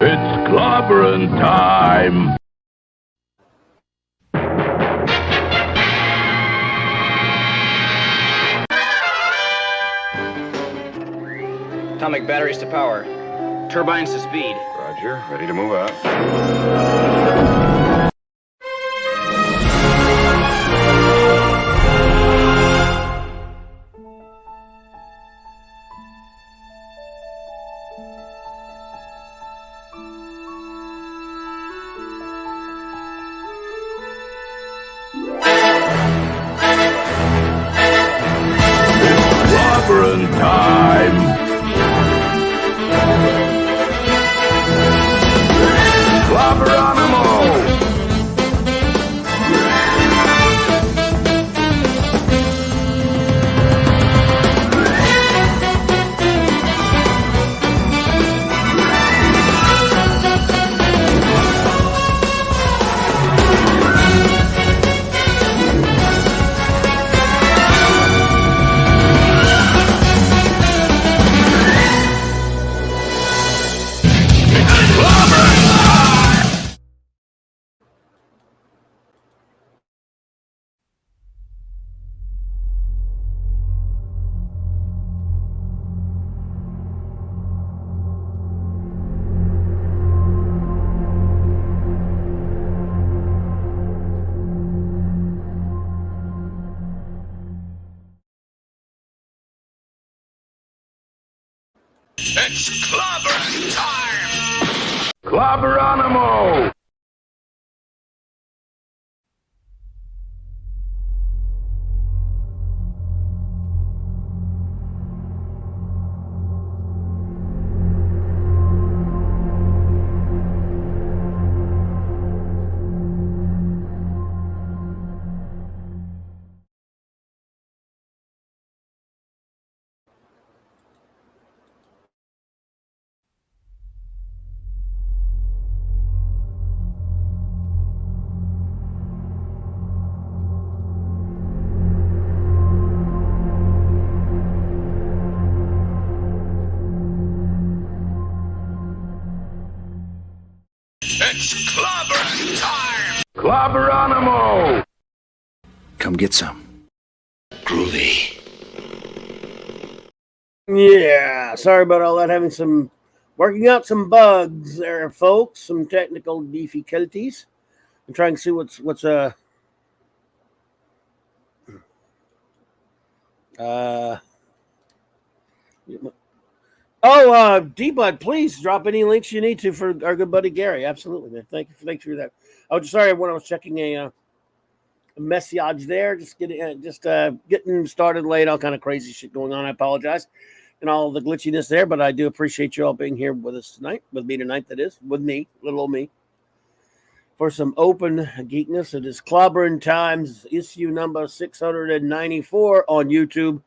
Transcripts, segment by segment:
It's Clobberin time! Atomic batteries to power. Turbines to speed. Roger. Ready to move out. Clobberin time! Clobberonimo! It's Clobberin time! Clobberonimo! It's Clobberin time! Clobberonimo! Come get some. Groovy. Yeah, sorry about all that. Working out some bugs there, folks. Some technical difficulties. I'm trying to see what's D-Bud, please drop any links you need to for our good buddy Gary. Absolutely, man. Thanks for that. Oh, sorry when I was checking a message there. Just getting started late. All kind of crazy shit going on. I apologize and all the glitchiness there, but I do appreciate you all being here with us tonight. With me tonight, that is. With me, little old me. For some open geekness. It is Clobberin Times, issue number 694 on YouTube.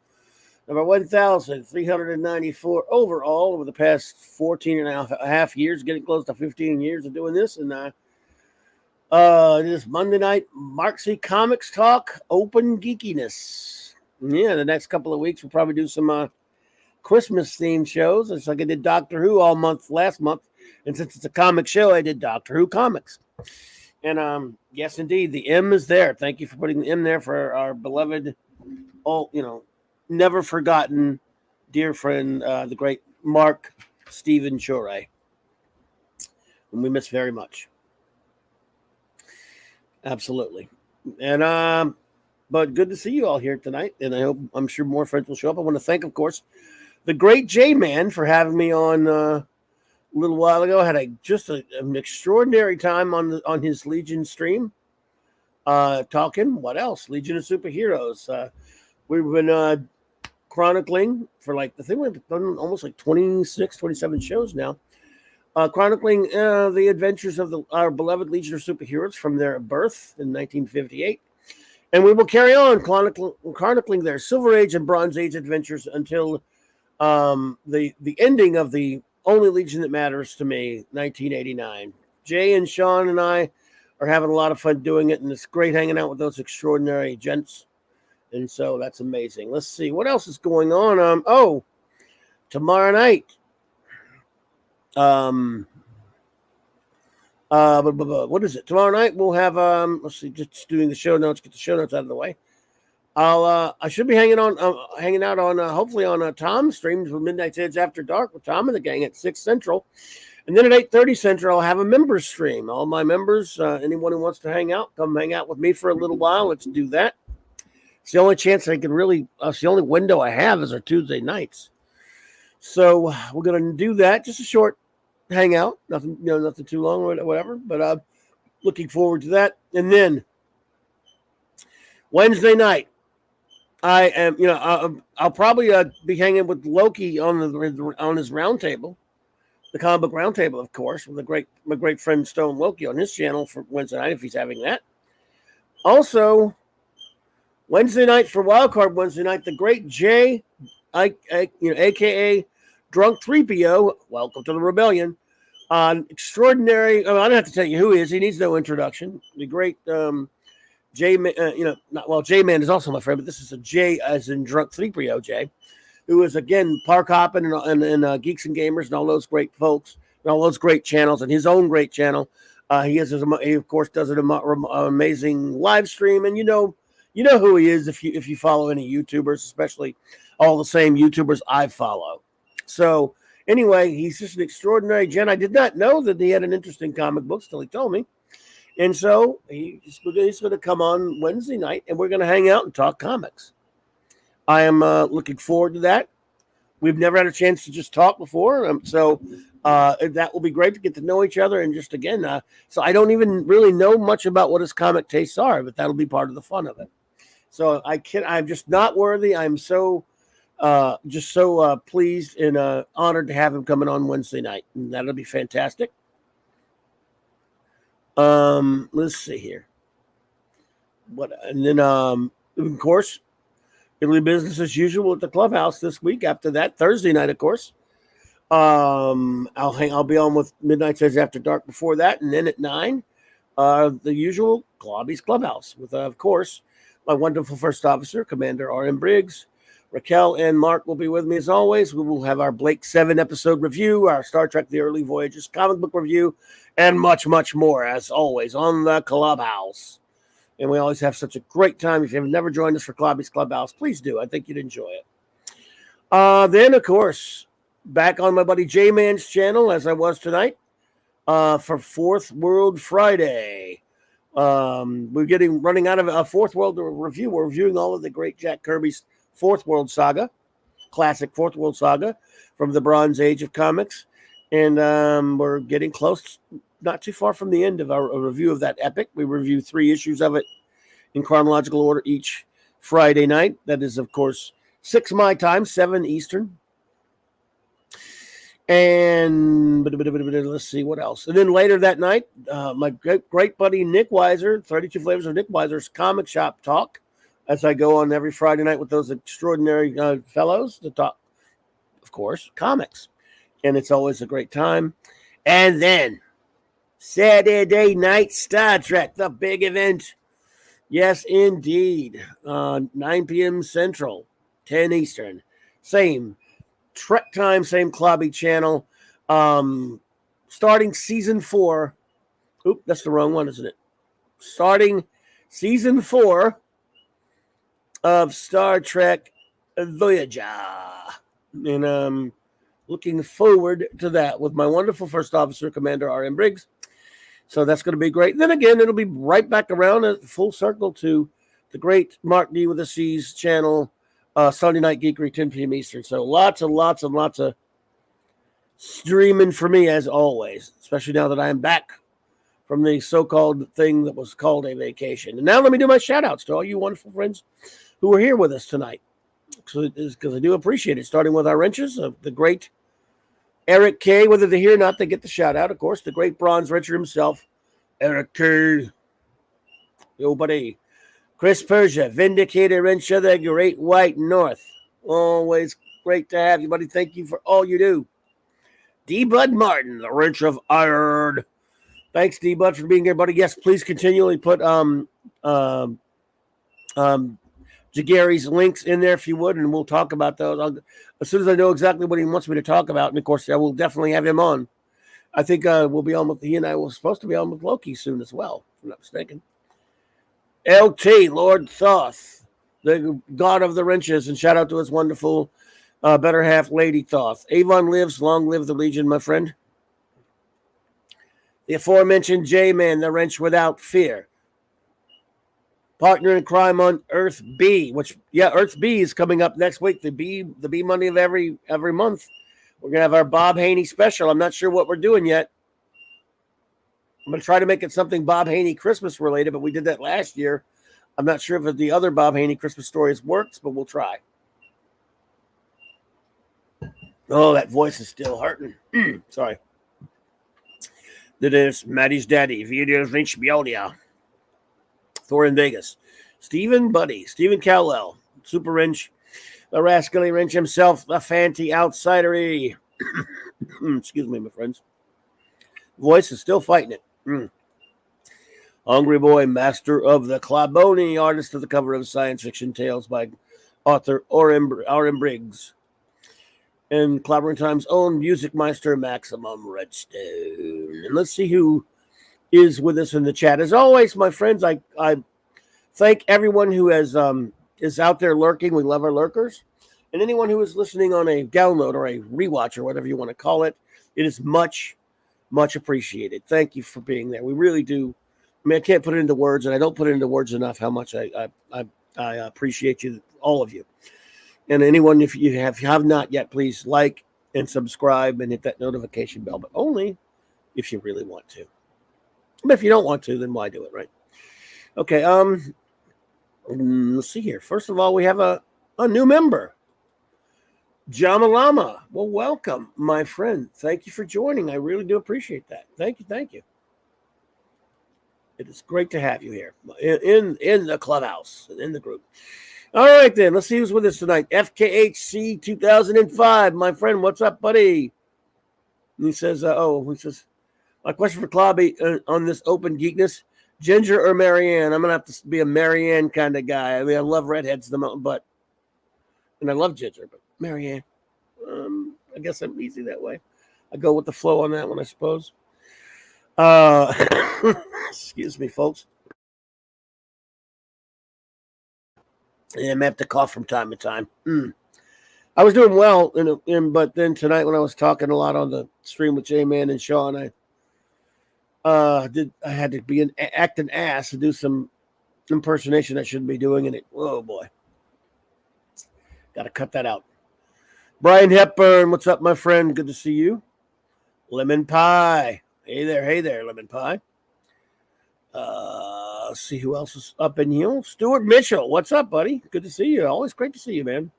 Number 1,394 overall over the past 14 and a half years, getting close to 15 years of doing this. And it is Monday night, Marxy Comics Talk, Open Geekiness. Yeah, the next couple of weeks we'll probably do some Christmas-themed shows. It's like I did Doctor Who all month last month. And since it's a comic show, I did Doctor Who comics. And yes, indeed, the M is there. Thank you for putting the M there for our beloved, never forgotten dear friend, the great Mark Stephen Shorey, whom we miss very much. Absolutely. And but good to see you all here tonight, and I'm sure more friends will show up. I want to thank, of course, the great J-Man for having me on a little while ago. I had an extraordinary time on his Legion stream, talking what else? Legion of Superheroes. We've been chronicling for we've done almost 26, 27 shows now. Chronicling the adventures of our beloved Legion of Superheroes from their birth in 1958. And we will carry on chronicling their Silver Age and Bronze Age adventures until the ending of the only Legion that matters to me, 1989. Jay and Sean and I are having a lot of fun doing it, and it's great hanging out with those extraordinary gents. And so that's amazing. Let's see what else is going on. Tomorrow night, But what is it? Tomorrow night we'll have let's see, just doing the show notes, get the show notes out of the way. I should be hanging out on hopefully on Tom's streams with Midnight Edge After Dark with Tom and the gang at 6 Central. And then at 8:30 Central, I'll have a members stream. All my members, anyone who wants to hang out, come hang out with me for a little while. Let's do that. It's the only chance I can really, it's the only window I have is our Tuesday nights. So we're going to do that. Just a short hangout. Nothing, nothing too long or whatever. But looking forward to that. And then Wednesday night, I am, I'll probably be hanging with Loki on his roundtable, the comic book roundtable, of course, with my great friend Stone Loki on his channel for Wednesday night if he's having that. Also, Wednesday night for Wildcard Wednesday night, the great Jay, aka Drunk 3PO, welcome to the rebellion. Extraordinary. I don't have to tell you who he is. He needs no introduction. The great J-Man, J-Man is also my friend, but this is a J as in Drunk 3PO J, who is, again, Park Hoppin' and Geeks and Gamers and all those great folks and all those great channels and his own great channel. He, of course, does an amazing live stream, and you know who he is if you follow any YouTubers, especially all the same YouTubers I follow. So anyway, he's just an extraordinary gent. I did not know that he had an interesting comic book till he told me. And so he's going to come on Wednesday night, and we're going to hang out and talk comics. I am looking forward to that. We've never had a chance to just talk before, so that will be great to get to know each other. And just again, so I don't even really know much about what his comic tastes are, but that'll be part of the fun of it. So I'm just not worthy. I'm so pleased and honored to have him coming on Wednesday night, and that'll be fantastic. Let's see here. And then of course, it'll be business as usual at the clubhouse this week. After that, Thursday night, of course. I'll be on with Midnight Edge After Dark before that, and then at 9, the usual Clobby's Clubhouse with, of course, my wonderful first officer, Commander R.M. Briggs. Raquel and Mark will be with me as always. We will have our Blake 7 episode review, our Star Trek The Early Voyages comic book review, and much, much more, as always, on the Clubhouse. And we always have such a great time. If you've never joined us for Clobby's Clubhouse, please do. I think you'd enjoy it. Then, of course, back on my buddy J-Man's channel, as I was tonight, for Fourth World Friday. We're running out of a Fourth World review. We're reviewing all of the great Jack Kirby's Fourth World Saga, classic Fourth World Saga from the Bronze Age of comics. And we're getting close, not too far from the end of our review of that epic. We review 3 issues of it in chronological order each Friday night. That is, of course, 6 my time, 7 Eastern. And let's see what else. And then later that night, my great buddy Nick Weiser, 32 Flavors of Nick Weiser's Comic Shop Talk, as I go on every Friday night with those extraordinary fellows to talk, of course, comics. And it's always a great time. And then Saturday night, Star Trek, the big event. Yes, indeed. 9 p.m. Central, 10 Eastern. Same Trek time, same Clobby channel. Starting season 4. Oop, that's the wrong one, isn't it? Starting season 4 of Star Trek Voyager. And looking forward to that with my wonderful first officer, Commander R.M. Briggs. So that's going to be great. Then again, it'll be right back around at full circle to the great Mark D with a C's channel, Sunday Night Geekery, 10 p.m. Eastern. So lots of streaming for me as always, especially now that I am back from the so-called thing that was called a vacation. And now let me do my shout-outs to all you wonderful friends who are here with us tonight, because I do appreciate it, starting with our wrenches, the great Eric K. Whether they're here or not, they get the shout-out, of course, the great bronze wrencher himself, Eric K. Yo, buddy. Chris Persia, Vindicator Wrencher, the Great White North. Always great to have you, buddy. Thank you for all you do. D. Bud Martin, the Wrench of Iron. Thanks, D. Bud, for being here, buddy. Yes, please continually put Jagary's links in there if you would, and we'll talk about those. As soon as I know exactly what he wants me to talk about, and of course, I will definitely have him on. I think we'll be on with he and I were supposed to be on with Loki soon as well, if I'm not mistaken. LT, Lord Thoth, the god of the wrenches, and shout out to his wonderful better half, Lady Thoth. Avon lives, long live the Legion, my friend. The aforementioned J-Man, the wrench without fear. Partner in crime on Earth B, which Earth B is coming up next week. The B Monday of every month. We're gonna have our Bob Haney special. I'm not sure what we're doing yet. I'm gonna try to make it something Bob Haney Christmas related, but we did that last year. I'm not sure if the other Bob Haney Christmas stories works, but we'll try. Oh, that voice is still hurting. Sorry. That is Maddie's daddy. Videos reach Bionia. Thor in Vegas. Stephen Buddy. Stephen Cowell. Super Wrench. The rascally wrench himself. The Fanty Outsidery. Excuse me, my friends. Voice is still fighting it. Hungry Boy. Master of the Clobberin. Artist of the cover of Science Fiction Tales by author R.M. Briggs. And Clobberin Time's own Music Meister, Maximum Redstone. And let's see who is with us in the chat. As always, my friends, I thank everyone who has is out there lurking. We love our lurkers. And anyone who is listening on a download or a rewatch or whatever you want to call it, it is much, much appreciated. Thank you for being there. We really do. I mean, I can't put it into words, and I don't put it into words enough how much I appreciate you, all of you. And anyone, if you have not yet, please like and subscribe and hit that notification bell, but only if you really want to. But if you don't want to, then why do it, right? Okay, let's see here. First of all, we have a new member, Jamalama. Well, welcome, my friend. Thank you for joining. I really do appreciate that. Thank you. It is great to have you here in the clubhouse, in the group. All right, then. Let's see who's with us tonight. FKHC 2005. My friend, what's up, buddy? And he says, my question for Clobby on this open geekness, Ginger or Marianne? I'm going to have to be a Marianne kind of guy. I mean, I love redheads, and I love Ginger, but Marianne, I guess I'm easy that way. I go with the flow on that one, I suppose. Excuse me, folks. Yeah, I may have to cough from time to time. I was doing well, but then tonight when I was talking a lot on the stream with J-Man and Sean, I had to be act an ass to do some impersonation I shouldn't be doing, and oh boy, got to cut that out. Brian Hepburn, what's up, my friend? Good to see you. Lemon Pie, hey there, Lemon Pie. Let's see who else is up in here. Stuart Mitchell, what's up, buddy? Good to see you. Always great to see you, man.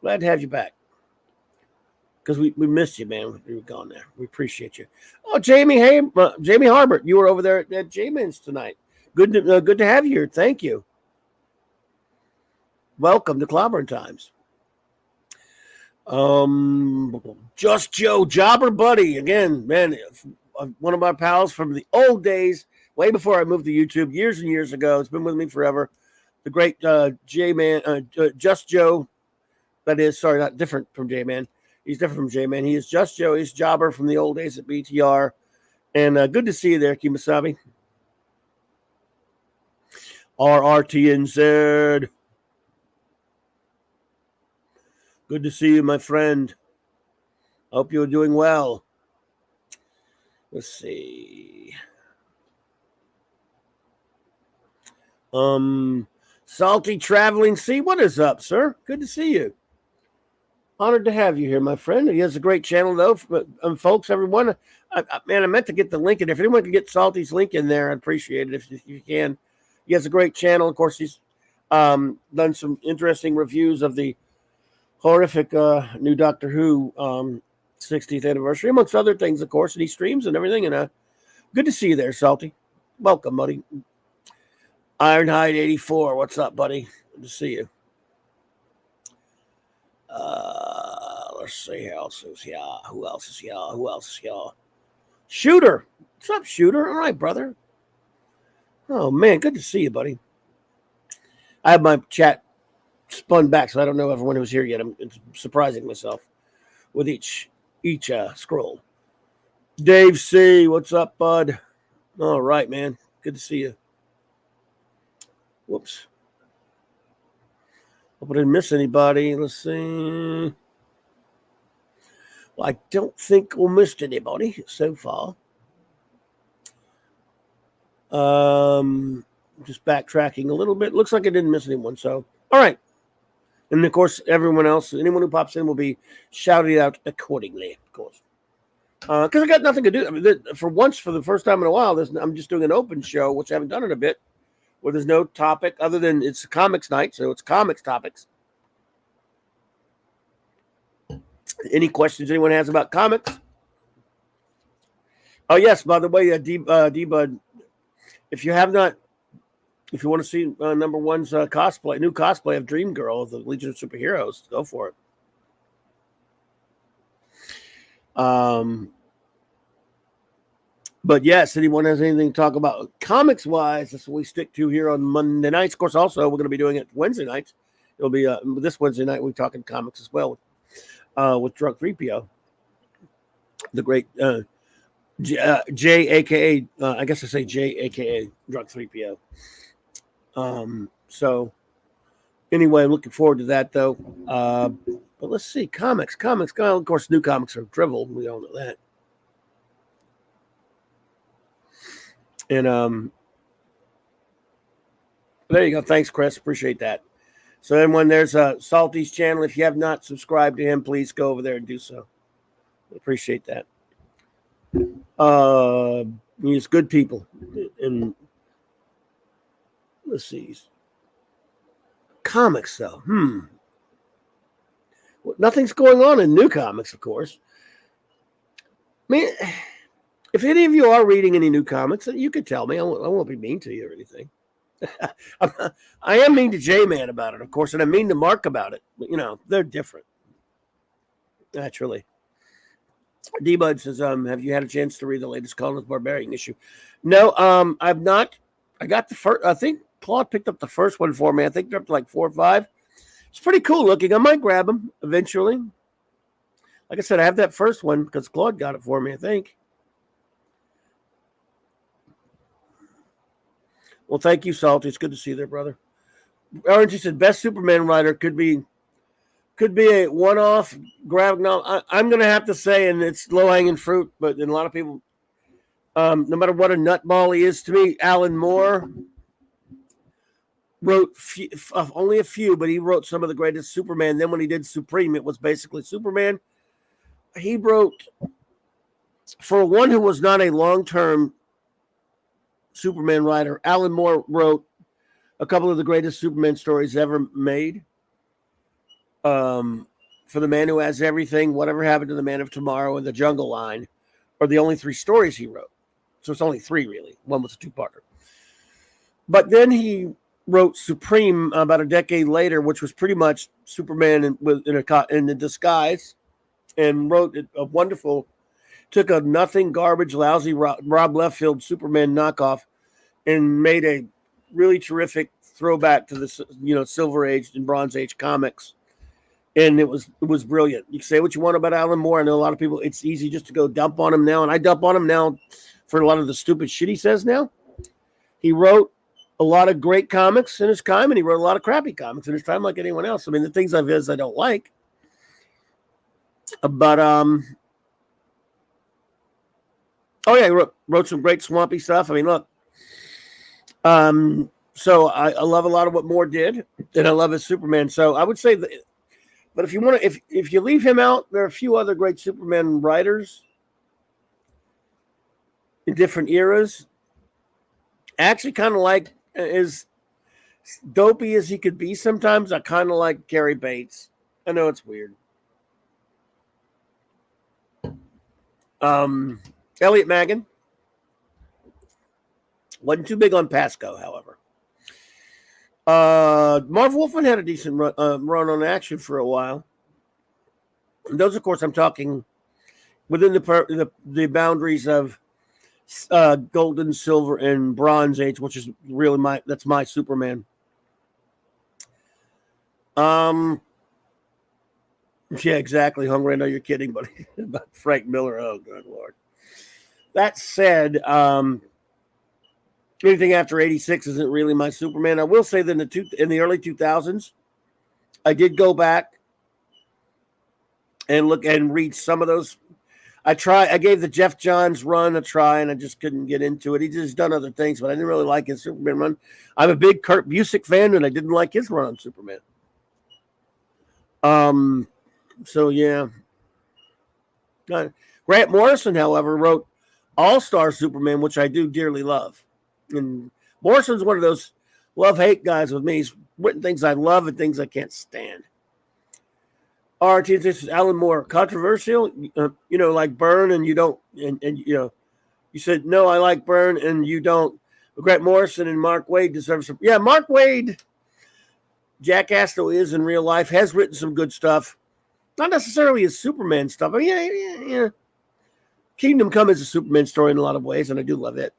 Glad to have you back. Because we missed you, man. You were gone there. We appreciate you. Oh, Jamie Harbert, you were over there at J-Man's tonight. Good to have you here. Thank you. Welcome to Clobberin Times. Just Joe, Jobber Buddy. Again, man, one of my pals from the old days, way before I moved to YouTube, years and years ago. It's been with me forever. The great J-Man, Just Joe. That is, sorry, not different from J-Man. He's different from J-Man. He is Just Joe. He's Jobber from the old days at BTR. And good to see you there, Kimasabi. RRTNZ. Good to see you, my friend. Hope you're doing well. Let's see. Salty Traveling Sea. What is up, sir? Good to see you. Honored to have you here, my friend. He has a great channel, though. Folks, everyone, I meant to get the link in. If anyone can get Salty's link in there, I'd appreciate it if you can. He has a great channel. Of course, he's done some interesting reviews of the horrific new Doctor Who 60th anniversary, amongst other things, of course. And he streams and everything. And good to see you there, Salty. Welcome, buddy. Ironhide 84. What's up, buddy? Good to see you. Let's see who else is here. Who else is here? Shooter. What's up, Shooter? All right, brother. Oh, man. Good to see you, buddy. I have my chat spun back, so I don't know everyone who's here yet. I'm surprising myself with each scroll. Dave C, what's up, bud? All right, man. Good to see you. Whoops. Hope I didn't miss anybody. Let's see. Well, I don't think we missed anybody so far. Just backtracking a little bit. Looks like I didn't miss anyone. So, all right. And of course, everyone else, anyone who pops in will be shouted out accordingly, of course. Because I got nothing to do. I mean, for once, for the first time in a while, I'm just doing an open show, which I haven't done in a bit, where there's no topic other than it's a comics night, so it's comics topics. Any questions anyone has about comics? Oh, yes, by the way, D-Bud, if you want to see number one's new cosplay of Dream Girl of the Legion of Superheroes, go for it. But yes, anyone has anything to talk about comics-wise, that's what we stick to here on Monday nights. Of course, also, we're going to be doing it Wednesday nights. It'll be this Wednesday night, we're talking comics as well with Drunk 3PO. The great J, a.k.a. I guess I say J, a.k.a. Drunk 3PO. So, anyway, I'm looking forward to that, though. But let's see, comics. Of course, new comics are drivel. We all know that. And there you go. Thanks, Chris. Appreciate that. So then when there's Salty's channel, if you have not subscribed to him, please go over there and do so. Appreciate that. He's good people. And let's see. Comics, though. Well, nothing's going on in new comics, of course. I mean, if any of you are reading any new comics, you could tell me. I won't be mean to you or anything. I am mean to J-Man about it, of course, and I'm mean to Mark about it. But, they're different. Naturally. D-Bud says, have you had a chance to read the latest Conan the Barbarian issue? No, I've not. I got the first. I think Claude picked up the first one for me. I think they're up to like 4 or 5. It's pretty cool looking. I might grab them eventually. Like I said, I have that first one because Claude got it for me, I think. Well, thank you, Salty. It's good to see you there, brother. Orange said, best Superman writer could be a one-off graphic novel. I'm going to have to say, and it's low-hanging fruit, but in a lot of people, no matter what a nutball he is to me, Alan Moore wrote only a few, but he wrote some of the greatest Superman. Then when he did Supreme, it was basically Superman. He wrote, for one who was not a long-term Superman writer, Alan Moore wrote a couple of the greatest Superman stories ever made. For The Man Who Has Everything, Whatever Happened to the Man of Tomorrow, and The Jungle Line are the only 3 stories he wrote. So it's only 3, really. One was a 2-parter. But then he wrote Supreme about a decade later, which was pretty much Superman in a disguise, and wrote a wonderful, took a nothing, garbage, lousy Rob Liefeld Superman knockoff and made a really terrific throwback to the Silver Age and Bronze Age comics. And it was brilliant. You can say what you want about Alan Moore. I know a lot of people, it's easy just to go dump on him now, and I dump on him now for a lot of the stupid shit he says now. He wrote a lot of great comics in his time, and he wrote a lot of crappy comics in his time like anyone else. I mean, the things of his I don't like. But, oh yeah, he wrote some great swampy stuff. I mean, look. So I love a lot of what Moore did, and I love his Superman. So I would say that, but if you want to, if you leave him out, there are a few other great Superman writers in different eras. I actually kind of like, as dopey as he could be sometimes, I kind of like Gary Bates. I know it's weird. Elliot Magan. Wasn't too big on Pasco, however. Marv Wolfman had a decent run on action for a while. And those, of course, I'm talking within the boundaries of Golden, Silver, and Bronze Age, which is really that's my Superman. Yeah, exactly. Hungry, I know you're kidding, buddy. About Frank Miller. Oh, good Lord. That said, anything after 86 isn't really my Superman. I will say that in the early 2000s, I did go back and look and read some of those. I gave the Jeff Johns run a try, and I just couldn't get into it. He's just done other things, but I didn't really like his Superman run. I'm a big Kurt Busiek fan, and I didn't like his run on Superman. So yeah. Grant Morrison, however, wrote All-Star Superman, which I do dearly love. And Morrison's one of those love-hate guys with me. He's written things I love and things I can't stand. RT, this is Alan Moore. Controversial, like Byrne, and you don't, and you said, no, I like Byrne, and you don't. But Grant Morrison and Mark Waid deserve some. Yeah, Mark Waid, jackass though is in real life, has written some good stuff. Not necessarily his Superman stuff. But yeah. Kingdom Come is a Superman story in a lot of ways, and I do love it.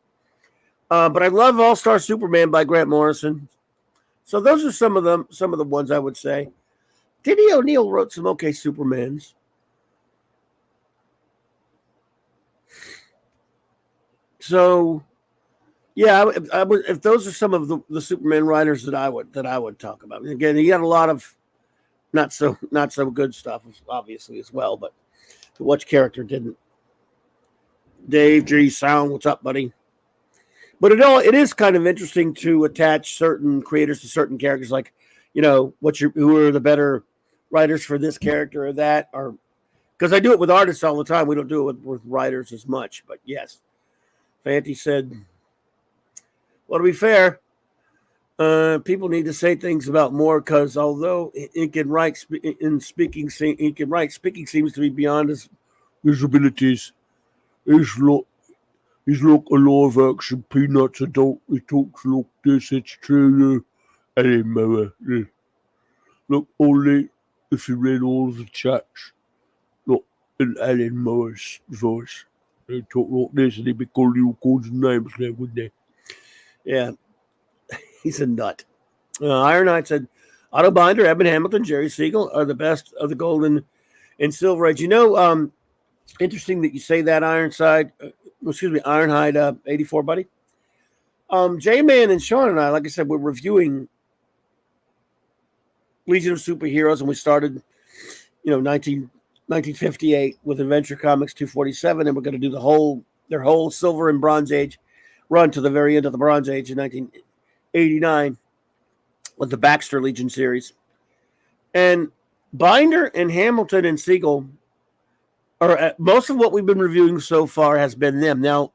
But I love All-Star Superman by Grant Morrison. So those are some of the ones I would say. Denny O'Neil wrote some okay Supermans. So, yeah, if those are some of the Superman writers that I would talk about. Again, he had a lot of not so good stuff, obviously as well. But which character didn't? Dave G. Sound, what's up, buddy? But it is kind of interesting to attach certain creators to certain characters, like, who are the better writers for this character or that, or because I do it with artists all the time. We don't do it with writers as much, but yes. Fanty said, well, to be fair, people need to say things about Moore because although he can write speaking seems to be beyond his abilities. He's like a live action Peanuts adult. He talks like this. It's true. Alan Moore. Look, only if you read all the chats, look, in Alan Moore's voice, they talk like this and he'd be calling you all kinds of names now, wouldn't they? Yeah, he's a nut. Ironhide said, Otto Binder, Eben Hamilton, Jerry Siegel are the best of the Golden and Silver Age. Interesting that you say that, Ironhide, 84, buddy. J-Man and Sean and I, like I said, we're reviewing Legion of Superheroes, and we started, 1958 with Adventure Comics 247, and we're going to do their whole Silver and Bronze Age run to the very end of the Bronze Age in 1989 with the Baxter Legion series. And Binder and Hamilton and Siegel most of what we've been reviewing so far has been them. Now,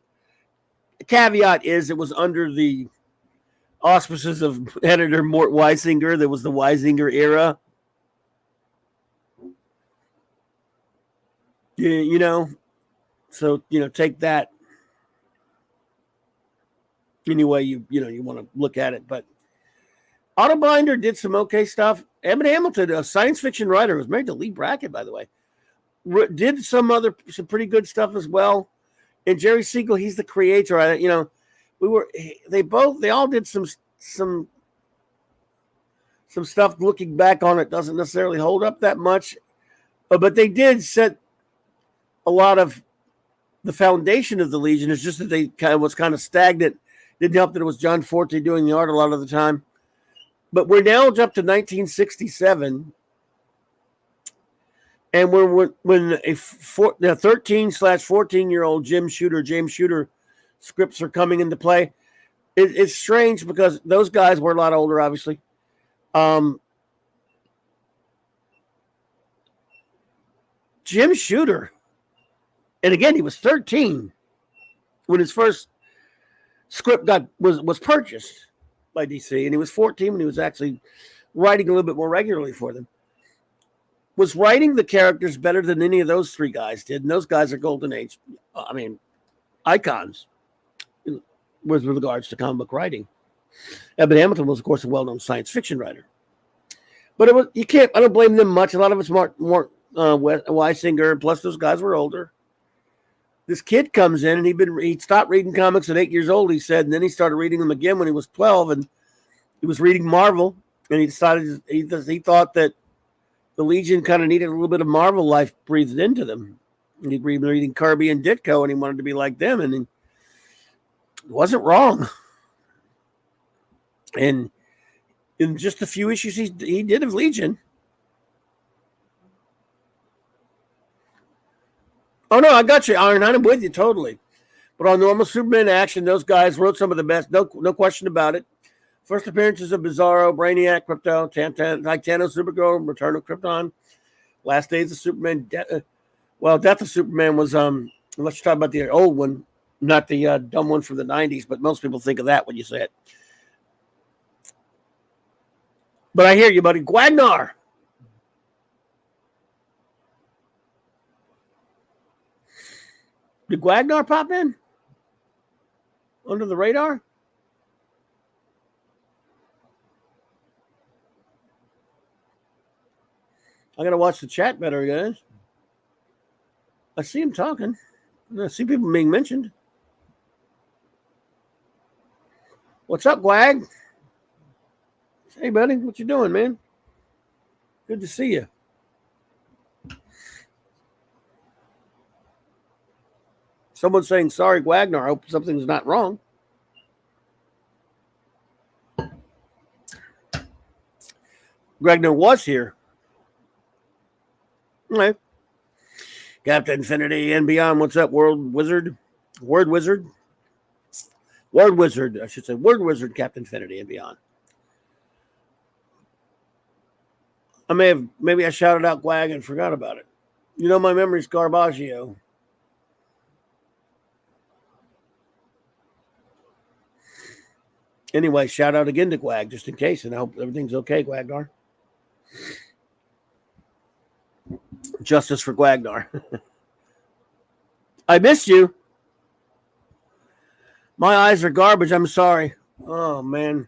the caveat is it was under the auspices of editor Mort Weisinger. There was the Weisinger era. So, take that any way you want to look at it. But Otto Binder did some okay stuff. Eben Hamilton, a science fiction writer, was married to Lee Brackett, by the way. Did some pretty good stuff as well. And Jerry Siegel, he's the creator. They all did some stuff. Looking back on it, doesn't necessarily hold up that much, but they did set a lot of the foundation of the Legion. It's just that they was kind of stagnant. Didn't help that it was John Forte doing the art a lot of the time. But we're now up to 1967. And when a 13/14-year-old James Shooter scripts are coming into play, it's strange because those guys were a lot older, obviously. Jim Shooter, and again, he was 13 when his first script was purchased by DC, and he was 14 when he was actually writing a little bit more regularly for them. Was writing the characters better than any of those three guys did. And those guys are golden age, icons with regards to comic book writing. Eben Hamilton was, of course, a well-known science fiction writer. But I don't blame them much. A lot of it's more Weisinger, plus those guys were older. This kid comes in, and he stopped reading comics at 8 years old, he said, and then he started reading them again when he was 12, and he was reading Marvel, and he decided he thought that the Legion kind of needed a little bit of Marvel life breathed into them. He'd been reading Kirby and Ditko, and he wanted to be like them, and he wasn't wrong. And in just a few issues he did of Legion. Oh, no, I got you, Iron. I'm with you totally. But on normal Superman action, those guys wrote some of the best, no question about it. First appearances of Bizarro, Brainiac, Krypto, Titano, Supergirl, Return of Krypton, Last Days of Superman. Death of Superman was, let's talk about the old one, not the dumb one from the 90s, but most people think of that when you say it. But I hear you, buddy. Gwagnar. Did Gwagnar pop in? Under the radar? I got to watch the chat better, guys. I see him talking. I see people being mentioned. What's up, Gwag? Hey, buddy. What you doing, man? Good to see you. Someone's saying, sorry, Gwagnar. I hope something's not wrong. Gwagnar was here. Okay. Captain Infinity and Beyond. What's up, Word Wizard, I should say. Word Wizard, Captain Infinity and Beyond. Maybe I shouted out Gwag and forgot about it. You know, my memory's Garbaggio. Anyway, shout out again to Gwag, just in case, and I hope everything's okay, Gwagnar. Justice for Gwagnar. I missed you. My eyes are garbage. I'm sorry. Oh, man.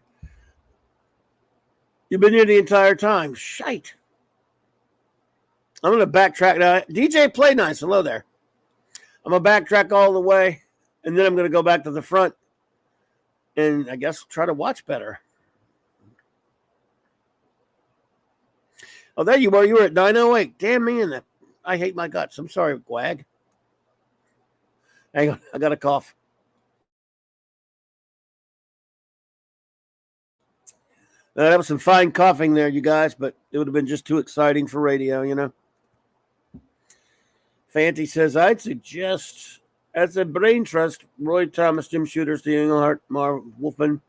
You've been here the entire time. Shite. I'm going to backtrack now. DJ Play Nice. Hello there. I'm going to backtrack all the way, and then I'm going to go back to the front and I guess try to watch better. Oh, there you were. You were at 9:08. Damn me in the... I hate my guts. I'm sorry, Gwag. Hang on. I got a cough. That was some fine coughing there, you guys, but it would have been just too exciting for radio, you know. Fanty says, I'd suggest, as a brain trust, Roy Thomas, Jim Shooter, Steve Englehart, Marv Wolfman,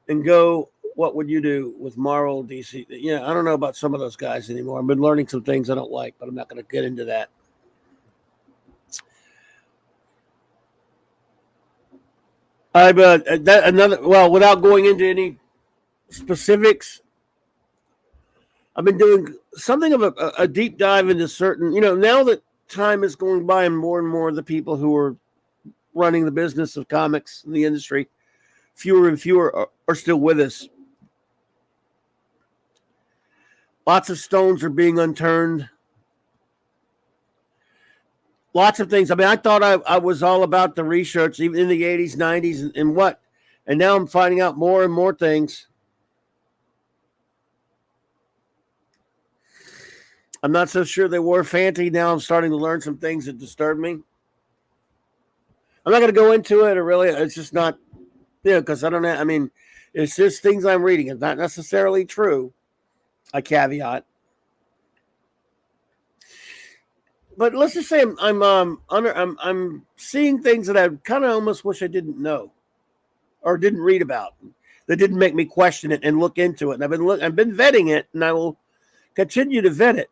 and go, what would you do with Marvel, DC? Yeah, I don't know about some of those guys anymore. I've been learning some things I don't like, but I'm not going to get into that. Without going into any specifics, I've been doing something of a deep dive into certain, now that time is going by and more of the people who are running the business of comics in the industry, fewer and fewer are still with us. Lots of stones are being unturned. Lots of things. I mean, I thought I was all about the research, even in the 80s, 90s, and what. And now I'm finding out more and more things. I'm not so sure they were Fanty. Now I'm starting to learn some things that disturb me. I'm not going to go into it, or really, it's just not, because I don't know. I mean, it's just things I'm reading. It's not necessarily true. I caveat. But let's just say I'm seeing things that I kind of almost wish I didn't know or didn't read about, that didn't make me question it and look into it. And I've been vetting it, and I will continue to vet it.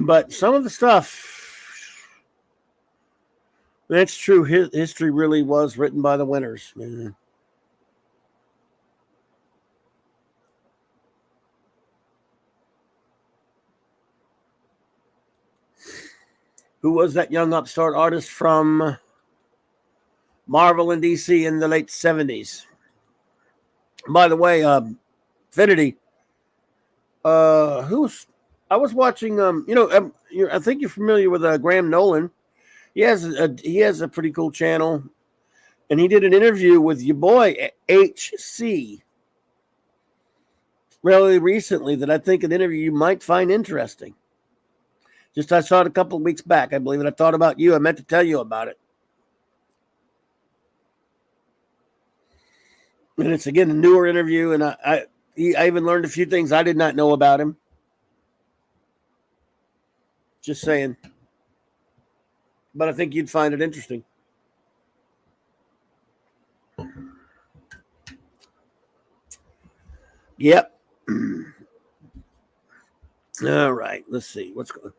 But some of the stuff, that's true. History really was written by the winners. Man. Who was that young upstart artist from Marvel and DC in the late 70s? By the way, Infinity, I was watching, I think you're familiar with Graham Nolan. He has a pretty cool channel, and he did an interview with your boy HC. really recently that I think an interview you might find interesting. Just I saw it a couple of weeks back, I believe, and I thought about you. I meant to tell you about it. And it's again a newer interview, and I even learned a few things I did not know about him. Just saying. But I think you'd find it interesting. Yep. All right. Let's see. What's going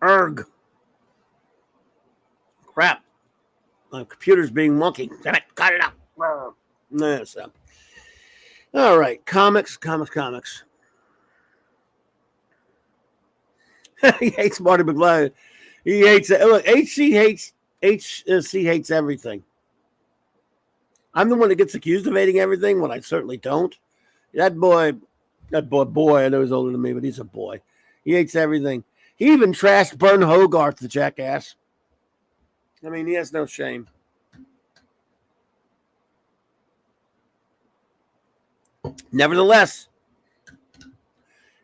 on? Erg. Crap. My computer's being wonky. Damn it. Cut it out. No, so. All right. Comics. He hates Marty McFly. He hates it. Look, HC hates everything. I'm the one that gets accused of hating everything when I certainly don't. That boy, I know he's older than me, but he's a boy. He hates everything. He even trashed Bern Hogarth, the jackass. I mean, he has no shame. Nevertheless,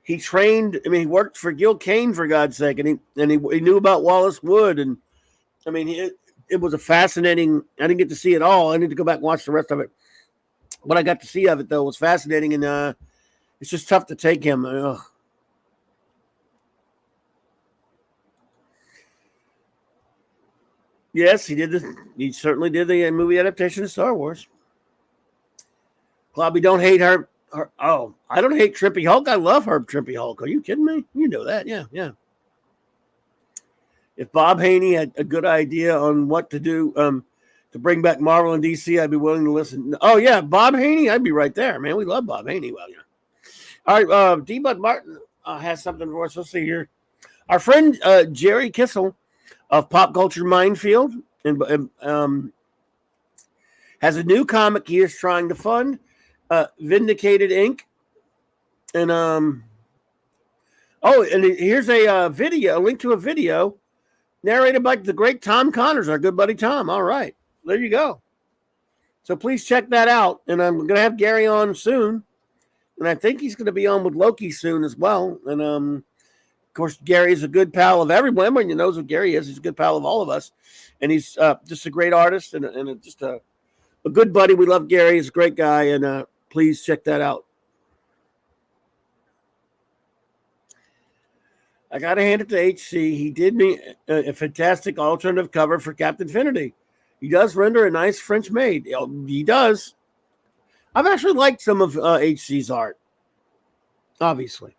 he trained. I mean, he worked for Gil Kane, for God's sake, and he knew about Wallace Wood, and I mean, it was a fascinating. I didn't get to see it all. I need to go back and watch the rest of it. What I got to see of it though was fascinating, and it's just tough to take him. Ugh. Yes, he did. He certainly did the movie adaptation of Star Wars. Clobby, don't hate her. Oh, I don't hate Trippy Hulk. I love Herb Trippy Hulk. Are you kidding me? You know that. Yeah. If Bob Haney had a good idea on what to do to bring back Marvel and DC, I'd be willing to listen. Oh, yeah, Bob Haney, I'd be right there, man. We love Bob Haney. Well, yeah. All right, D. Bud Martin has something for us. Let's see here. Our friend Jerry Kissel of Pop Culture Minefield and has a new comic he is trying to fund, Vindicated Inc. And here's a video, a link to a video narrated by the great Tom Connors, our good buddy Tom. All right, there you go. So please check that out. And I'm going to have Gary on soon. And I think he's going to be on with Loki soon as well. And of course, Gary is a good pal of everyone. Everyone knows what Gary is. He's a good pal of all of us. And he's just a great artist and just a good buddy. We love Gary. He's a great guy. And please check that out. I got to hand it to HC. He did me a fantastic alternative cover for Captain Finity. He does render a nice French maid. He does. I've actually liked some of HC's art. Obviously.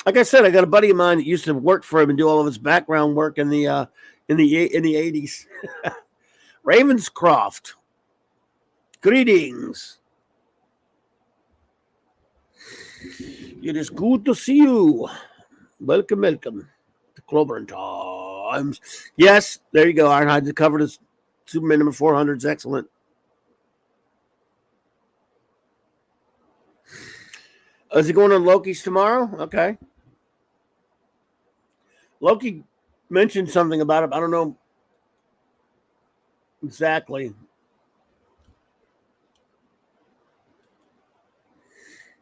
Like I said, I got a buddy of mine that used to work for him and do all of his background work in the 80s. Ravenscroft. Greetings. It is good to see you. Welcome to Clobberin Times. Yes, there you go. Ironhide, the cover is Superman number 400 is excellent. Is he going on Loki's tomorrow? Okay. Loki mentioned something about it. I don't know exactly.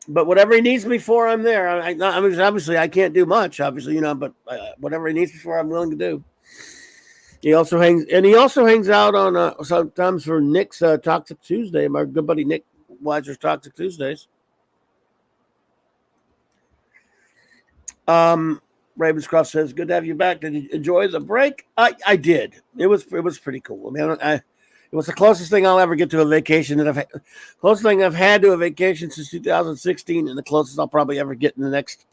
But whatever he needs me for, I'm there. I mean, obviously, I can't do much, obviously, but whatever he needs me for, I'm willing to do. He also hangs out on sometimes for Nick's Toxic Tuesday, my good buddy Nick Weiser's Toxic Tuesdays. Ravenscroft says, "Good to have you back. Did you enjoy the break?" I did. It was pretty cool. I mean, it was the closest thing I'll ever get to a vacation closest thing I've had to a vacation since 2016, and the closest I'll probably ever get in the next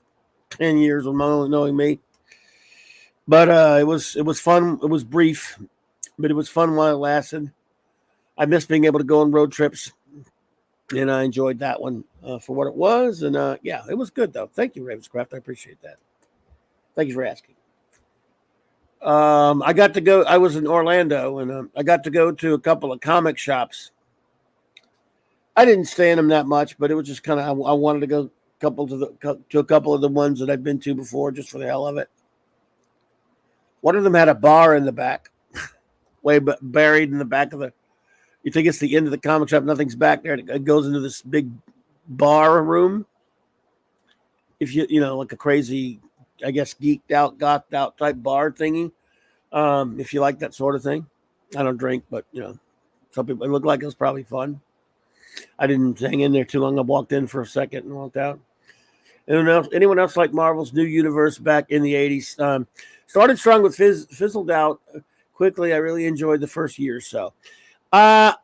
10 years of knowing me. But it was fun. It was brief, but it was fun while it lasted. I miss being able to go on road trips, and I enjoyed that one for what it was. And yeah, it was good though. Thank you, Ravenscraft. I appreciate that. Thank you for asking. I got to go. I was in Orlando, and I got to go to a couple of comic shops. I didn't stay in them that much, but it was just kind of I wanted to go to a couple of the ones that I've been to before, just for the hell of it. One of them had a bar in the back, way buried in the back of the. You think it's the end of the comic shop, nothing's back there. It goes into this big bar room. If you know, like a crazy, I guess, geeked out, gothed out type bar thingy. If you like that sort of thing. I don't drink, but you know, some people, it looked like it was probably fun. I didn't hang in there too long. I walked in for a second and walked out. Anyone else like Marvel's new universe back in the 80s? Started strong with fizzled out quickly. I really enjoyed the first year or so. I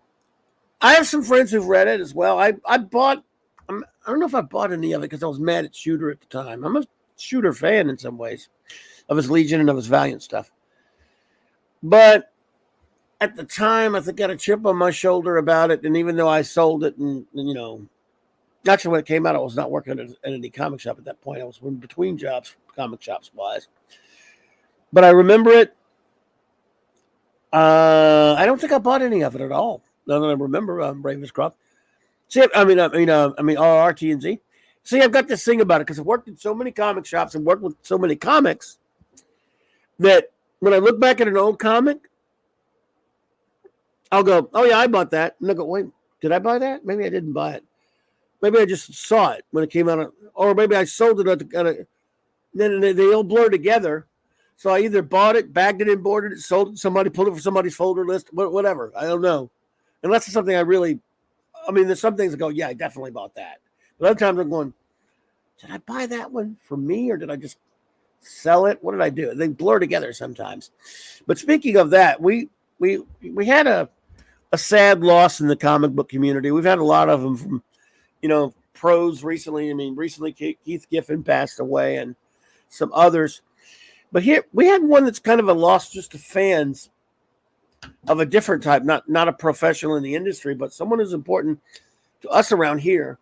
have some friends who've read it as well. I bought, I don't know if I bought any of it because I was mad at Shooter at the time. I'm a Shooter fan in some ways of his Legion and of his Valiant stuff. But at the time, I think I got a chip on my shoulder about it. And even though I sold it and you know, actually when it came out, I was not working at any comic shop at that point. I was in between jobs, comic shops wise. But I remember it. I don't think I bought any of it at all. Now that I remember, Ravenscroft. See, RRT&Z. See, I've got this thing about it because I've worked in so many comic shops and worked with so many comics that when I look back at an old comic, I'll go, "Oh yeah, I bought that," and I go, "Wait, did I buy that? Maybe I didn't buy it. Maybe I just saw it when it came out, or maybe I sold it at then they all blur together." So I either bought it, bagged it, imported it, sold it, somebody pulled it from somebody's folder list, whatever. I don't know. Unless it's something I really, I mean, there's some things that go, yeah, I definitely bought that. But other times I'm going, did I buy that one for me or did I just sell it? What did I do? They blur together sometimes. But speaking of that, we had a sad loss in the comic book community. We've had a lot of them from, you know, pros recently. I mean, recently Keith Giffen passed away and some others. But here we had one that's kind of a loss just to fans of a different type, not a professional in the industry, but someone who's important to us around here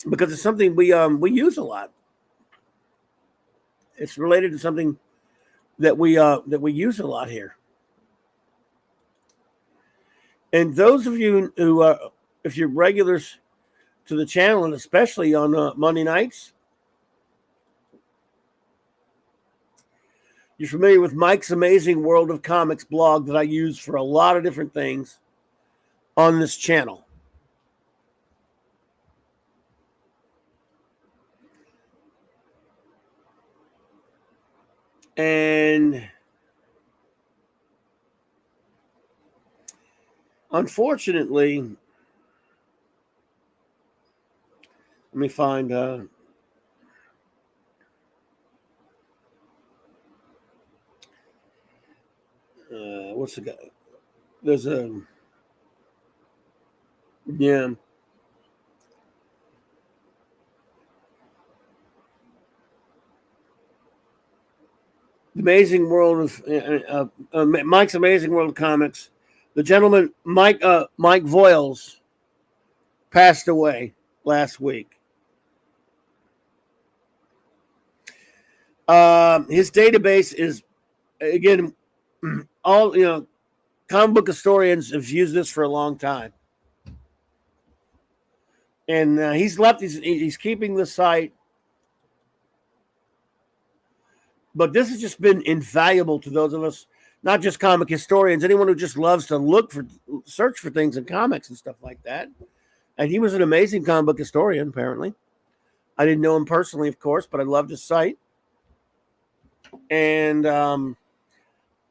because it's something we use a lot. It's related to something that we use a lot here. And those of you who if you're regulars to the channel, and especially on Monday nights, you're familiar with Mike's Amazing World of Comics blog that I use for a lot of different things on this channel. And unfortunately, let me find what's the guy? There's a yeah. Amazing World of Mike's Amazing World of Comics. The gentleman Mike Voiles passed away last week. His database is, again, all, you know, comic book historians have used this for a long time. And he's left, he's keeping the site. But this has just been invaluable to those of us, not just comic historians, anyone who just loves to search for things in comics and stuff like that. And he was an amazing comic book historian, apparently. I didn't know him personally, of course, but I loved his site. And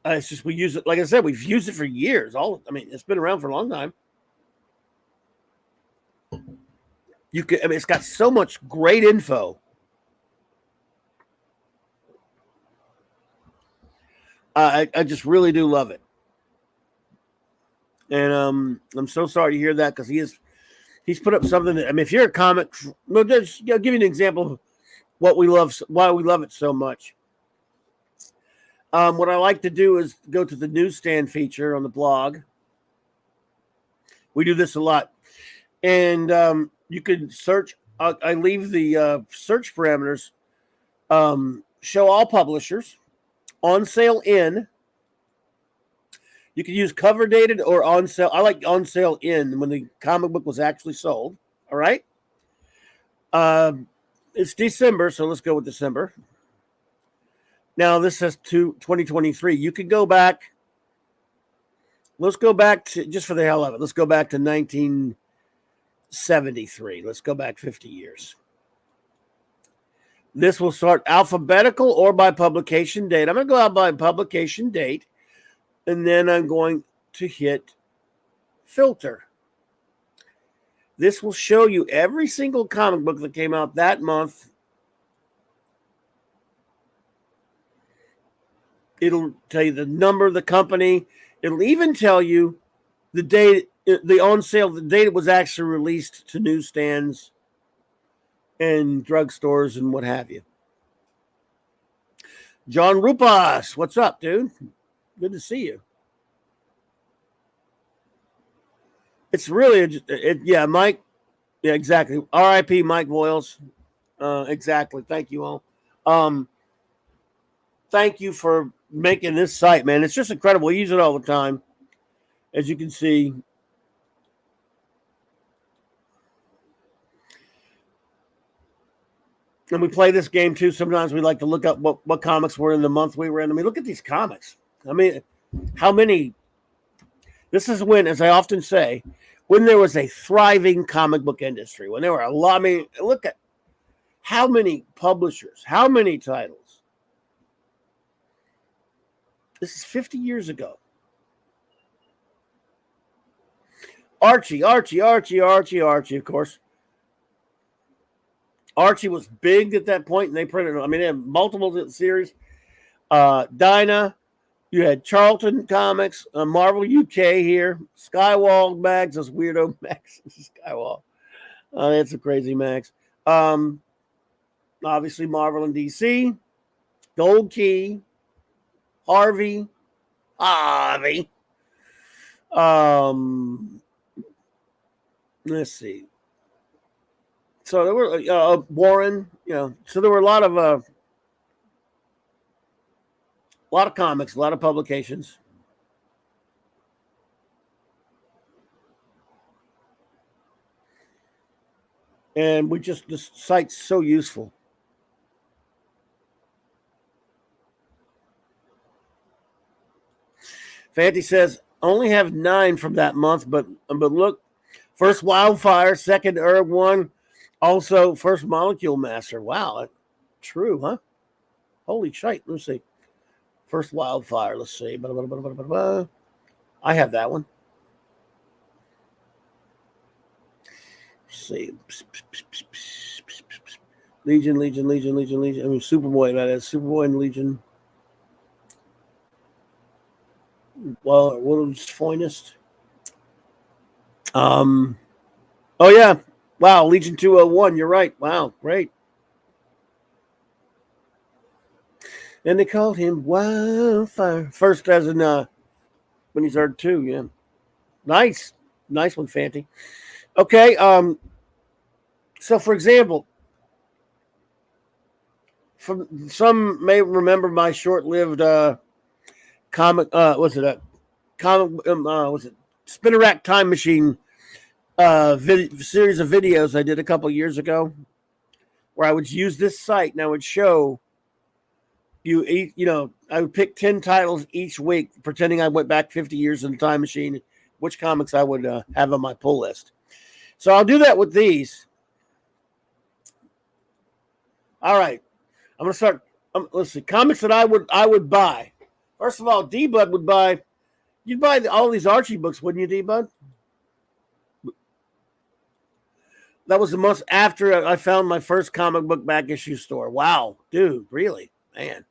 it's just, we use it, like I said, we've used it for years. It's been around for a long time. It's got so much great info. I just really do love it. And I'm so sorry to hear that because he's put up something that, I mean, if you're a comic, I'll give you an example of why we love it so much. What I like to do is go to the newsstand feature on the blog. We do this a lot. And you can search. I leave the search parameters. Show all publishers. On sale in. You can use cover dated or on sale. I like on sale in when the comic book was actually sold. All right. It's December, so let's go with December. Now this says 2023. You could go back. Let's go back to, just for the hell of it, let's go back to 1973. Let's go back 50 years. This will start alphabetical or by publication date. I'm going to go out by publication date, and then I'm going to hit filter. This will show you every single comic book that came out that month. It'll tell you the number of the company. It'll even tell you the date, the on sale, the date it was actually released to newsstands and drugstores and what have you. John Rupas, what's up, dude? Good to see you. It's really, yeah, Mike. Yeah, exactly. R.I.P. Mike Voiles. Exactly. Thank you all. Thank you for making this site, man. It's just incredible. We use it all the time, as you can see. And we play this game too. Sometimes we like to look up what comics were in the month we were in. I mean, look at these comics. I mean, how many? This is when, as I often say, when there was a thriving comic book industry, when there were a lot. I mean, look at how many publishers, how many titles. This is 50 years ago. Archie, of course. Archie was big at that point, and they printed, I mean, they had multiple series. Dinah, you had Charlton Comics, Marvel UK here, Skywall Mags, those weirdo Mags. Skywall. That's a crazy Mags. Obviously, Marvel and DC, Gold Key, Harvey. Let's see. So there were Warren, so there were a lot of comics, a lot of publications. And this site's so useful. Fanty says, only have 9 from that month, but look, first Wildfire, second Erg one, also first Molecule Master. Wow, true, huh? Holy shite. Let's see. First Wildfire, let's see. I have that one. Let's see. Legion. I mean, Superboy, that is. Superboy and Legion. Well, World's Finest. Oh yeah. Wow, Legion 201. You're right. Wow, great. And they called him Wildfire. First as in when he's Earth 2, yeah. Nice one, Fanty. Okay, so for example, some may remember my short-lived comic, was it Spinner Rack Time Machine series of videos I did a couple years ago, where I would use this site and I would show I would pick 10 titles each week, pretending I went back 50 years in the time machine, which comics I would have on my pull list. So I'll do that with these. All right, I'm gonna start. Let's see, comics that I would buy. First of all, D-Bud would buy. You'd buy all these Archie books, wouldn't you, D-Bud? That was the month after I found my first comic book back issue store. Wow, dude, really, man.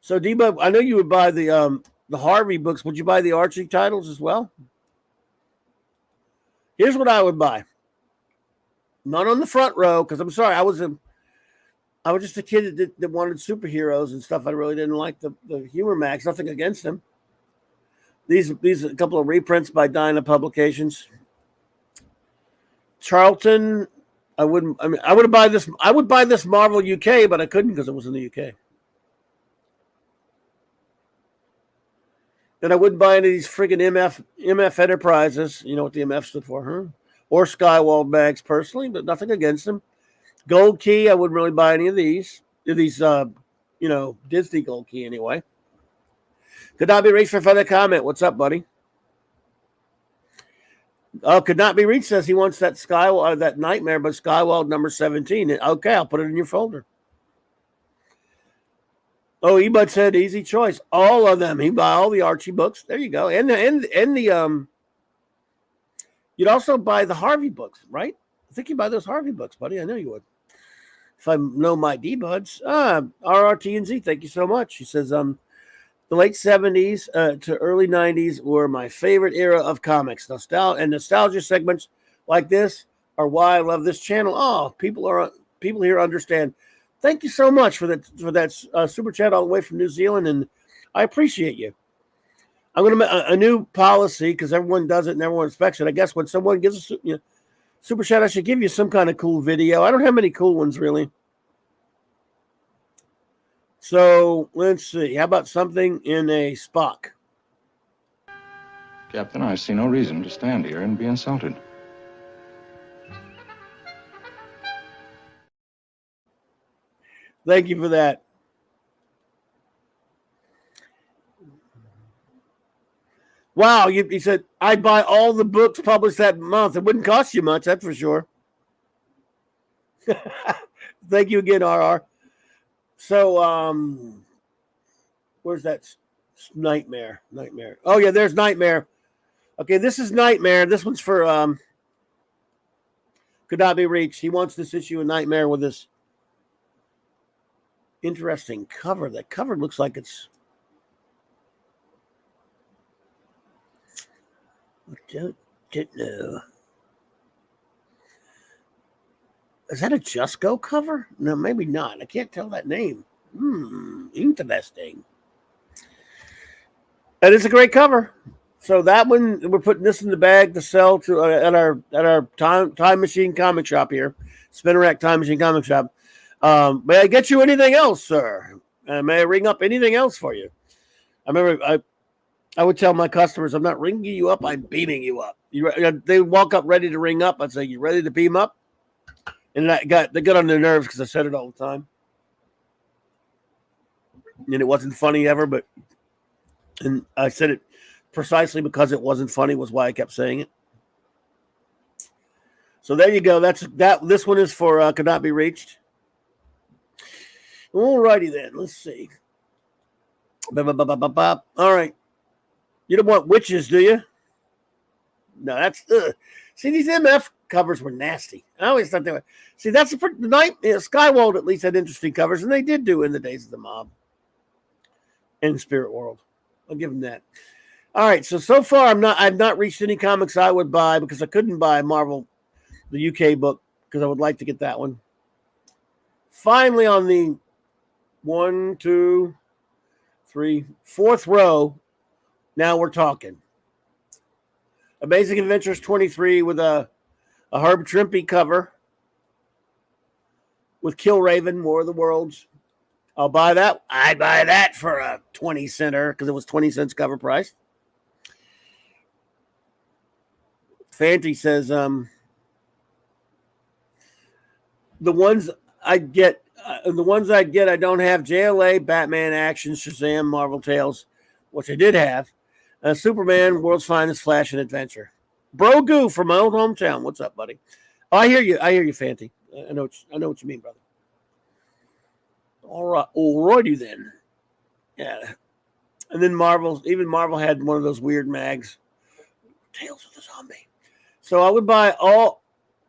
So, D-Bud, I know you would buy the Harvey books. Would you buy the Archie titles as well? Here's what I would buy. Not on the front row, because I'm sorry, I was just a kid that wanted superheroes and stuff. I really didn't like the humor mags. Nothing against them. These a couple of reprints by Dinah Publications. Charlton, I would buy this. I would buy this Marvel UK, but I couldn't because it was in the UK. And I wouldn't buy any of these friggin' MF Enterprises. You know what the MF stood for, huh? Or Skywall bags personally, but nothing against them. Gold Key, I wouldn't really buy any of these. These Disney Gold Key anyway. Could not be reached for further comment. What's up, buddy? Could not be reached says he wants that that Nightmare, but Skywald number 17. Okay, I'll put it in your folder. Oh, Ebud said easy choice. All of them. He buy all the Archie books. There you go. And the you'd also buy the Harvey books, right? I think you buy those Harvey books, buddy. I know you would. If I know my D-buds. RRTNZ, thank you so much. He says, the late 70s to early 90s were my favorite era of comics. Nostalgia segments like this are why I love this channel. Oh, people here understand. Thank you so much for that super chat all the way from New Zealand, and I appreciate you. I'm going to make a new policy because everyone does it and everyone expects it. I guess when someone gives a super chat, I should give you some kind of cool video. I don't have many cool ones, really. So, let's see. How about something in a Spock? Captain, I see no reason to stand here and be insulted. Thank you for that. Wow, he said, I'd buy all the books published that month. It wouldn't cost you much, that's for sure. Thank you again, RR. So, where's that Nightmare? Oh, yeah, there's Nightmare. Okay, this is Nightmare. This one's for could not be reached. He wants this issue of Nightmare with this interesting cover. That cover looks like it's... I don't know. Is that a Just Go cover? No, maybe not. I can't tell that name. Interesting. That is a great cover. So that one, we're putting this in the bag to sell to at our time machine comic shop here, Spinner Rack Time Machine Comic Shop. May I get you anything else, sir? May I ring up anything else for you? I remember I would tell my customers, I'm not ringing you up, I'm beaming you up. They walk up ready to ring up. I'd say, you ready to beam up? And they got on their nerves because I said it all the time. And it wasn't funny ever, and I said it precisely because it wasn't funny was why I kept saying it. So there you go. This one is for could not be reached. All righty then. Let's see. All right. You don't want witches, do you? No, that's see, these MF covers were nasty. I always thought they were. See, that's the night. Skywald at least had interesting covers, and they did do in the days of the mob and Spirit World. I'll give them that. All right, so far I've not reached any comics I would buy because I couldn't buy Marvel, the UK book, because I would like to get that one. Finally, on the 1, 2, 3, 4th row, now we're talking. Amazing Adventures 23 with a Herb Trimpe cover with Killraven, War of the Worlds. I'll buy that. I'd buy that for a 20 center because it was 20 cents cover price. Fanty says, the ones I'd get, I don't have JLA, Batman, Action, Shazam, Marvel Tales, which I did have. Superman, World's Finest, Flash, and Adventure. Bro Goo from my old hometown. What's up, buddy? Oh, I hear you, Fanty. I know what you mean, brother. All right, alrighty then. Yeah, and then Marvel had one of those weird mags, Tales of the Zombie. So I would buy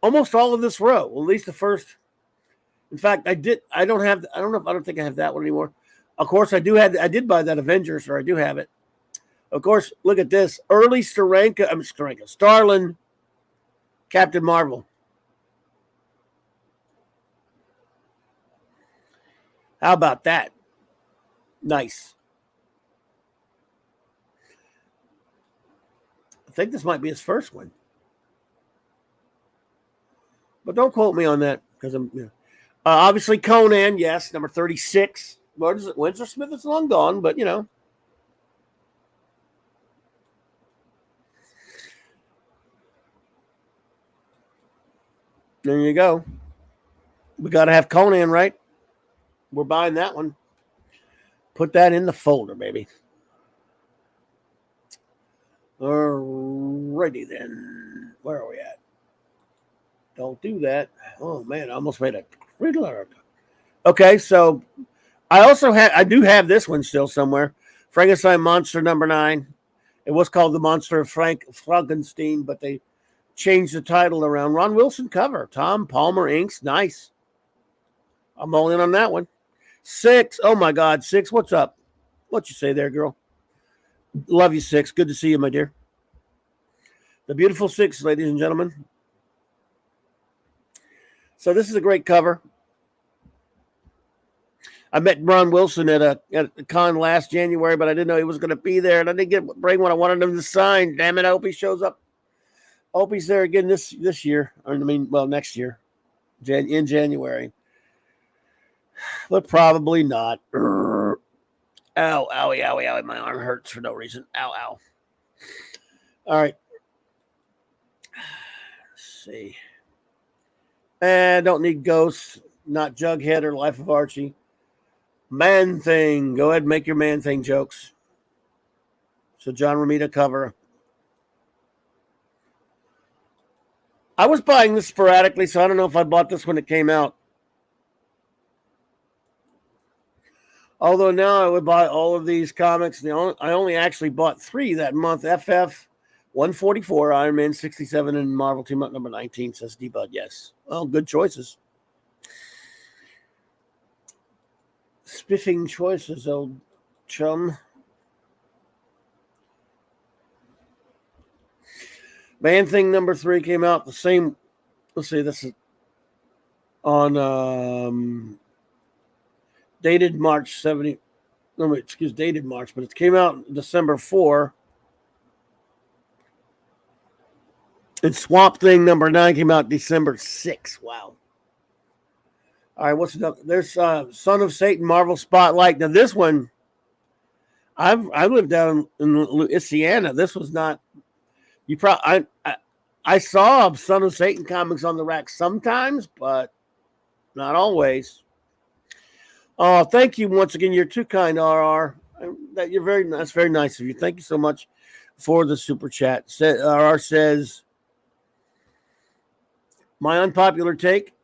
almost all of this row, at least the first. In fact, I don't think I have that one anymore. Of course, I did buy that Avengers, or I do have it. Of course, look at this. Early Starlin, Captain Marvel. How about that? Nice. I think this might be his first one. But don't quote me on that because I'm... obviously, Conan, yes, number 36. Windsor Smith is long gone, but, There you go. We got to have Conan, right? We're buying that one. Put that in the folder, baby. Alrighty then. Where are we at? Don't do that. Oh man, I almost made a riddler. Okay, so I do have this one still somewhere. Frankenstein Monster #9. It was called The Monster of Frankenstein, but they changed the title around. Ron Wilson cover. Tom Palmer inks. Nice. I'm all in on that one. 6. Oh my God, 6. What's up? What you say there, girl? Love you, 6. Good to see you, my dear. The beautiful 6, ladies and gentlemen. So this is a great cover. I met Ron Wilson at a con last January, but I didn't know he was going to be there, and I didn't bring what I wanted him to sign. Damn it! I hope he shows up. I hope he's there again this year. Next year, in January. But probably not. Ow, owie, owie, owie. My arm hurts for no reason. Ow, ow. All right. Let's see. And don't need Ghosts, not Jughead or Life of Archie. Man Thing. Go ahead and make your Man Thing jokes. So John Romita cover. I was buying this sporadically, so I don't know if I bought this when it came out. Although now I would buy all of these comics. I only actually bought 3 that month. FF 144, Iron Man 67, and Marvel Team Up #19, says D-Bud. Yes. Well, good choices. Spiffing choices, old chum. Man Thing #3 came out the same. Let's see, this is on dated March 70. No, excuse dated March, but it came out December 4. And Swamp Thing #9 came out December 6. Wow. All right, what's another? There's Son of Satan Marvel Spotlight. Now this one, I lived down in Louisiana. This was not. I saw Son of Satan comics on the rack sometimes, but not always. Oh, thank you once again. You're too kind, RR. That's very nice of you. Thank you so much for the super chat. RR says, my unpopular take.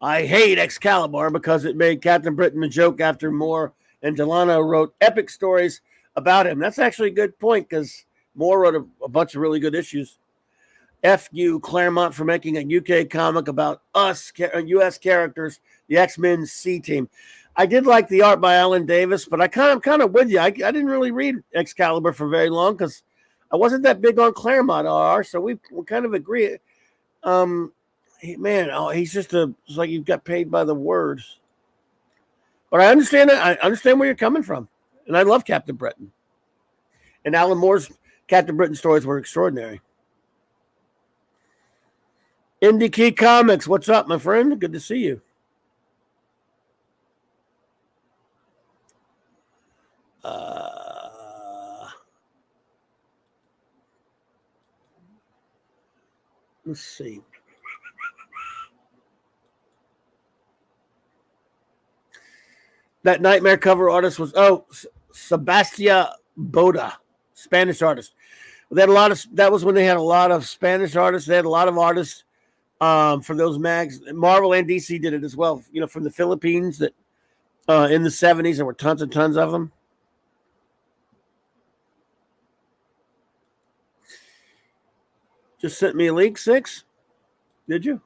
I hate Excalibur because it made Captain Britain a joke after Moore and Delano wrote epic stories about him. That's actually a good point because Moore wrote a bunch of really good issues. F you, Claremont, for making a UK comic about us, US characters, the X-Men C-Team. I did like the art by Alan Davis, but I'm kind of with you. I didn't really read Excalibur for very long because I wasn't that big on Claremont, RR, so we kind of agree. He's just it's like you got paid by the words. But I understand it. I understand where you're coming from. And I love Captain Britain. And Alan Moore's Captain Britain stories were extraordinary. Indie Key Comics, what's up, my friend? Good to see you. Let's see. That Nightmare cover artist was Sebastia Boda, Spanish artist. They had that was when they had a lot of Spanish artists. They had a lot of artists for those mags. Marvel and DC did it as well. You know, from the Philippines that in the 70s there were tons and tons of them. Just sent me a link, 6. Did you?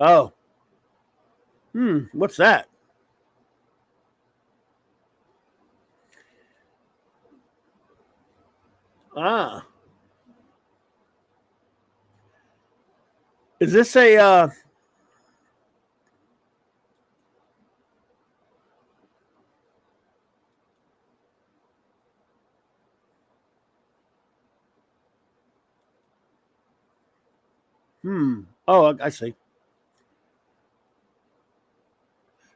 Oh. What's that? Ah. Is this a Oh, I see.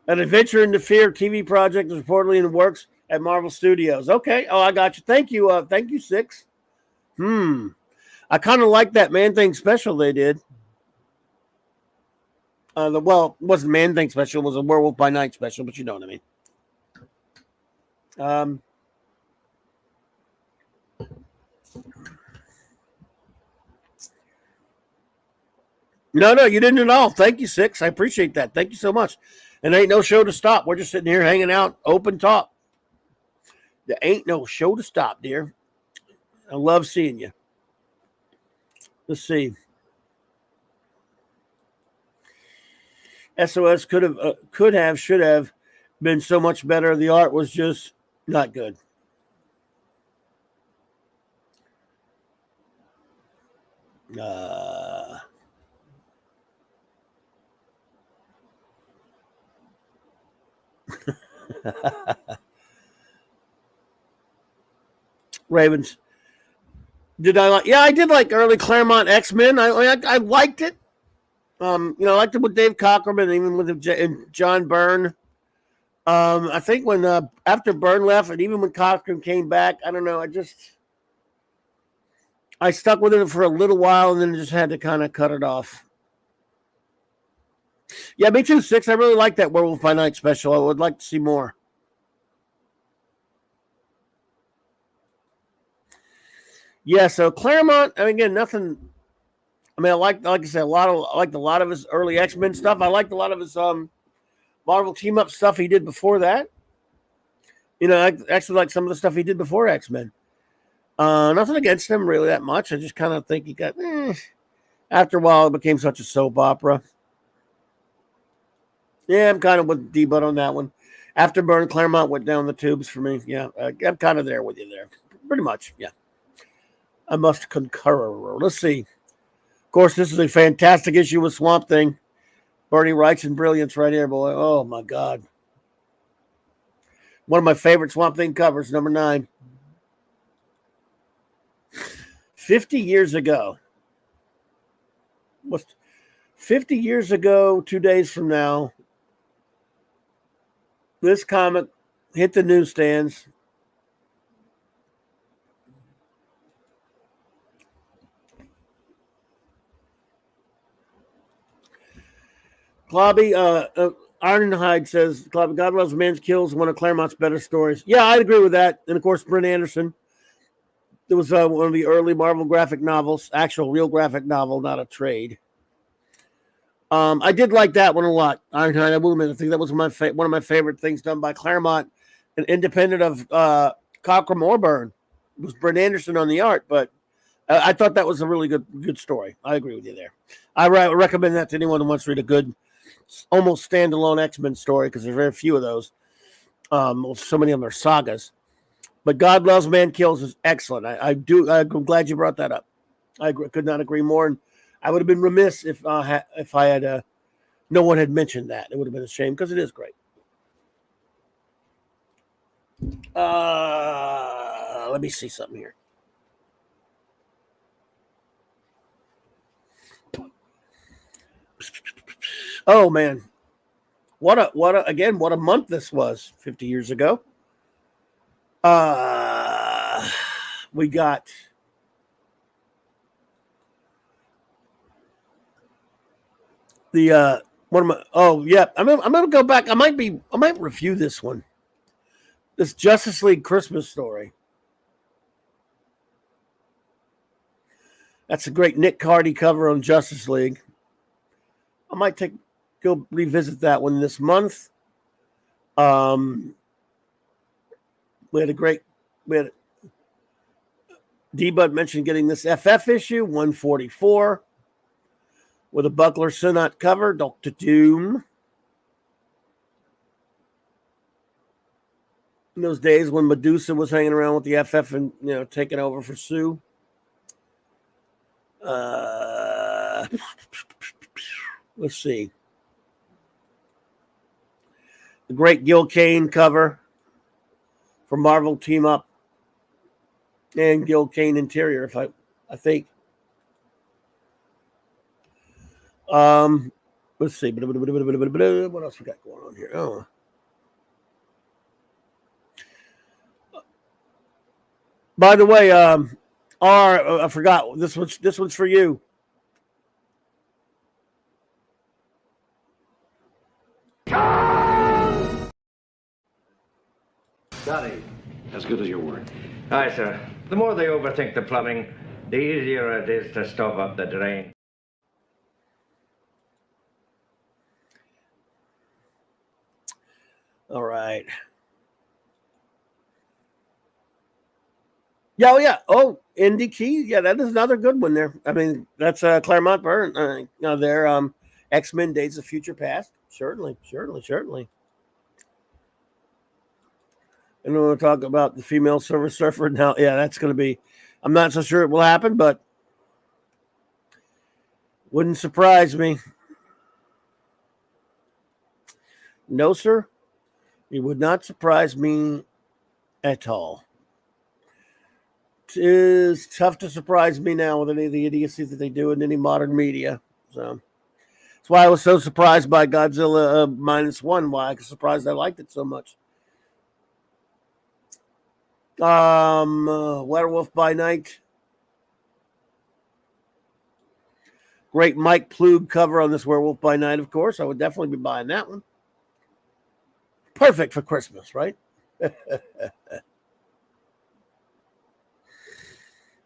An Adventure into Fear TV project is reportedly in the works at Marvel Studios. Okay. Oh, I got you. Thank you. Thank you, 6. I kind of like that Man Thing special they did. It wasn't Man Thing special. It was a Werewolf by Night special, but you know what I mean. No, you didn't at all. Thank you, Six. I appreciate that. Thank you so much. And ain't no show to stop. We're just sitting here hanging out, open talk. There ain't no show to stop, dear. I love seeing you. Let's see. SOS should have been so much better. The art was just not good. Ravens. Did I like? Yeah, I did like early Claremont X-Men. I liked it. I liked it with Dave Cockerman, even with John Byrne. I think when after Byrne left, and even when Cochran came back, I don't know. I stuck with it for a little while, and then just had to kind of cut it off. Yeah, me too, Six. I really like that Werewolf by Night special. I would like to see more. Yeah, so Claremont, again, nothing. I mean, like I said, I liked a lot of his early X-Men stuff. I liked a lot of his Marvel team up stuff he did before that. I actually like some of the stuff he did before X-Men. Nothing against him really that much. I just kind of think he got after a while it became such a soap opera. Yeah, I'm kind of with D-Bud on that one. After Byrne, Claremont went down the tubes for me. Yeah, I'm kind of there with you there. Pretty much, yeah. I must concur. Let's see. Of course, this is a fantastic issue with Swamp Thing. Bernie Wright's and brilliance right here, boy. Oh, my God. One of my favorite Swamp Thing covers, number 9. 50 years ago. 50 years ago, 2 days from now, this comic hit the newsstands. Clobby, Ironhide says, God Loves Man's Kills, one of Claremont's better stories. Yeah, I'd agree with that. And, of course, Brent Anderson. It was one of the early Marvel graphic novels, actual real graphic novel, not a trade. I did like that one a lot. Ironhide, I will admit, I think that was one of my favorite things done by Claremont, and independent of Cockrum or Byrne. It was Brent Anderson on the art, but I thought that was a really good story. I agree with you there. I recommend that to anyone who wants to read a good, almost standalone X-Men story, because there's very few of those. So many of them are sagas. But God Loves Man Kills is excellent. I'm glad you brought that up. I could not agree more. And I would have been remiss if I had no one had mentioned that. It would have been a shame because it is great. Let me see something here. Oh man, what a month this was 50 years ago. We got the one of my I'm gonna go back. I might review this one. This Justice League Christmas story. That's a great Nick Cardy cover on Justice League. I might go revisit that one this month. We had D-Bud mentioned getting this FF issue, 144, with a Buckler Sinnott cover, Dr. Doom. In those days when Medusa was hanging around with the FF and taking over for Sue. Let's see. The great Gil Kane cover for Marvel Team Up and Gil Kane interior, if I think. Let's see. What else we got going on here? Oh. By the way, I forgot this one's for you. Sorry. As good as your word. Aye, sir. The more they overthink the plumbing, the easier it is to stop up the drain. All right. Yeah, oh yeah. Oh, Indy Key. Yeah, that is another good one there. I mean, that's Claremont Byrne. Their X-Men Days of Future Past. Certainly. And we'll talk about the female Silver Surfer now. Yeah, that's going to be. I'm not so sure it will happen, but wouldn't surprise me. No, sir. It would not surprise me at all. It is tough to surprise me now with any of the idiocy that they do in any modern media. So that's why I was so surprised by Godzilla -1. Why I was surprised I liked it so much. Werewolf by Night. Great Mike Plug cover on this Werewolf by Night, of course. I would definitely be buying that one. Perfect for Christmas, right?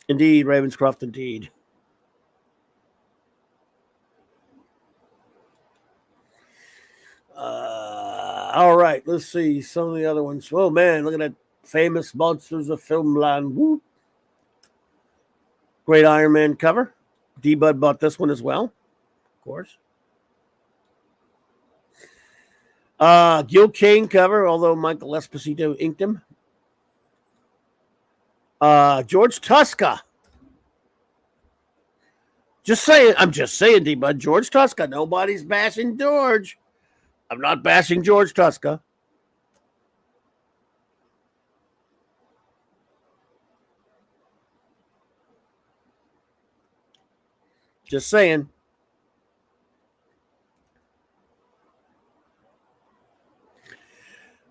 Indeed, Ravenscroft, indeed. All right, let's see some of the other ones. Oh, man, look at that famous Monsters of Filmland. Woo. Great Iron Man cover. D-Bud bought this one as well, of course. Gil Kane cover, although Michael Esposito inked him. George Tuska. I'm just saying, D-Bud. George Tuska. Nobody's bashing George. I'm not bashing George Tuska. Just saying.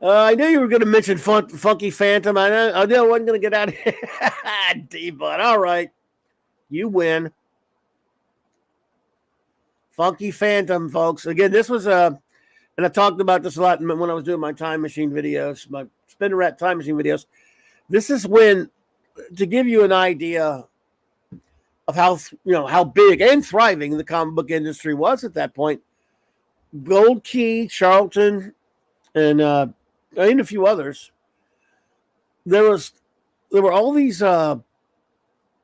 I knew you were going to mention Funky Phantom. I knew I wasn't going to get out of here. D-Bud. All right. You win. Funky Phantom, folks. Again, this was and I talked about this a lot when I was doing my time machine videos, my Spinner Rat time machine videos. This is when, to give you an idea of how big and thriving the comic book industry was at that point. Gold Key, Charlton, and a few others. There were all these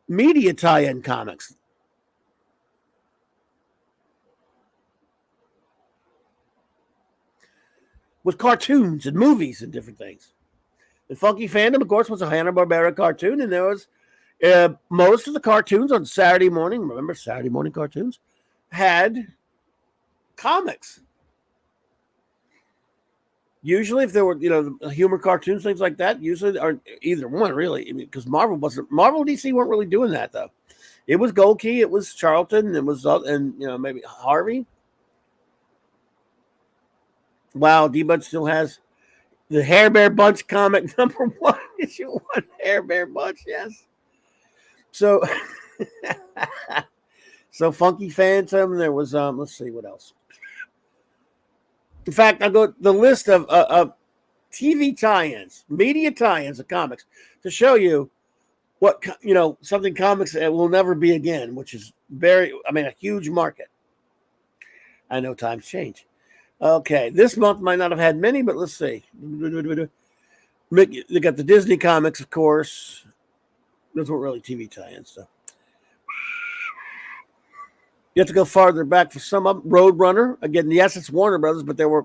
media tie-in comics. With cartoons and movies and different things. The Funky Phantom, of course, was a Hanna-Barbera cartoon, and there was most of the cartoons on Saturday morning. Remember Saturday morning cartoons had comics. Usually, if there were humor cartoons, things like that, usually aren't either one really, because Marvel and DC weren't really doing that though. It was Gold Key, it was Charlton, it was maybe Harvey. Wow, D-Bud still has the Hair Bear Bunch comic #1 issue 1 Hair Bear Bunch, yes. So, so Funky Phantom. There was let's see what else. In fact, I'll go the list of TV tie-ins, media tie-ins of comics to show you what something comics will never be again, which is a huge market. I know times change. Okay, this month might not have had many, but let's see. They got the Disney comics, of course. Those weren't really TV tie-ins, so. You have to go farther back for some of them. Roadrunner. Again, yes, it's Warner Brothers, but there were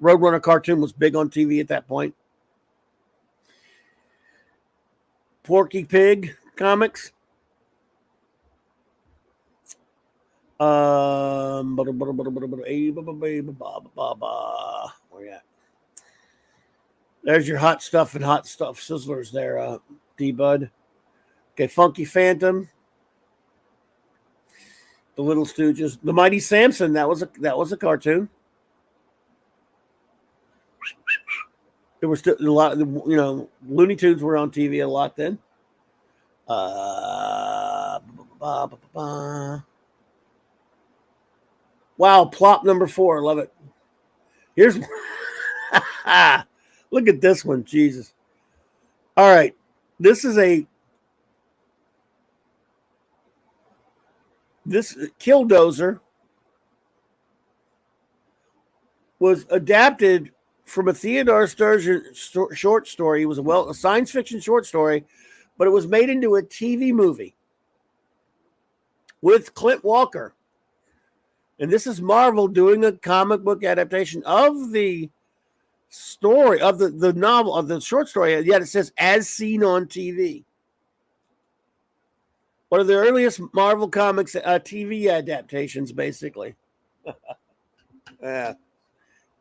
Roadrunner cartoon was big on TV at that point. Porky Pig comics. Where you at? There's your hot stuff and hot stuff sizzlers there, D-Bud. Okay, Funky Phantom. The Little Stooges. The Mighty Samson, that was a cartoon. There was still a lot of Looney Tunes were on TV a lot then. Wow, plop #4. Love it. Here's Look at this one, Jesus. All right, this Killdozer was adapted from a Theodore Sturgeon short story. It was a science fiction short story, but it was made into a TV movie with Clint Walker. And this is Marvel doing a comic book adaptation of the story, of the novel, of the short story. Yet it says, as seen on TV. One of the earliest Marvel Comics TV adaptations, basically.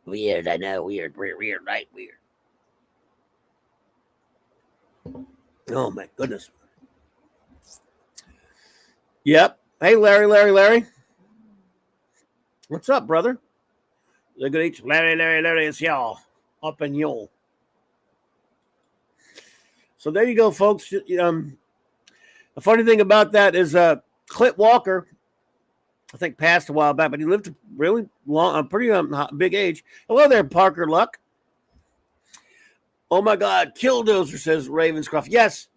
Weird, I know. Weird, right? Weird. Oh, my goodness. Yep. Hey, Larry. What's up, brother? Look at each Larry, it's y'all. Up in y'all. So there you go, folks. The funny thing about that is Clint Walker, I think, passed a while back, but he lived a really long, a pretty big age. Hello there, Parker Luck. Oh, my God. Killdozer, says Ravenscroft. Yes.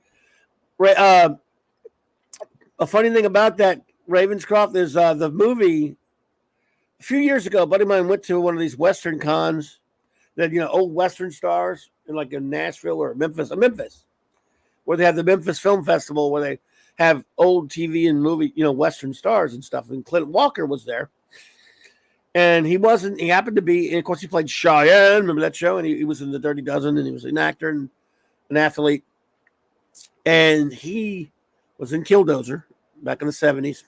A funny thing about that, Ravenscroft, is the movie. A few years ago, a buddy of mine went to one of these Western cons that, old Western stars in Nashville or Memphis, where they have the Memphis Film Festival where they have old TV and movie, Western stars and stuff. And Clint Walker was there. And he happened to be, and of course, he played Cheyenne. Remember that show? And he was in The Dirty Dozen, and he was an actor and an athlete. And he was in Killdozer back in the 70s.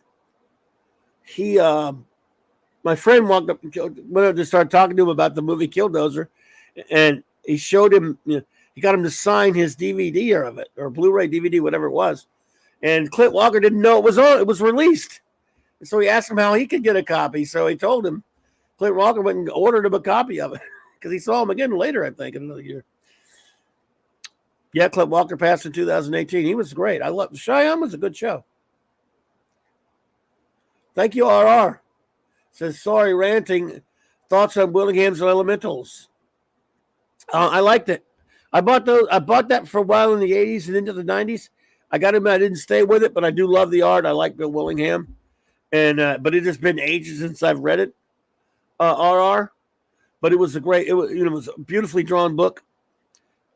My friend walked up to start talking to him about the movie Killdozer, and he showed him, he got him to sign his DVD of it, or Blu-ray DVD, whatever it was. And Clint Walker didn't know it was released. And so he asked him how he could get a copy. So he told him. Clint Walker went and ordered him a copy of it because he saw him again later, I think, in another year. Yeah, Clint Walker passed in 2018. He was great. I loved Cheyenne was a good show. Thank you, RR. Says, sorry, ranting. Thoughts on Willingham's Elementals. I liked it. I bought that for a while in the 80s and into the 90s. I got him. I didn't stay with it, but I do love the art. I like Bill Willingham. And but it has been ages since I've read it. RR. But it was it was a beautifully drawn book.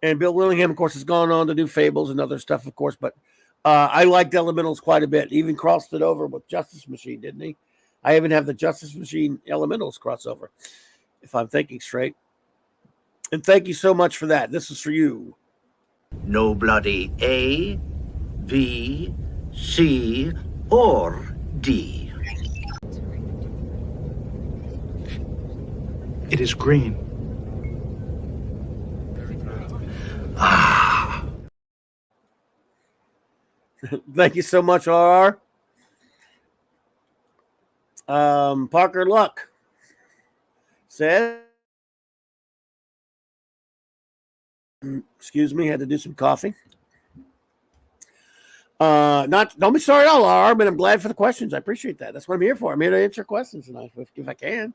And Bill Willingham, of course, has gone on to do Fables and other stuff, of course. But I liked Elementals quite a bit. He even crossed it over with Justice Machine, didn't he? I even have the Justice Machine Elementals crossover, if I'm thinking straight. And thank you so much for that. This is for you. No bloody A, B, C, or D. It is green. Ah. Thank you so much, RR. Parker Luck says, excuse me, had to do some coffee. Don't be sorry at all, RR, but I'm glad for the questions. I appreciate that. That's what I'm here for. I'm here to answer questions tonight if I can.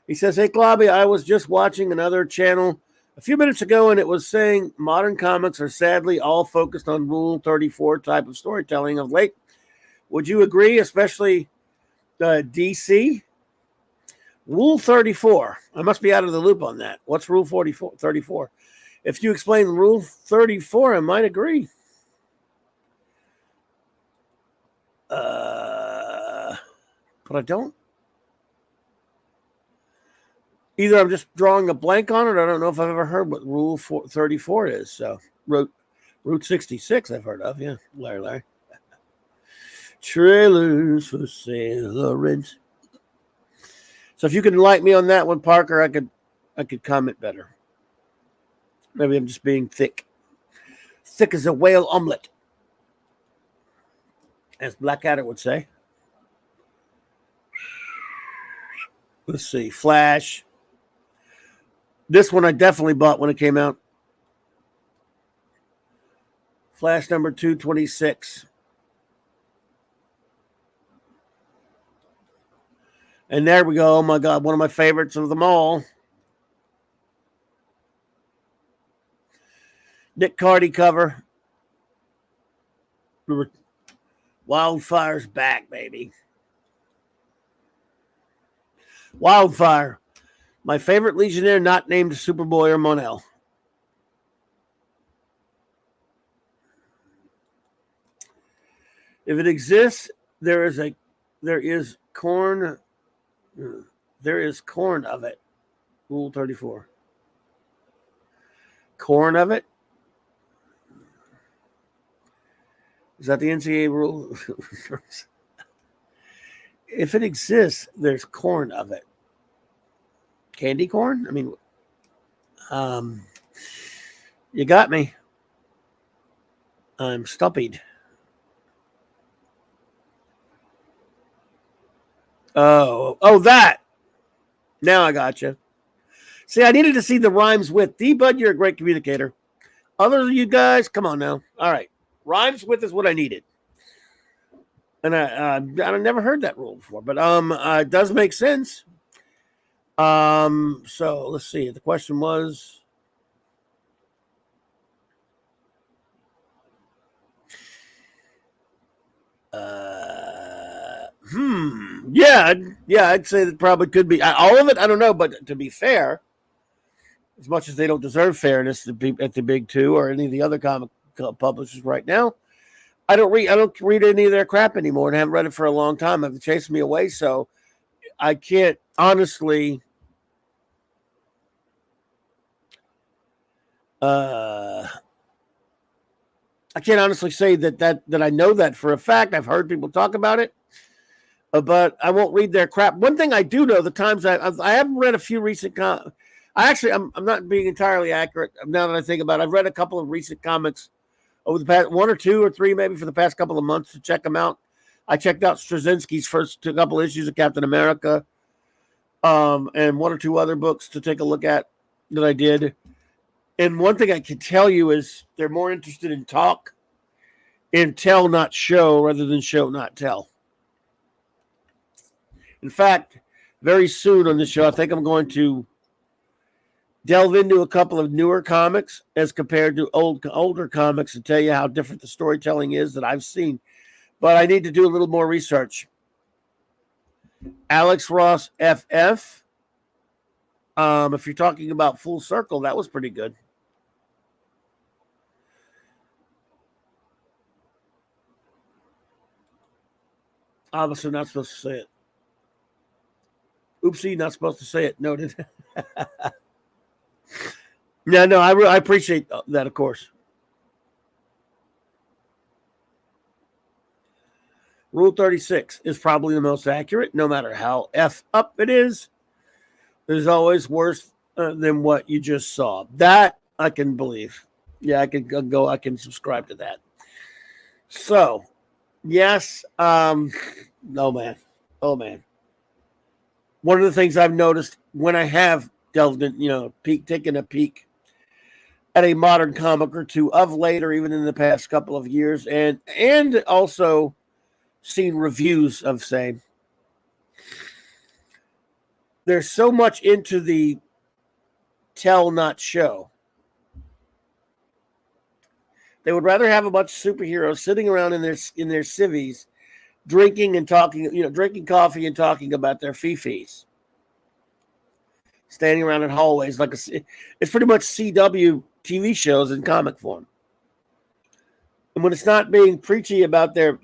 He says, hey, Clobby, I was just watching another channel a few minutes ago, and it was saying modern comics are sadly all focused on Rule 34 type of storytelling of late. Would you agree, especially DC? Rule 34. I must be out of the loop on that. What's Rule 34? If you explain Rule 34, I might agree. But I don't. Either I'm just drawing a blank on it, or I don't know if I've ever heard what Rule 34 is. So, Route 66 I've heard of. Yeah, Larry. Trailers for sale or rent. So if you could enlighten me on that one, Parker, I could comment better. Maybe I'm just being thick. Thick as a whale omelet, as Blackadder would say. Let's see. Flash. This one I definitely bought when it came out. Flash number 226. And there we go. Oh, my God. One of my favorites of them all. Nick Cardy cover. Wildfire's back, baby. Wildfire. My favorite Legionnaire not named Superboy or Monel. If it exists, there is corn of it. Rule 34. Corn of it? Is that the NCAA rule? If it exists, there's corn of it. Candy corn? I mean, you got me. I'm stumped. Oh, that. Now I got you. See, I needed to see the rhymes with. D-Bud, you're a great communicator. Others of you guys, come on now. All right. Rhymes with is what I needed. And I've never heard that rule before, but it does make sense. So let's see. The question was, yeah, I'd say that probably could be all of it. I don't know, but to be fair, as much as they don't deserve fairness at the big two or any of the other comic publishers right now, I don't read any of their crap anymore, and I haven't read it for a long time. They've chased me away, so I can't honestly. I can't honestly say that I know that for a fact. I've heard people talk about it, but I won't read their crap. One thing I do know: the times I haven't read a few recent. I'm not being entirely accurate now that I think about it. I've read a couple of recent comics over the past 1 or 2 or 3, maybe for the past couple of months to check them out. I checked out Straczynski's first couple issues of Captain America, and 1 or 2 other books to take a look at that I did. And one thing I can tell you is they're more interested in talk and tell, not show, rather than show, not tell. In fact, very soon on this show, I think I'm going to delve into a couple of newer comics as compared to older comics and tell you how different the storytelling is that I've seen. But I need to do a little more research. Alex Ross FF. If you're talking about Full Circle, that was pretty good. Obviously not supposed to say it. Oopsie, not supposed to say it. Noted. No, I appreciate that, of course. Rule 36 is probably the most accurate, no matter how F up it is. There's always worse than what you just saw. That I can believe. Yeah, I can subscribe to that. So, yes. Oh, man. One of the things I've noticed when I have delved in, taken a peek at a modern comic or two of late, or even in the past couple of years, and also seen reviews of same. There's so much into the tell, not show. They would rather have a bunch of superheroes sitting around in their civvies, drinking and talking, drinking coffee and talking about their fifis. Standing around in hallways it's pretty much CW TV shows in comic form. And when it's not being preachy about their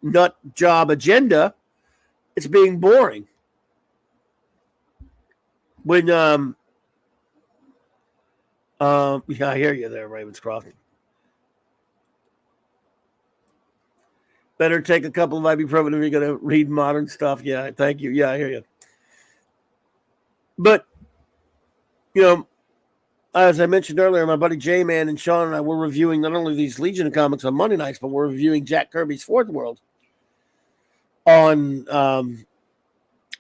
nut job agenda, it's being boring. When yeah, I hear you there, Ravenscroft. Better take a couple of ibuprofen if you're going to read modern stuff. Yeah, thank you. Yeah, I hear you. But, as I mentioned earlier, my buddy J-Man and Sean and I were reviewing not only these Legion of Comics on Monday nights, but we're reviewing Jack Kirby's Fourth World on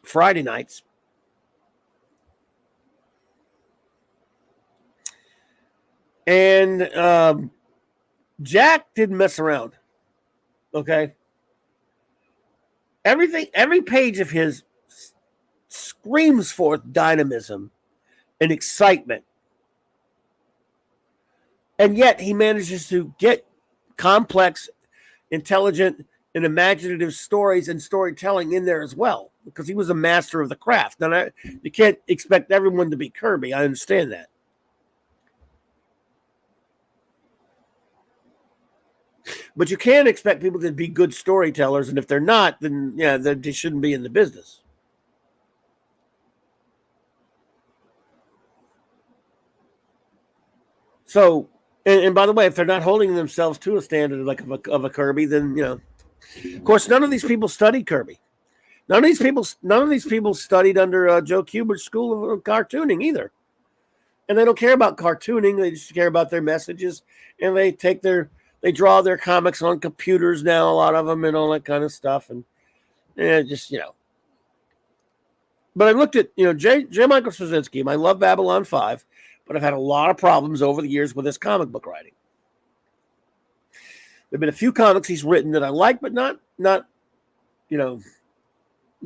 Friday nights. And Jack didn't mess around. Okay. Every page of his screams forth dynamism and excitement. And yet he manages to get complex, intelligent, and imaginative stories and storytelling in there as well, because he was a master of the craft. Now, you can't expect everyone to be Kirby. I understand that. But you can expect people to be good storytellers, and if they're not, then yeah, they shouldn't be in the business. So, and by the way, if they're not holding themselves to a standard like of a Kirby, then of course, none of these people studied Kirby. None of these people studied under Joe Kubert's school of cartooning either. And they don't care about cartooning; they just care about their messages, and they draw their comics on computers now, a lot of them, and all that kind of stuff, and just. But I looked at J. Michael Straczynski. I love Babylon 5, but I've had a lot of problems over the years with his comic book writing. There've been a few comics he's written that I like, but not a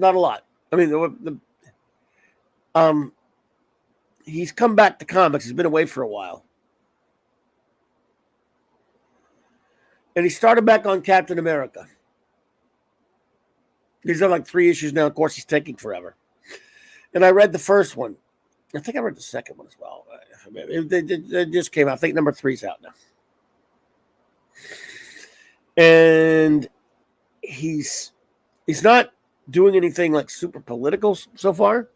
lot. I mean, he's come back to comics. He's been away for a while. And he started back on Captain America. He's done like 3 issues now. Of course, he's taking forever. And I read the first one. I think I read the second one as well. They just came out. I think number 3's out now. And he's not doing anything like super political so far,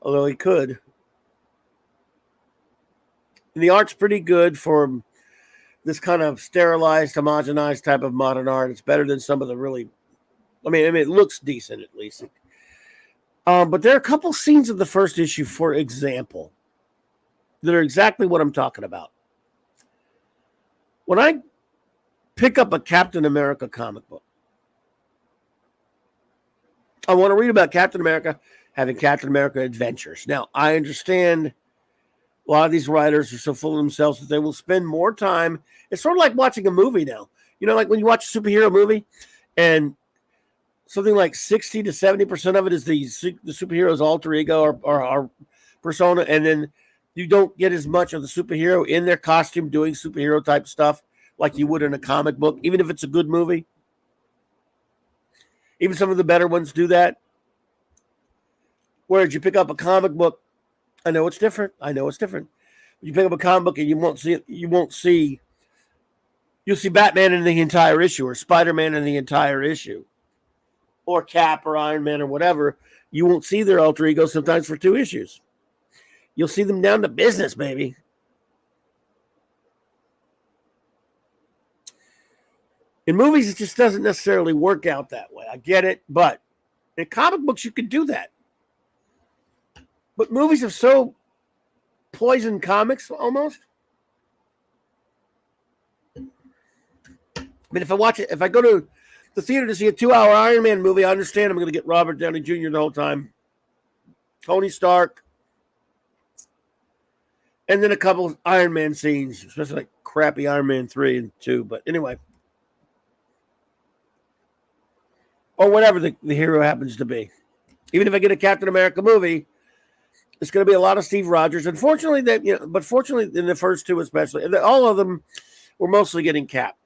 although he could. And the art's pretty good for this kind of sterilized, homogenized type of modern art. It's better than some of the really, I mean, it looks decent at least. But there are a couple scenes of the first issue, for example, that are exactly what I'm talking about. When I pick up a Captain America comic book, I want to read about Captain America having Captain America adventures. Now, I understand a lot of these writers are so full of themselves that they will spend more time. It's sort of like watching a movie now. Like when you watch a superhero movie and something like 60 to 70% of it is the superhero's alter ego or persona, and then you don't get as much of the superhero in their costume doing superhero type stuff like you would in a comic book, even if it's a good movie. Even some of the better ones do that. Whereas you pick up a comic book, I know it's different. You pick up a comic book and you'll see Batman in the entire issue, or Spider-Man in the entire issue, or Cap or Iron Man or whatever. You won't see their alter ego sometimes for 2 issues. You'll see them down to business, baby. In movies, it just doesn't necessarily work out that way. I get it, but in comic books, you can do that. But movies have so poisoned comics almost. I mean, if I go to the theater to see a 2-hour Iron Man movie, I understand I'm going to get Robert Downey Jr. the whole time, Tony Stark, and then a couple of Iron Man scenes, especially like crappy Iron Man 3 and 2. But anyway, or whatever the hero happens to be. Even if I get a Captain America movie, it's going to be a lot of Steve Rogers. Unfortunately, but fortunately, in the first 2 especially, all of them were mostly getting Cap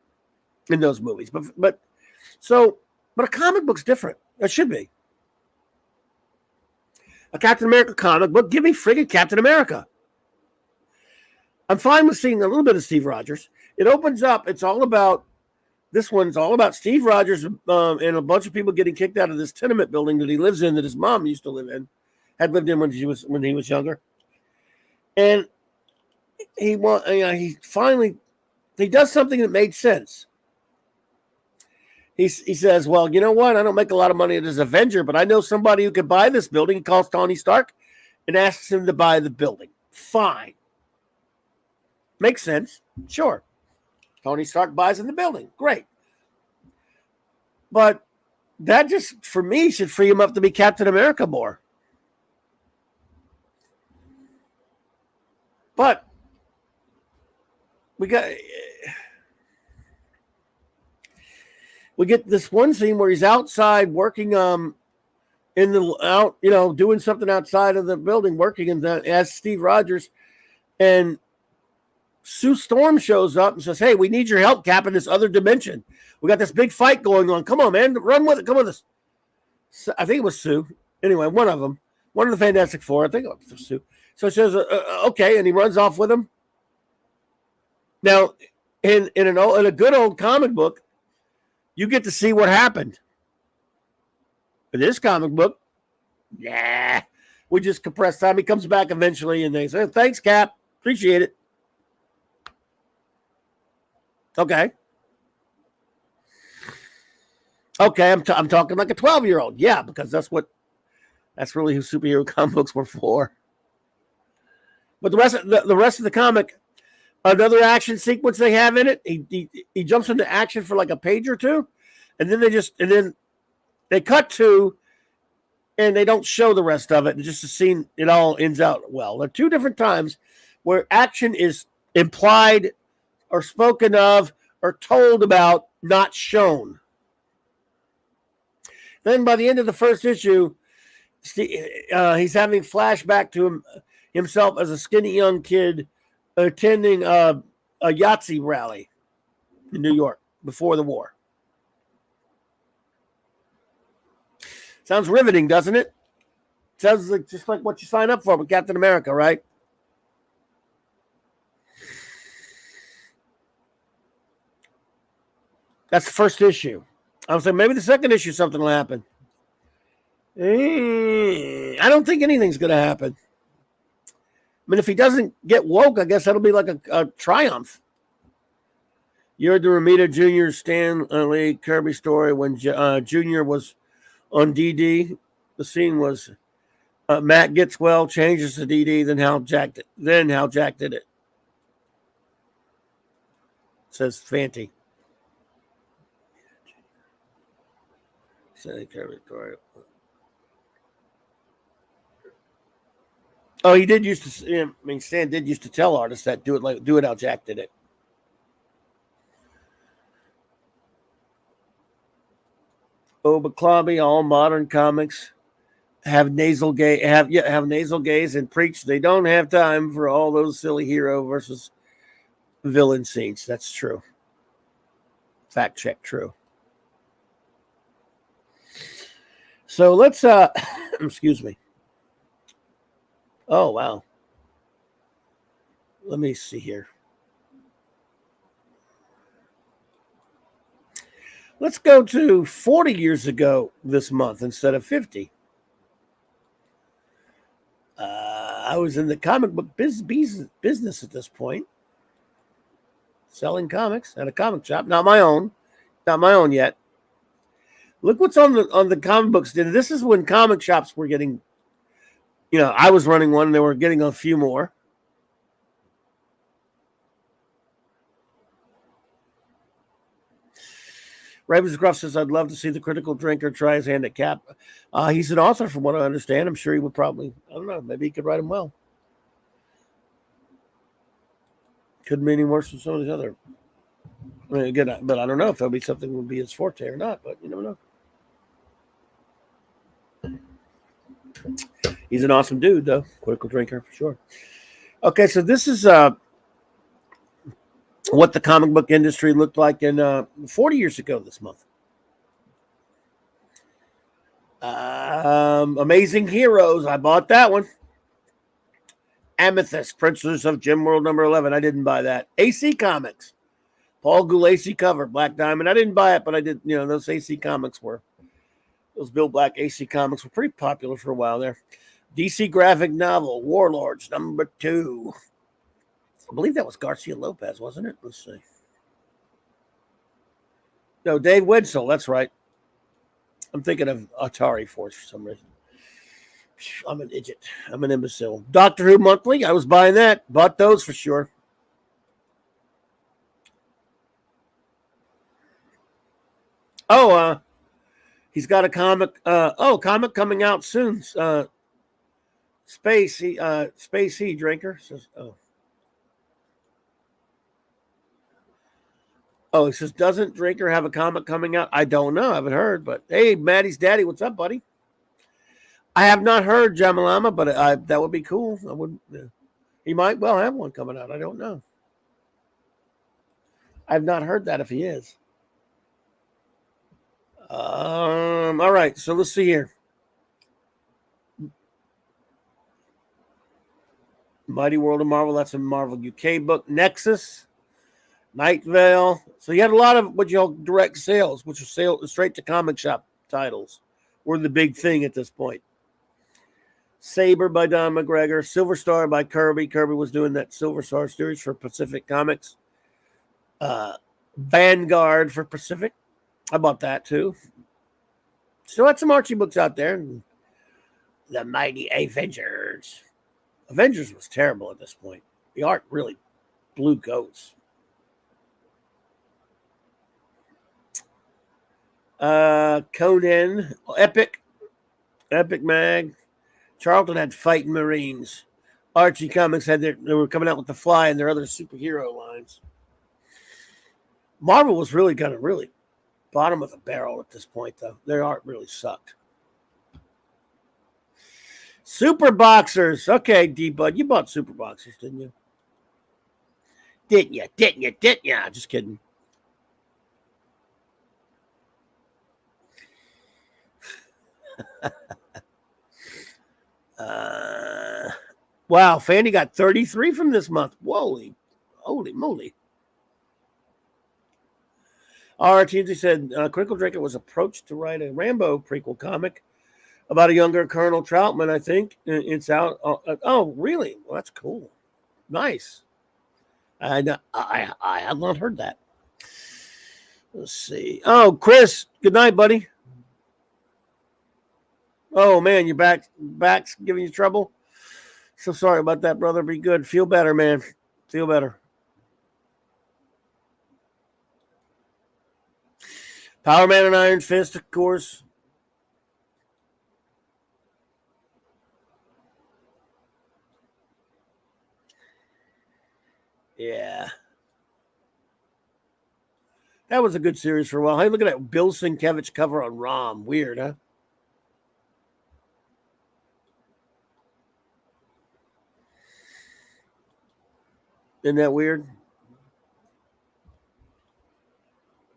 in those movies. But a comic book's different. It should be. A Captain America comic book, give me friggin' Captain America. I'm fine with seeing a little bit of Steve Rogers. It opens up. This one's all about Steve Rogers and a bunch of people getting kicked out of this tenement building that he lives in, that his mom used to live in, had lived in when he was younger. And he does something that made sense. He says, well, you know what? I don't make a lot of money as an Avenger, but I know somebody who could buy this building. He calls Tony Stark and asks him to buy the building. Fine. Makes sense. Sure. Tony Stark buys in the building. Great. But that just, for me, should free him up to be Captain America more. But we get this one scene where he's outside working doing something outside of the building, working as Steve Rogers, and Sue Storm shows up and says, "Hey, we need your help, Cap, in this other dimension. We got this big fight going on. Come on, man, run with it. Come with us." So, I think it was Sue. Anyway, one of them, one of the Fantastic Four. I think it was Sue. So she says, "Okay," and he runs off with him. Now, in a good old comic book, you get to see what happened. In this comic book, we just compress time. He comes back eventually, and they say, "Thanks, Cap. Appreciate it." Okay. I'm talking like a 12-year-old. Yeah, because that's really who superhero comic books were for. But the rest of the comic, another action sequence they have in it. He jumps into action for like a page or two, and then they cut to, and they don't show the rest of it. It's just a scene. It all ends out well. There are two different times where action is implied or spoken of or told about, not shown. Then by the end of the first issue, he's having flashback to himself as a skinny young kid attending a Yahtzee rally in New York before the war. Sounds riveting, doesn't it? Sounds like just like what you sign up for with Captain America, right? That's the first issue. I was saying maybe the second issue something will happen. I don't think anything's going to happen. I mean, if he doesn't get woke, I guess that'll be like a triumph. You heard the Romita Jr. Stan Lee Kirby story when Jr. was on DD. The scene was Matt gets well, changes to DD, then how Jack did it. Says Fanty. Oh, he did used to. I mean, Stan did used to tell artists that do it how Jack did it. Oh, but Clobby, all modern comics have nasal gaze and preach they don't have time for all those silly hero versus villain scenes. That's true. Fact check, true. So let's excuse me. Oh, wow. Let me see here. Let's go to 40 years ago this month instead of 50. I was in the comic book business at this point, selling comics at a comic shop. Not my own yet. Look what's on the comic books. This is when comic shops were getting, I was running one and they were getting a few more. Ravenscroft says, "I'd love to see the Critical Drinker try his hand at Cap." He's an author from what I understand. I'm sure he would probably, I don't know, maybe he could write him well. Couldn't be any worse than some of these other. I mean, again, but I don't know if there'll be something that would be his forte or not, but you never know. He's an awesome dude, though. Critical Drinker, for sure. Okay, so this is what the comic book industry looked like in 40 years ago this month. Amazing Heroes. I bought that one. Amethyst, Princes of Gem World number 11. I didn't buy that. AC Comics. Paul Gulacy cover, Black Diamond. I didn't buy it, but I did. Those AC Comics those Bill Black AC Comics were pretty popular for a while there. DC graphic novel, Warlords number 2. I believe that was Garcia Lopez, wasn't it? Let's see. No, Dave Wedsell. That's right. I'm thinking of Atari Force for some reason. I'm an idiot. I'm an imbecile. Doctor Who Monthly. I was buying that. Bought those for sure. Oh, he's got a comic. Comic coming out soon. Space Heat Drinker says. Oh, he says, doesn't Drinker have a comic coming out? I don't know. I haven't heard. But hey, Maddie's daddy, what's up, buddy? I have not heard Jamalama, but that would be cool. I would. He might well have one coming out. I don't know. I've not heard that if he is. All right, so let's see here. Mighty World of Marvel, that's a Marvel UK book. Nexus, Night Vale. So you had a lot of what you call direct sales, which are straight to comic shop titles, were the big thing at this point. Saber by Don McGregor, Silver Star by Kirby. Kirby was doing that Silver Star series for Pacific Comics. Vanguard for Pacific. I bought that too. Still had some Archie books out there. The Mighty Avengers. Avengers was terrible at this point. The art really blew goats. Conan, Epic Mag. Charlton had Fighting Marines. Archie Comics they were coming out with The Fly and their other superhero lines. Marvel was really kind of bottom of the barrel at this point, though. Their art really sucked. Super Boxers. Okay, D-Bud, you bought Super Boxers, didn't you? Didn't you? Just kidding. Wow, Fanny got 33 from this month. Holy moly. RTZ said Crinkle Drinker was approached to write a Rambo prequel comic about a younger Colonel Troutman, I think. It's out. Oh, really? Well, that's cool. Nice. I have not heard that. Let's see. Oh, Chris, good night, buddy. Oh, man, your back's giving you trouble? So sorry about that, brother. Be good. Feel better, man. Feel better. Power Man and Iron Fist, of course. Yeah. That was a good series for a while. Hey, look at that Bill Sienkiewicz cover on ROM. Weird, huh? Isn't that weird?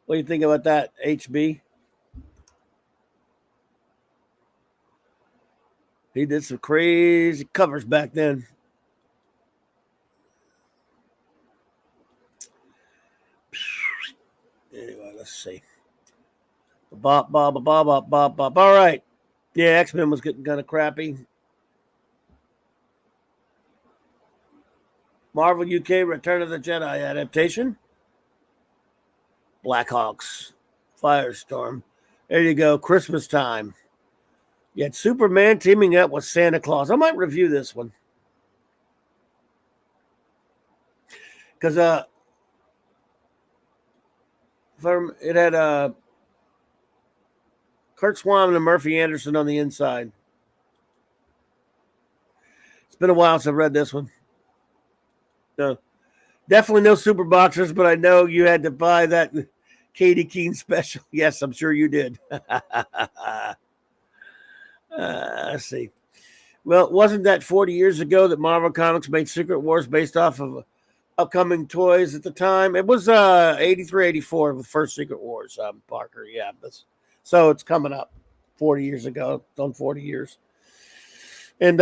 What do you think about that, HB? He did some crazy covers back then. Anyway, let's see. Bop. All right. Yeah, X-Men was getting kind of crappy. Marvel UK Return of the Jedi adaptation. Blackhawks. Firestorm. There you go. Christmas time. You had Superman teaming up with Santa Claus. I might review this one. Because it had Kurt Swan and Murphy Anderson on the inside. It's been a while since I've read this one. No, definitely no Super Boxers, but I know you had to buy that Katie Keene special. Yes, I'm sure you did. Let's see. Well, wasn't that 40 years ago that Marvel Comics made Secret Wars based off of upcoming toys at the time? It was 83, 84 of the first Secret Wars, Parker. Yeah. So it's coming up 40 years ago. Done 40 years. And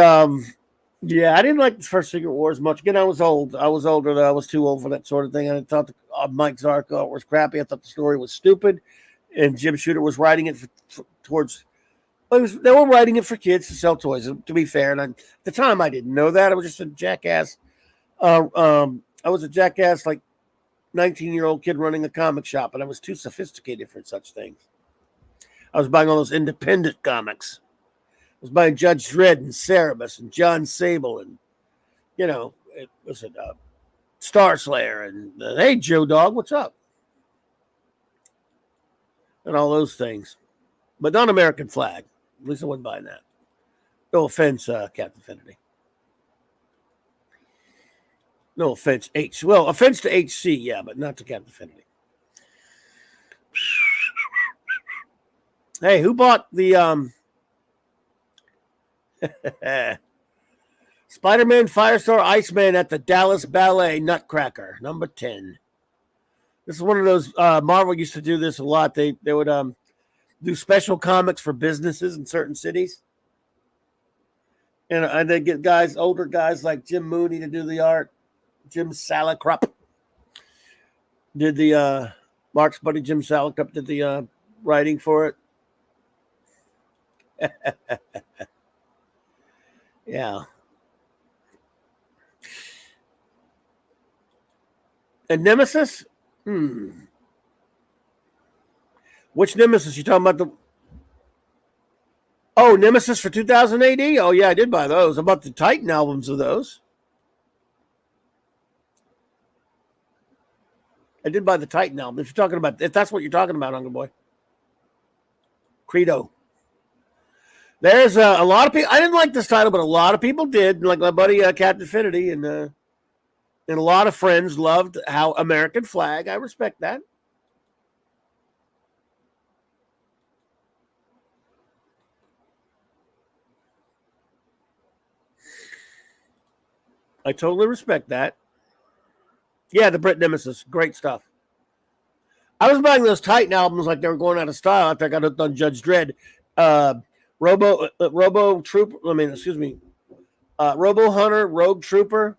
yeah, I didn't like the first Secret Wars much. Again, I was old. I was older, though. I was too old for that sort of thing. I thought Mike Zarko was crappy. I thought the story was stupid. And Jim Shooter was writing it towards... they were writing it for kids to sell toys, to be fair. And at the time, I didn't know that. I was just a jackass. I was a jackass, like 19-year-old kid running a comic shop, and I was too sophisticated for such things. I was buying all those independent comics. I was buying Judge Dredd and Cerebus and John Sable and, Star Slayer and, hey, Joe Dog, what's up? And all those things. But not American Flag. At least I wasn't buying that. No offense, Captain Finity. No offense, Well, offense to HC, yeah, but not to Captain Finity. Hey, who bought the Spider-Man Firestar Iceman at the Dallas Ballet Nutcracker, number 10? This is one of those. Marvel used to do this a lot. They would do special comics for businesses in certain cities, and they get guys, older guys like Jim Mooney to do the art. Jim Salicrup did the Mark's buddy Jim Salicrup did the writing for it. Yeah. And Nemesis? Which Nemesis? You talking about the... Oh, Nemesis for 2000 AD? Oh, yeah, I did buy those. How about the Titan albums of those? I did buy the Titan album. If you're talking about... If that's what you're talking about, Uncle Boy. Credo. There's a lot of people... I didn't like this title, but a lot of people did. Like my buddy Captain Affinity and a lot of friends loved how American Flag. I respect that. I totally respect that. Yeah, the Brit Nemesis. Great stuff. I was buying those Titan albums like they were going out of style after I got hooked on Judge Dredd. Robo Hunter, Rogue Trooper,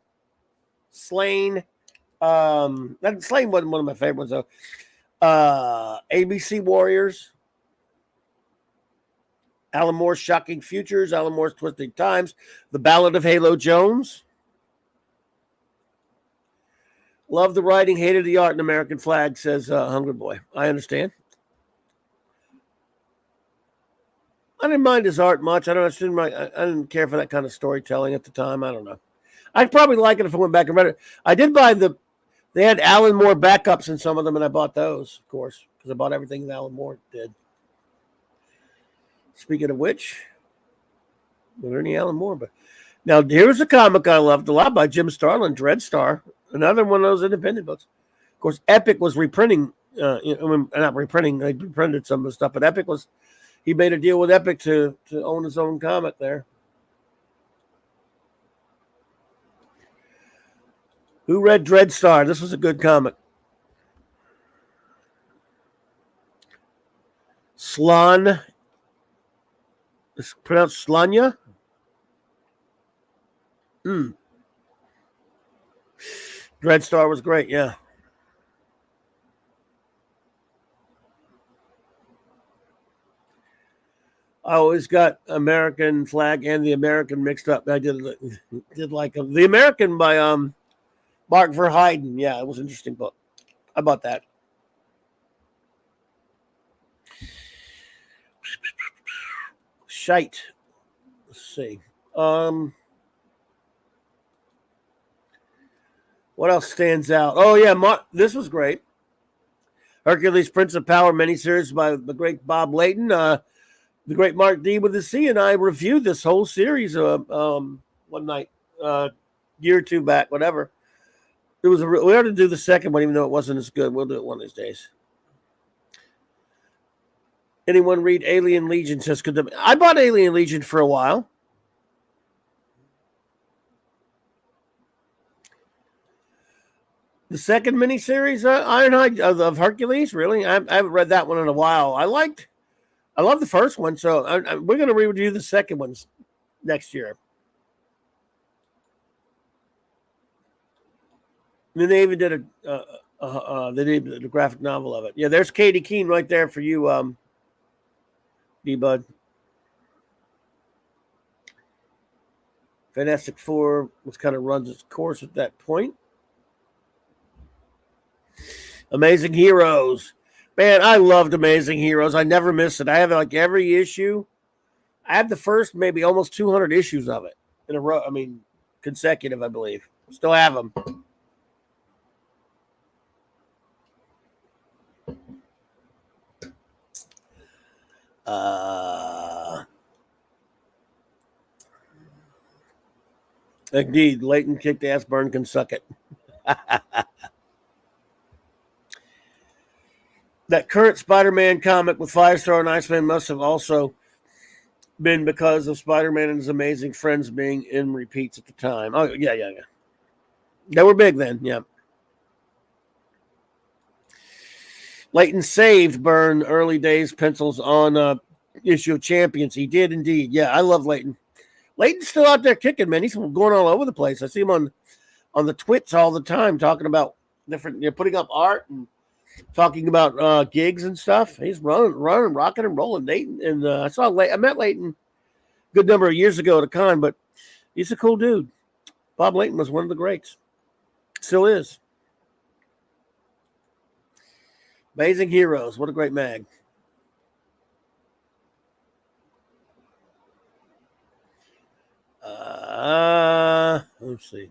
Slain. Slain wasn't one of my favorite ones though. ABC Warriors, Alan Moore's Shocking Futures, Alan Moore's Twisting Times, The Ballad of Halo Jones. Love the writing, hated the art in American Flag, says Hungry Boy. I understand. I didn't mind his art much. I didn't care for that kind of storytelling at the time. I don't know. I'd probably like it if I went back and read it. I did buy they had Alan Moore backups in some of them, and I bought those, of course, because I bought everything that Alan Moore did. Speaking of which, was there any Alan Moore? But now here's a comic I loved a lot by Jim Starlin, Dreadstar, another one of those independent books. Of course, Epic was reprinting, not reprinting, they reprinted some of the stuff, but Epic was, he made a deal with Epic to own his own comic there. Who read Dreadstar? This was a good comic. Slan. It's pronounced Slanya. Dreadstar was great, yeah. I always got American Flag and the American mixed up. I did like them. The American by Mark Verheiden. Yeah, it was an interesting book. How about that? Shite. Let's see. What else stands out? Oh, yeah, this was great. Hercules, Prince of Power miniseries by the great Bob Layton. The great Mark D with the C and I reviewed this whole series one night, year or two back, whatever. It was we ought to do the second one, even though it wasn't as good. We'll do it one of these days. Anyone read Alien Legion? Says, I bought Alien Legion for a while. The second miniseries, Ironhide of Hercules, really? I haven't read that one in a while. I love the first one, so we're going to review the second ones next year. And then they even did a graphic novel of it. Yeah, there's Katie Keene right there for you, D-Bud. Fantastic Four, which kind of runs its course at that point. Amazing Heroes. Man, I loved Amazing Heroes. I never missed it. I have like every issue. I had the first maybe almost 200 issues of it in a row. I mean, consecutive, I believe. Still have them. Indeed, Leighton kicked ass, Byrne can suck it. That current Spider-Man comic with Firestar and Iceman must have also been because of Spider-Man and his amazing friends being in repeats at the time. Oh, yeah. They were big then, yeah. Leighton saved Byrne early days pencils on issue of Champions. He did indeed. Yeah, I love Leighton. Leighton's still out there kicking, man. He's going all over the place. I see him on the twits all the time talking about different, putting up art and talking about gigs and stuff. He's running, rocking and rolling. Leighton, and I met Leighton a good number of years ago at a con, but he's a cool dude. Bob Leighton was one of the greats. Still is. Amazing Heroes. What a great mag. Let's see.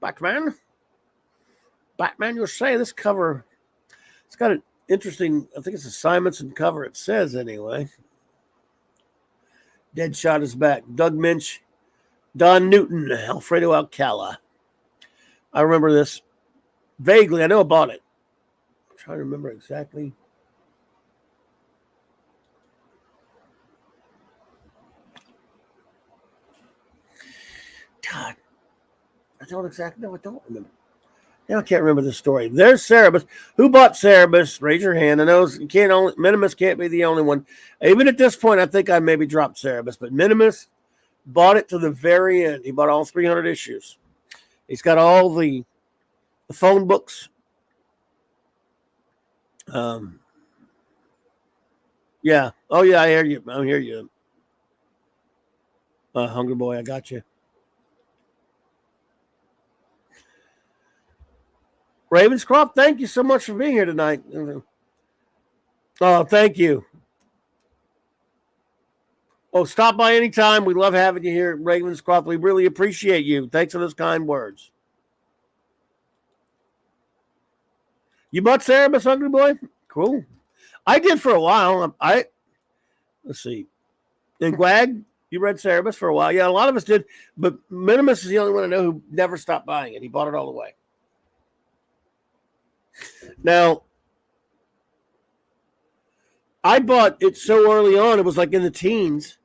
Batman, you'll say this cover, it's got an interesting, I think it's a Simonson cover, it says anyway. Deadshot is back. Doug Minch, Don Newton, Alfredo Alcala. I remember this vaguely. I know I bought it. I'm trying to remember exactly. God, I don't remember. Now I can't remember the story. There's Cerebus. Who bought Cerebus? Raise your hand. I know Minimus can't be the only one. Even at this point, I think I maybe dropped Cerebus, but Minimus bought it to the very end. He bought all 300 issues. He's got all the phone books. Yeah. Oh yeah, I hear you. Hungry Boy, I got you. Ravenscroft, thank you so much for being here tonight. Oh, thank you. Oh, stop by anytime. We love having you here, Ravenscroft. We really appreciate you. Thanks for those kind words. You bought Cerebus, Hungry Boy? Cool. I did for a while. Let's see. And Gwag, you read Cerebus for a while. Yeah, a lot of us did, but Minimus is the only one I know who never stopped buying it. He bought it all the way. Now, I bought it so early on, it was like in the teens,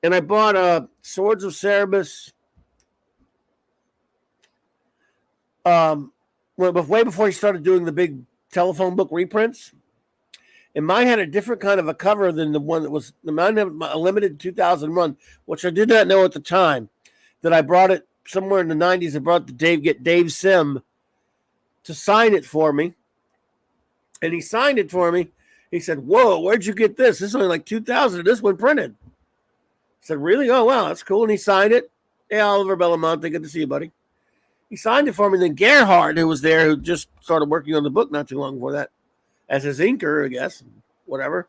and I bought Swords of Cerebus way before he started doing the big telephone book reprints. And mine had a different kind of a cover than the one that was, mine had a limited 2001, which I did not know at the time, that I brought it somewhere in the 90s. I brought Dave Sim to sign it for me. And he signed it for me. He said, "Whoa, where'd you get this? This is only like 2000. This one printed." I said, "Really? Oh, wow, that's cool." And he signed it. Hey, Oliver Belamonte, good to see you, buddy. He signed it for me. And then Gerhard, who was there, who just started working on the book not too long before that, as his inker, I guess, whatever.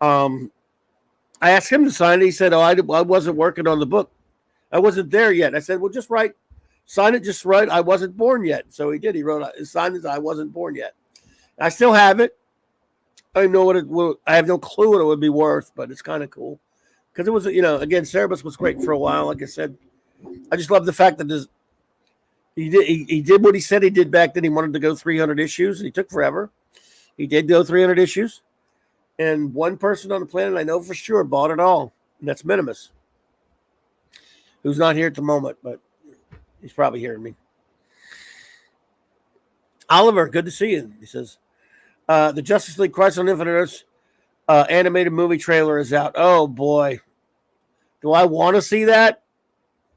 I asked him to sign it. He said, "Oh, I wasn't working on the book. I wasn't there yet." I said, "Well, just sign it just right. I wasn't born yet." So he did. He signed it. I wasn't born yet. I still have it. I have no clue what it would be worth, but it's kind of cool because it was, again, Cerebus was great for a while. Like I said, I just love the fact that he did what he said he did back then. He wanted to go 300 issues, and he took forever. He did go 300 issues, and one person on the planet I know for sure bought it all, and that's Minimus, who's not here at the moment, but he's probably hearing me. Oliver, good to see you. He says, the Justice League Crisis on Infinite Earths animated movie trailer is out. Oh, boy. Do I want to see that?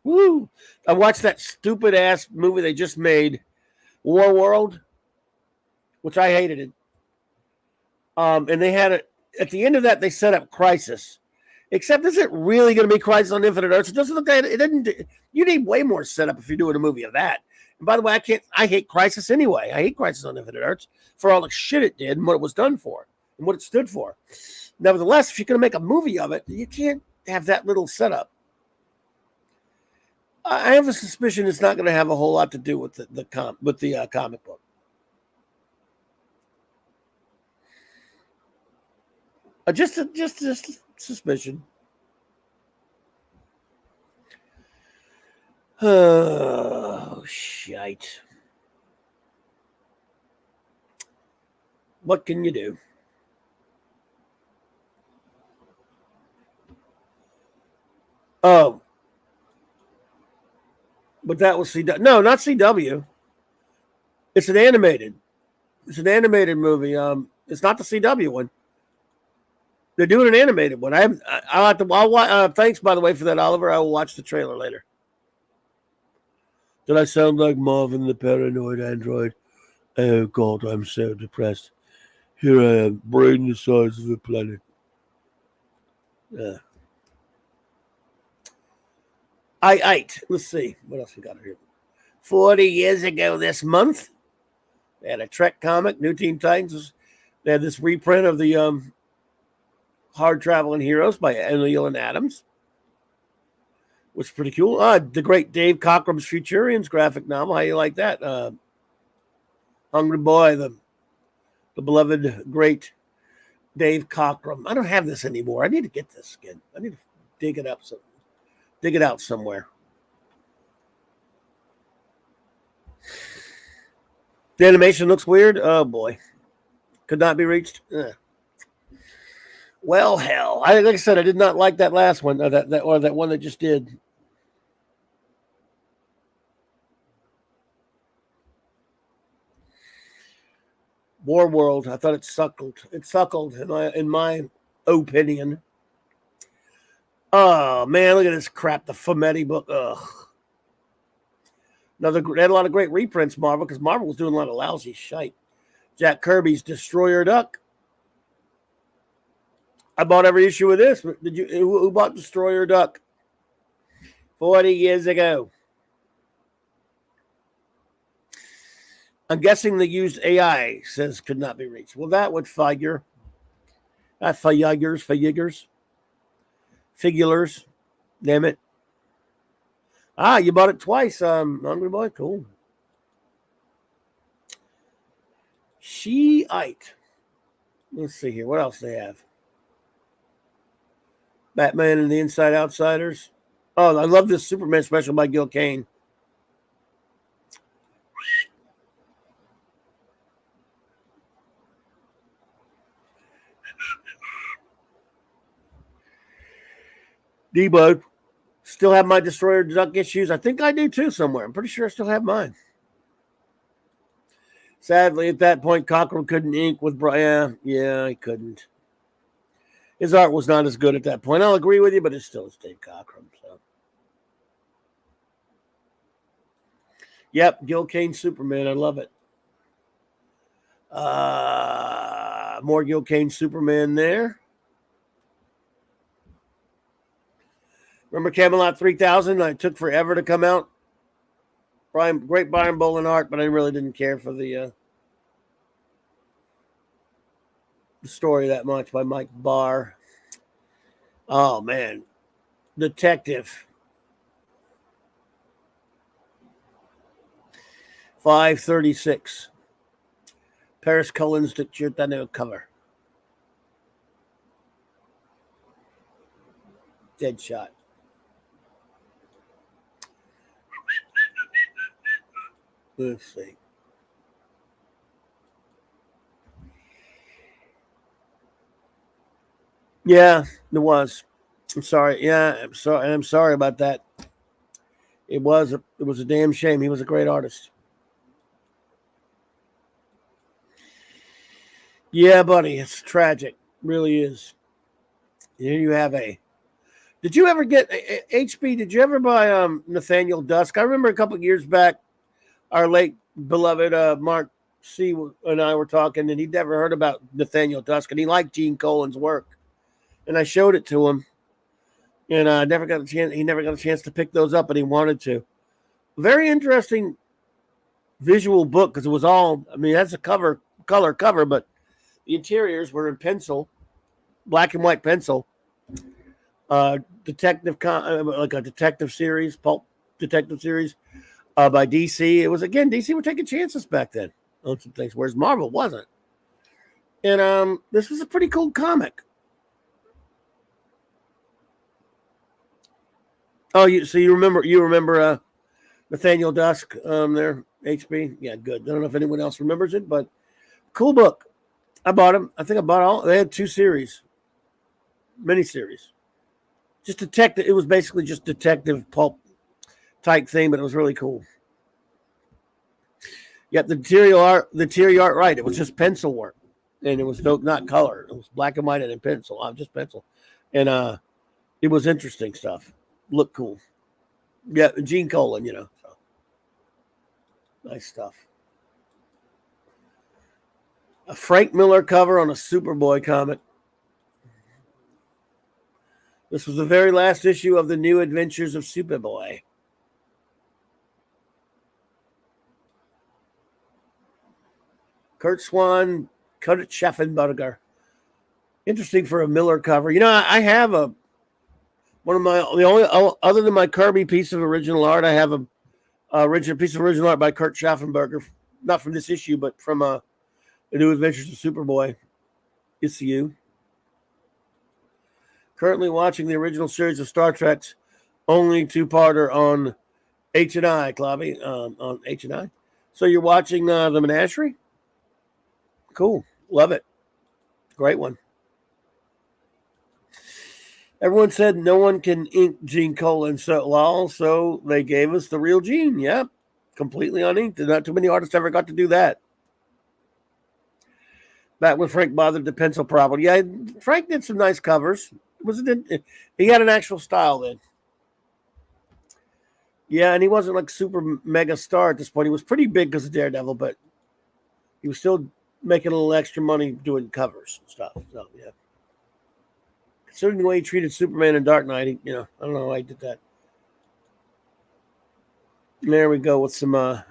Woo! I watched that stupid-ass movie they just made, War World, which I hated it. And they had it, at the end of that, they set up Crisis. Except, is it really going to be Crisis on Infinite Earths? It doesn't look like it. You need way more setup if you're doing a movie of that. And by the way, I hate Crisis anyway. I hate Crisis on Infinite Earths for all the shit it did and what it was done for and what it stood for. Nevertheless, if you're going to make a movie of it, you can't have that little setup. I have a suspicion it's not going to have a whole lot to do with the comic book. Just a suspicion. Oh, shite. What can you do? Oh. But that was CW. No, not CW. It's an animated. It's an animated movie. It's not the CW one. They're doing an animated one. I'll have to. Thanks, by the way, for that, Oliver. I will watch the trailer later. Did I sound like Marvin the paranoid android? Oh God, I'm so depressed. Here I am, brain the size of a planet. Let's see what else we got here. 40 years ago this month, they had a Trek comic, New Teen Titans. They had this reprint of the Hard Traveling Heroes by Neil and Adams, which is pretty cool. The great Dave Cockrum's Futurians graphic novel. How you like that? Hungry Boy, the beloved great Dave Cockrum. I don't have this anymore. I need to get this again. I need to dig it out somewhere. The animation looks weird. Oh boy, could not be reached. Well, hell, like I said, I did not like that last one, or that one that just did. War World. I thought it suckled. It suckled in my opinion. Oh man, look at this crap. The Fumetti book. Ugh. They had a lot of great reprints, Marvel, because Marvel was doing a lot of lousy shite. Jack Kirby's Destroyer Duck. I bought every issue of this. Did you? Who bought Destroyer Duck? 40 years ago. I'm guessing they used AI, says could not be reached. Well, that would figure. That figures. Damn it. You bought it twice, Hungry Boy. Cool. She-ite. Let's see here. What else they have? Batman and the Inside Outsiders. Oh, I love this Superman special by Gil Kane. D-Bud. Still have my Destroyer Duck issues. I think I do too somewhere. I'm pretty sure I still have mine. Sadly, at that point, Cockrum couldn't ink with Brian. Yeah, he couldn't. His art was not as good at that point. I'll agree with you, but it still is Dave Cockrum. So. Yep, Gil Kane Superman. I love it. More Gil Kane Superman there. Remember Camelot 3000? It took forever to come out. Great Brian Bolin art, but I really didn't care for the story that much by Mike Barr. Oh, man. Detective. 536. Paris Cullen's the cover. Deadshot. Let's see. Yeah, it was. I'm sorry. Yeah, I'm sorry. I'm sorry about that. It was a damn shame. He was a great artist. Yeah, buddy, it's tragic. Really is. Here you have a. Did you ever get HB? Did you ever buy Nathaniel Dusk? I remember a couple of years back, our late beloved Mark C. and I were talking, and he'd never heard about Nathaniel Dusk, and he liked Gene Colan's work. And I showed it to him, and I never got a chance. He never got a chance to pick those up, but he wanted to. Very interesting visual book because it was all. I mean, that's a color cover, but the interiors were in pencil, black and white pencil. Detective, like a detective series, pulp detective series by DC. It was, again, DC were taking chances back then on some things, whereas Marvel wasn't. And this was a pretty cool comic. Oh, you remember Nathaniel Dusk there, HB? Yeah, good. I don't know if anyone else remembers it, but cool book. I bought them. I think I bought all. They had 2 series, miniseries. Just detective. It was basically just detective pulp type thing, but it was really cool. Yep, the interior art, right. It was just pencil work. And it was not color. It was black and white and in pencil. Just pencil. And it was interesting stuff. Looked cool. Yeah, Gene Colan, So. Nice stuff. A Frank Miller cover on a Superboy comic. This was the very last issue of the New Adventures of Superboy. Kurt Swan, Kurt Schaffenberger. Interesting for a Miller cover. I have the only other than my Kirby piece of original art, I have a original piece of original art by Kurt Schaffenberger, not from this issue, but from The New Adventures of Superboy issue. Currently watching the original series of Star Trek's only two-parter on H&I, Clobby, on H&I. So you're watching The Menagerie? Cool. Love it. Great one. Everyone said no one can ink Gene Colan, so they gave us the real Gene. Yep. Completely uninked. Not too many artists ever got to do that. Back when Frank bothered the pencil properly. Yeah, Frank did some nice covers. He had an actual style then. Yeah, and he wasn't like super mega star at this point. He was pretty big because of Daredevil, but he was still making a little extra money doing covers and stuff. So, yeah. Considering the way he treated Superman and Dark Knight, I don't know why he did that. There we go with some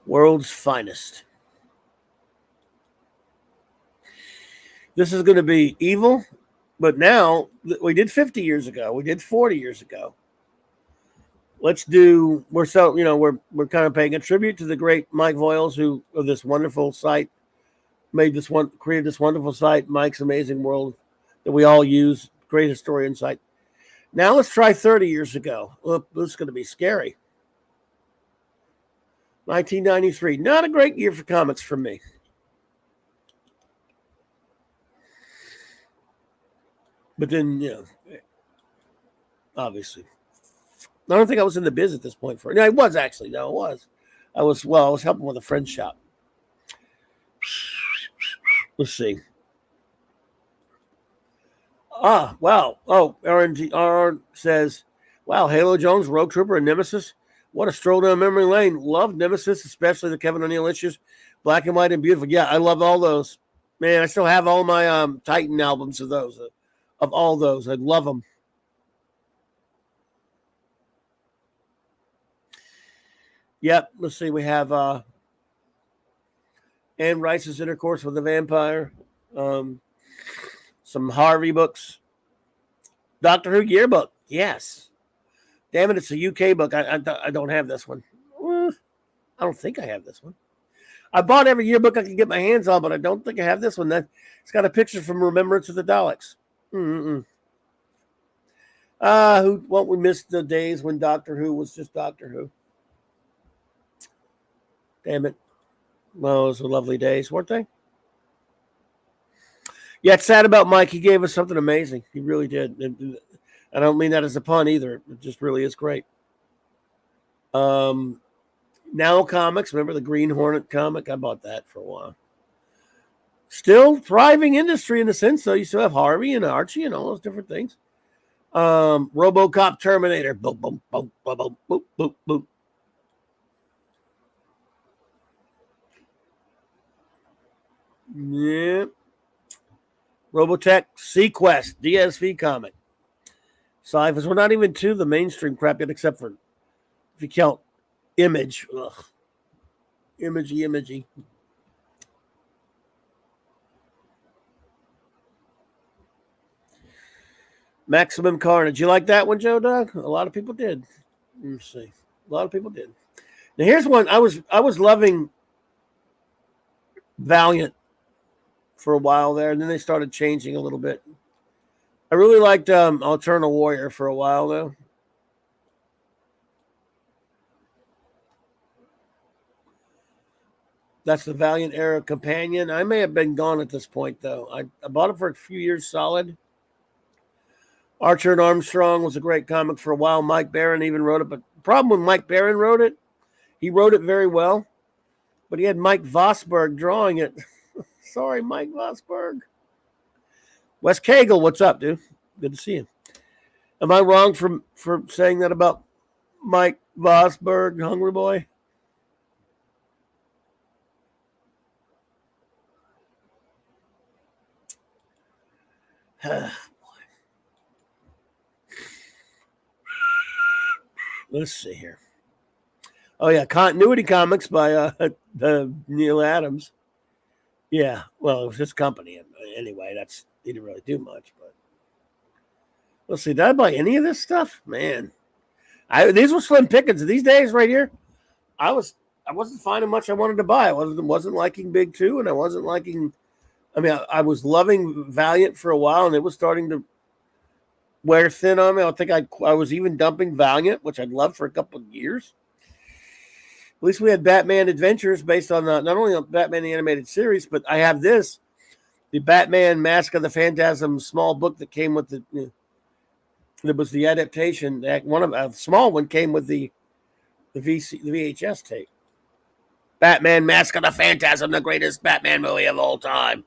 World's Finest. This is going to be evil, but now we did 50 years ago. We did 40 years ago. We're kind of paying a tribute to the great Mike Voiles, who of this wonderful site created this wonderful site, Mike's Amazing World, that we all use. Great historian site. Now let's try 30 years ago. Look, this is going to be scary. 1993. Not a great year for comics for me. But then, obviously. I don't think I was in the biz at this point for it. No, I was actually. No, it was. I was helping with a friend's shop. Let's see. Wow. Oh, RN says, wow, Halo Jones, Rogue Trooper, and Nemesis. What a stroll down memory lane. Loved Nemesis, especially the Kevin O'Neill issues. Black and white and beautiful. Yeah, I love all those. Man, I still have all my Titan albums of those. Of all those. I love them. Yep, let's see. We have Anne Rice's Intercourse with a Vampire. Some Harvey books. Doctor Who Yearbook. Yes. Damn it, it's a UK book. I don't have this one. I don't think I have this one. I bought every yearbook I could get my hands on, but I don't think I have this one. It's got a picture from Remembrance of the Daleks. Won't we miss the days when Doctor Who was just Doctor Who? Damn it. Well, those were lovely days, weren't they? Yeah, it's sad about Mike. He gave us something amazing. He really did. And I don't mean that as a pun either. It just really is great. Now Comics. Remember the Green Hornet comic? I bought that for a while. Still thriving industry in a sense, though. You still have Harvey and Archie and all those different things. RoboCop Terminator. Boop, boop, boop, boop, boop, boop, boop, boop. Yeah. Robotech Sequest DSV comic. Sci-Fis. We're not even to the mainstream crap yet, except for if you count Image. Ugh. Imagey. Maximum Carnage. You like that one, Joe Doug? A lot of people did. Let's see. A lot of people did. Now here's one. I was loving Valiant for a while there, and then they started changing a little bit. I really liked Eternal Warrior for a while, though. That's the Valiant era companion. I may have been gone at this point, though. I bought it for a few years solid. Archer and Armstrong was a great comic for a while. Mike Barron even wrote it, but problem when Mike Barron wrote it. He wrote it very well, but he had Mike Vosberg drawing it. Sorry, Mike Vosberg. Wes Cagle, what's up, dude? Good to see you. Am I wrong for saying that about Mike Vosberg, Hungry Boy? Let's see here. Oh yeah, Continuity Comics by Neil Adams. Yeah, well, it was his company anyway. He didn't really do much, but let's see. Did I buy any of this stuff? Man, these were slim pickings. These days, right here, I wasn't finding much I wanted to buy. I wasn't liking Big Two, and I wasn't liking. I mean, I was loving Valiant for a while, and it was starting to wear thin on me. I think I was even dumping Valiant, which I'd loved for a couple of years. At least we had Batman Adventures based on not only on Batman the Animated Series, but I have the Batman Mask of the Phantasm small book that came with that was the adaptation. A small one came with the VHS tape. Batman Mask of the Phantasm, the greatest Batman movie of all time.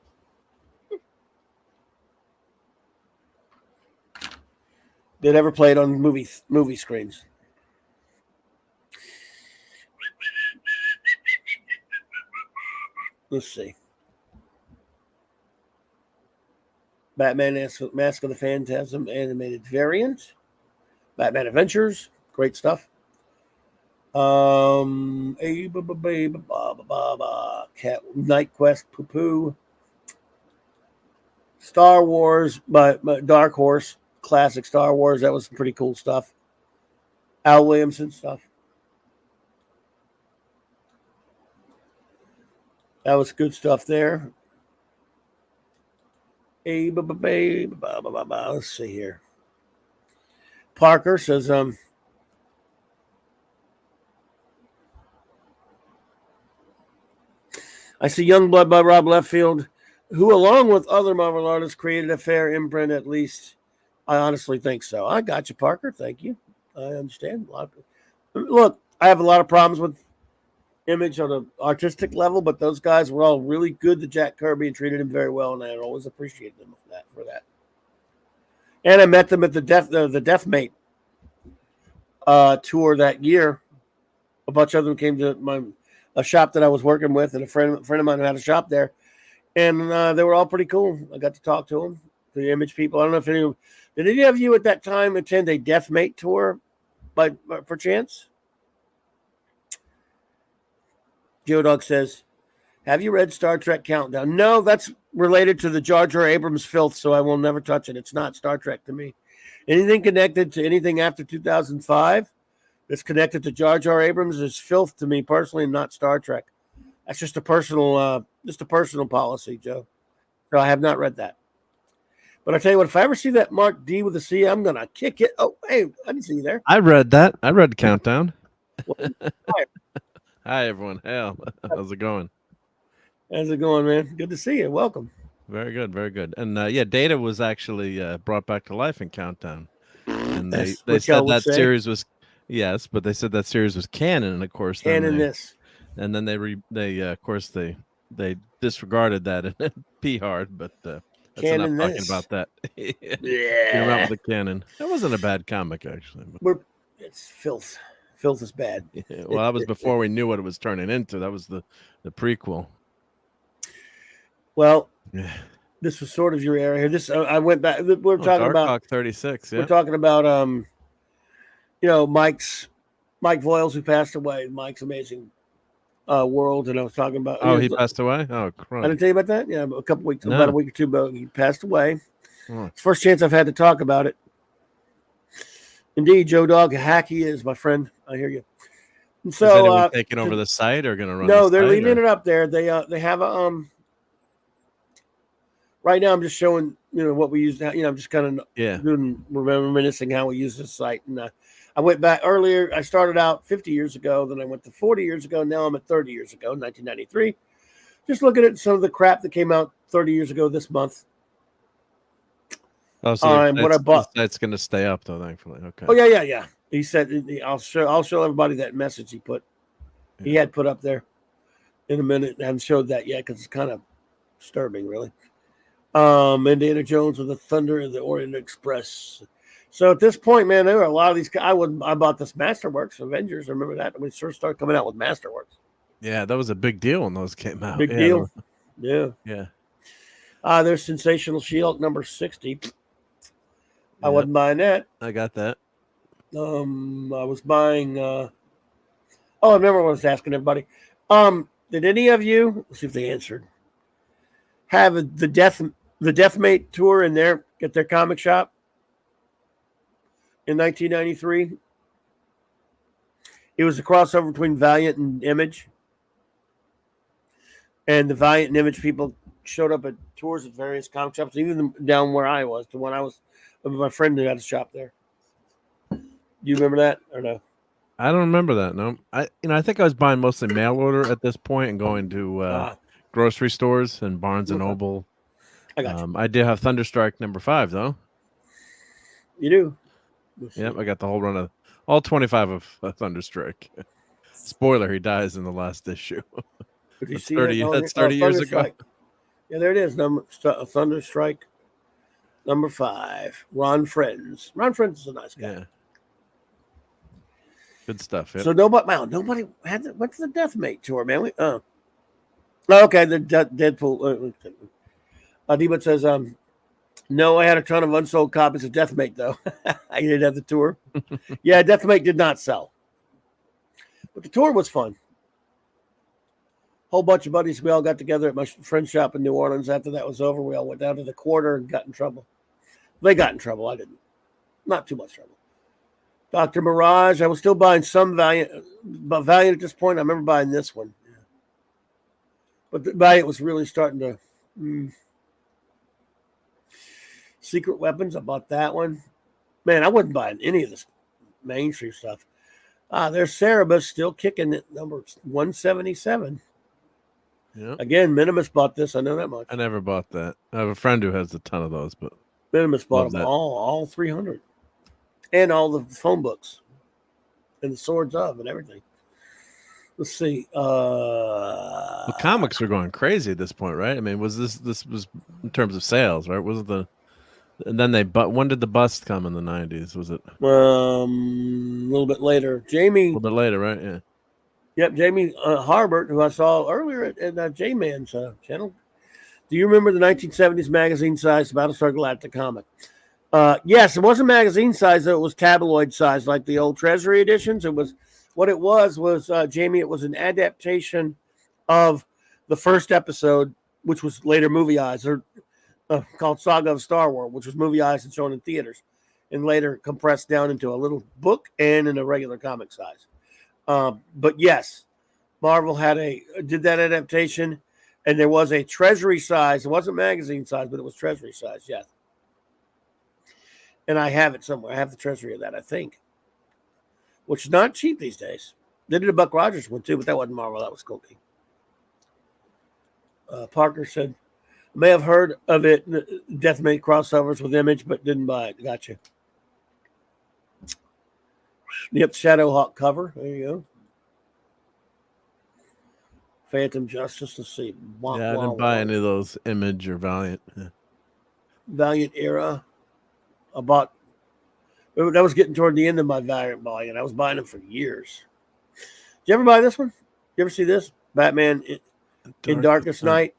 They never played on movie screens. Let's see. Batman Mask of the Phantasm animated variant. Batman Adventures. Great stuff. Night Quest Poo Poo. Star Wars, but Dark Horse. Classic Star Wars. That was some pretty cool stuff. Al Williamson stuff. That was good stuff there. Let's see here. Parker says, I see Youngblood by Rob Liefeld, who, along with other Marvel artists, created a fair imprint, at least. I honestly think so. I got you, Parker. Thank you. I understand. Look, I have a lot of problems with Image on an artistic level, but those guys were all really good to Jack Kirby and treated him very well, and I always appreciated them for that. And I met them at the Deathmate tour that year. A bunch of them came to a shop that I was working with, and a friend of mine who had a shop there, and they were all pretty cool. I got to talk to them, the Image people. I don't know if did any of you at that time attend a Deathmate tour, by perchance? Joe Dog says, have you read Star Trek Countdown? No, that's related to the Jar Jar Abrams filth, so I will never touch it. It's not Star Trek to me. Anything connected to anything after 2005 that's connected to Jar Jar Abrams is filth to me personally, not Star Trek. That's just a personal policy, Joe. So I have not read that. But I tell you what, if I ever see that Mark D with a C, I'm going to kick it. Oh, hey, I didn't see you there. I read that. I read Countdown. Hi, everyone. Hey, how's it going? How's it going, man? Good to see you. Welcome. Very good, very good. And Data was actually brought back to life in Countdown. And they said that series was, yes, but they said that series was canon, and of course, and then they disregarded that and pee hard, but that's enough talking about that. Yeah, around with the canon. That wasn't a bad comic, actually. It's filth. Filth is bad. Yeah, well, that was before we knew what it was turning into. That was the prequel. Well, this was sort of your area. I went back. We're talking about Hawk 36. Yeah, we're talking about Mike Voiles, who passed away. Mike's Amazing World, and I was talking about. Oh, he passed away. Oh, crap. I didn't tell you about that. Yeah, about a week or two ago, he passed away. Oh. It's the first chance I've had to talk about it. Indeed, Joe Dog, hack he is, my friend. I hear you. And so, is anyone taking over the site or going to run? No, they're leaving it up there. They have a Right now, I'm just showing what we use. I'm just kind of reminiscing how we use this site. And I went back earlier. I started out 50 years ago, then I went to 40 years ago. Now I'm at 30 years ago, 1993. Just looking at some of the crap that came out 30 years ago this month. Oh, so what I bought. That's going to stay up, though, thankfully. Okay. Oh, yeah. He said, "I'll show everybody that message he had put up there in a minute." I haven't showed that yet because it's kind of disturbing, really. Indiana Jones with the Thunder of the Orient Express. So at this point, man, there were a lot of these. I bought this Masterworks Avengers. I remember that when we first started coming out with Masterworks. Yeah, that was a big deal when those came out. Big deal. Yeah. There's Sensational She-Hulk number 60. I wasn't buying that. I got that. I was buying. I remember what I was asking everybody. Did any of you, let's see if they answered, have the Deathmate tour in their comic shop in 1993? It was a crossover between Valiant and Image. And the Valiant and Image people showed up at tours at various comic shops, even down where I was, the one I was, my friend who had a shop there. Do you remember that or no? I don't remember that. No, I think I was buying mostly mail order at this point and going to grocery stores and Barnes and Noble. I got you. I did have Thunderstrike number 5 though. You do? Yep, I got the whole run of all 25 of Thunderstrike. Spoiler: he dies in the last issue. That's 30 years ago. Yeah, there it is. Thunderstrike number 5. Ron Friends. Ron Friends is a nice guy. Yeah. Good stuff. Yep. So nobody went to the Deathmate tour, man. Okay, the Deadpool. D-Bud says, no, I had a ton of unsold copies of Deathmate, though. I didn't have the tour. Yeah, Deathmate did not sell. But the tour was fun. Whole bunch of buddies, we all got together at my friend's shop in New Orleans. After that was over, we all went down to the Quarter and got in trouble. They got in trouble. I didn't. Not too much trouble. Dr. Mirage, I was still buying some Valiant, but Valiant at this point, I remember buying this one. Yeah. But the Valiant was really starting to... Secret Weapons, I bought that one. Man, I wasn't buying any of this mainstream stuff. There's Cerebus still kicking at number 177. Yeah. Again, Minimus bought this. I know that much. I never bought that. I have a friend who has a ton of those, but Minimus bought them all 300. And all the phone books. And the Swords of and everything. Let's see. The comics are going crazy at this point, right? I mean, was this was in terms of sales, right? Was it and then when did the bust come in the 90s? Was it a little bit later? Jamie. A little bit later, right? Yeah. Yep, Jamie Harbert, who I saw earlier at J-Man's channel. Do you remember the 1970s magazine-sized Battlestar Galactica comic? Yes, it wasn't magazine size, though. It was tabloid size, like the old Treasury editions. It was Jamie. It was an adaptation of the first episode, which was later movieized, called Saga of Star Wars, which was movieized and shown in theaters, and later compressed down into a little book and in a regular comic size. But yes, Marvel did that adaptation, and there was a Treasury size. It wasn't magazine size, but it was Treasury size. Yes. And I have it somewhere. I have the Treasury of that, I think, which is not cheap these days. They did a Buck Rogers one, too, but that wasn't Marvel. That was Cokie. Parker said, may have heard of it, Deathmate crossovers with Image, but didn't buy it. Gotcha. Yep, Shadowhawk cover. There you go. Phantom Justice. Let's see. I didn't buy any of those Image or Valiant. Yeah. Valiant era. I bought. That was getting toward the end of my Valiant volume. I was buying them for years. Did you ever buy this one? You ever see this? Batman in Darkest Night.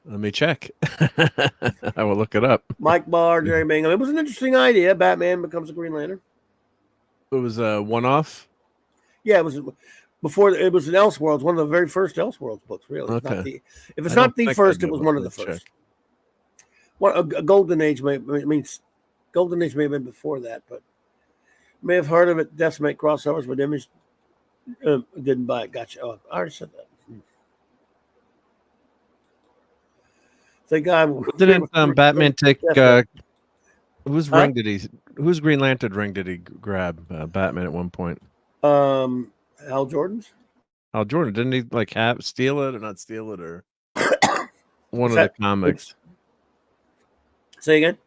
Let me check. I will look it up. Mike Barr, Jerry Mangum. It was an interesting idea. Batman becomes a Green Lantern. It was a one-off? Yeah, it was before. It was an Elseworlds, one of the very first Elseworlds books, really. Okay. If it's not the first, it was one of the first. A Golden Age Golden Age may have been before that, but may have heard of it. Decimate crossovers with Image. Didn't buy it. Gotcha. Oh, I already said that. Didn't Batman take whose Green Lantern ring did he grab? Batman at one point. Hal Jordan's. Hal Jordan, didn't he steal it or not steal it or one of the comics? Say again.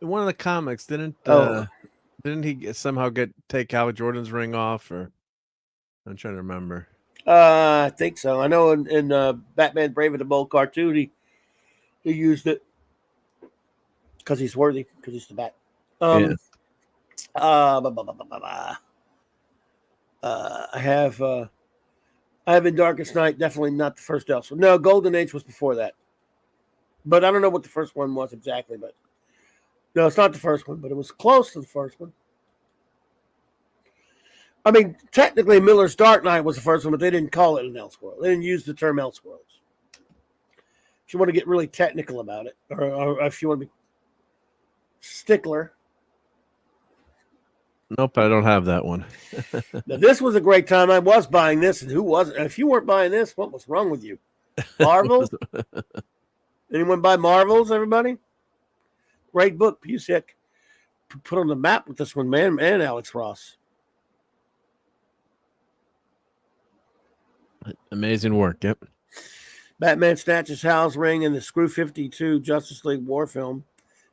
In one of the comics, didn't Didn't he somehow take Hal Jordan's ring off? Or I'm trying to remember. I think so. I know in Batman Brave and the Bold cartoon, he used it because he's worthy, because he's the Bat. Yeah. I have in Darkest Night, definitely not the first Elseworld. No, Golden Age was before that. But I don't know what the first one was exactly. But no, it's not the first one, but it was close to the first one. I mean, technically, Miller's Dark Knight was the first one, but they didn't call it an Elseworld. They didn't use the term Elseworlds. If you want to get really technical about it, or if you want to be stickler. Nope, I don't have that one. Now, this was a great time. I was buying this, and who wasn't? If you weren't buying this, what was wrong with you? Marvel? Anyone buy Marvels, everybody? Great book. Pusek put on the map with this one, man, and Alex Ross. Amazing work, yep. Batman snatches Hal's ring in the Screw 52 Justice League War film.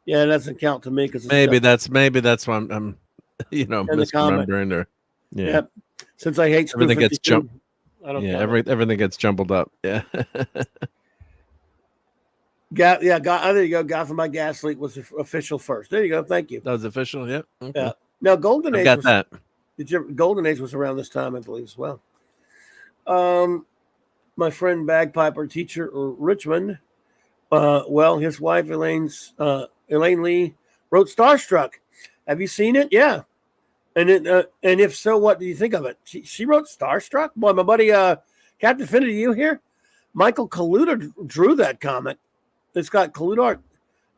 Yeah, it doesn't count to me because maybe that's why I'm misremembering or yeah. Yep. Since I hate Screw everything 52, gets jumbled. I don't. Yeah, everything gets jumbled up. Yeah. There you go. Gotham by Gaslight was official first. There you go. Thank you. That was official. Yep. Okay. Yeah. Now Golden Age. Got that. Golden Age was around this time, I believe, as well. My friend Bagpiper teacher Richmond. His wife Elaine Lee wrote Starstruck. Have you seen it? Yeah. And if so, what do you think of it? She wrote Starstruck. Boy, my buddy Captain Affinity, you here? Michael Kaluta drew that comic. It's got Kaluta art.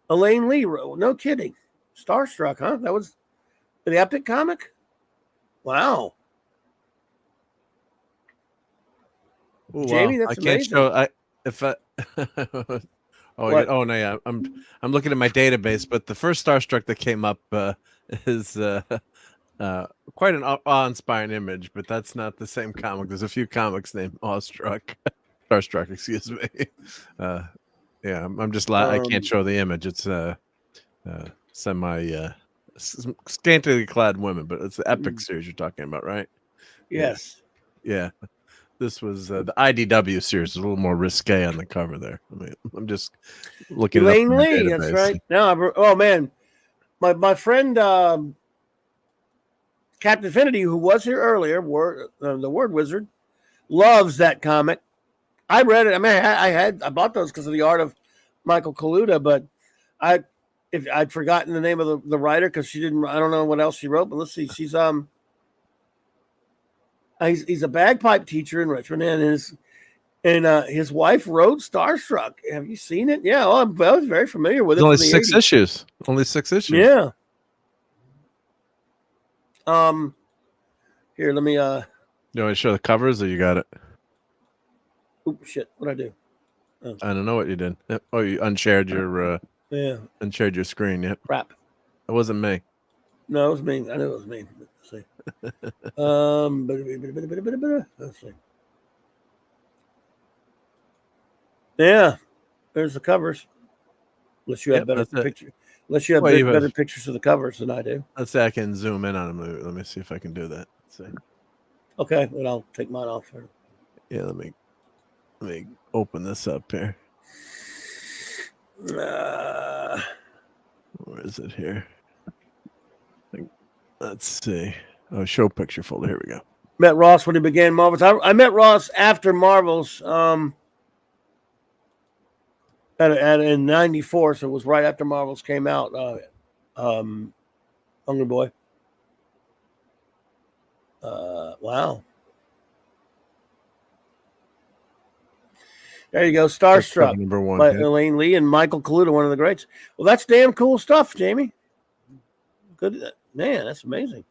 Elaine Lee wrote. No kidding. Starstruck, huh? That was the Epic comic. Wow. Ooh, Jamie, wow. that's I can't amazing. Oh no, yeah. I'm looking at my database, but the first Starstruck that came up is quite an awe-inspiring image, but that's not the same comic. There's a few comics named Starstruck, excuse me. Yeah, I'm just I can't show the image. It's semi scantily clad women, but it's the Epic series you're talking about, right? Yes. Yeah. This was the IDW series, a little more risque on the cover there. I mean, I'm just looking at Elaine Lee, that's right. No, oh man, my friend Captain Affinity, who was here earlier, the Word Wizard, loves that comic. I read it. I mean, I bought those because of the art of Michael Kaluta, but I'd forgotten the name of the writer because she didn't. I don't know what else she wrote, but let's see. She's he's a bagpipe teacher in Richmond, and his wife wrote Starstruck. Have you seen it? Yeah, I was very familiar with it. Only 6 issues. Only 6 issues. Yeah. Here, let me. You want to show the covers, or you got it? Oops, shit! What'd I do? Oh. I don't know what you did. Oh, you unshared your unshared your screen. Yep. Crap. It wasn't me. No, it was me. I knew it was me. Let's see. Let's see. Yeah, there's the covers. Unless you have better pictures. Unless you have better pictures of the covers than I do. Let's say I can zoom in on them. Let me see if I can do that. Let's see. Okay, well, I'll take mine off here. Yeah, let me open this up here. Where is it here? Let's see. Oh, show picture folder. Here we go. Met Ross when he began Marvels. I met Ross after Marvels in '94, so it was right after Marvels came out. Hungry Boy. Wow. There you go. Starstruck #1 by Elaine Lee and Michael Kaluta, one of the greats. Well, that's damn cool stuff, Jamie. Good. Man, that's amazing.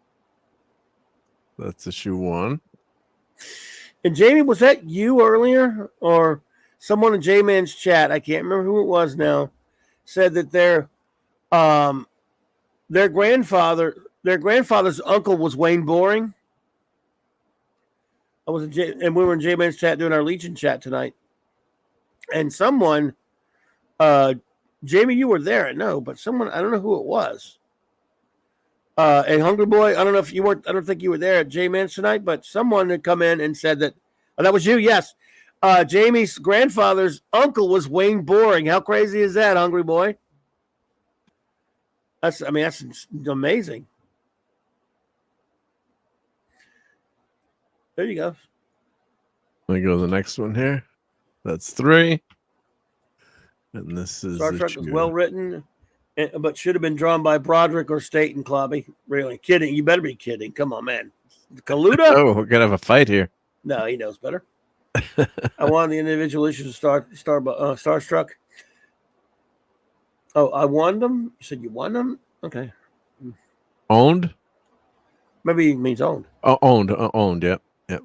That's issue 1. And Jamie, was that you earlier or someone in J-Man's chat? I can't remember who it was now. Said that their grandfather's uncle was Wayne Boring. And we were in J-Man's chat doing our Legion chat tonight. And someone, Jamie, you were there. No, but someone, I don't know who it was. And Hungry Boy, I don't know if you weren't. I don't think you were there at J-Man's tonight, but someone had come in and said that. Oh, that was you, yes. Jamie's grandfather's uncle was Wayne Boring. How crazy is that, Hungry Boy? That's amazing. There you go. Let me go to the next one here. That's 3. And this is Star Trek was well written, but should have been drawn by Broderick or Staten, Clobby. Really? Kidding. You better be kidding. Come on, man. Kaluta? Oh, we're going to have a fight here. No, he knows better. I won the individual issues of Starstruck. Oh, I won them? You said you won them? Okay. Owned? Maybe he means owned. Oh, owned, yep. Yep.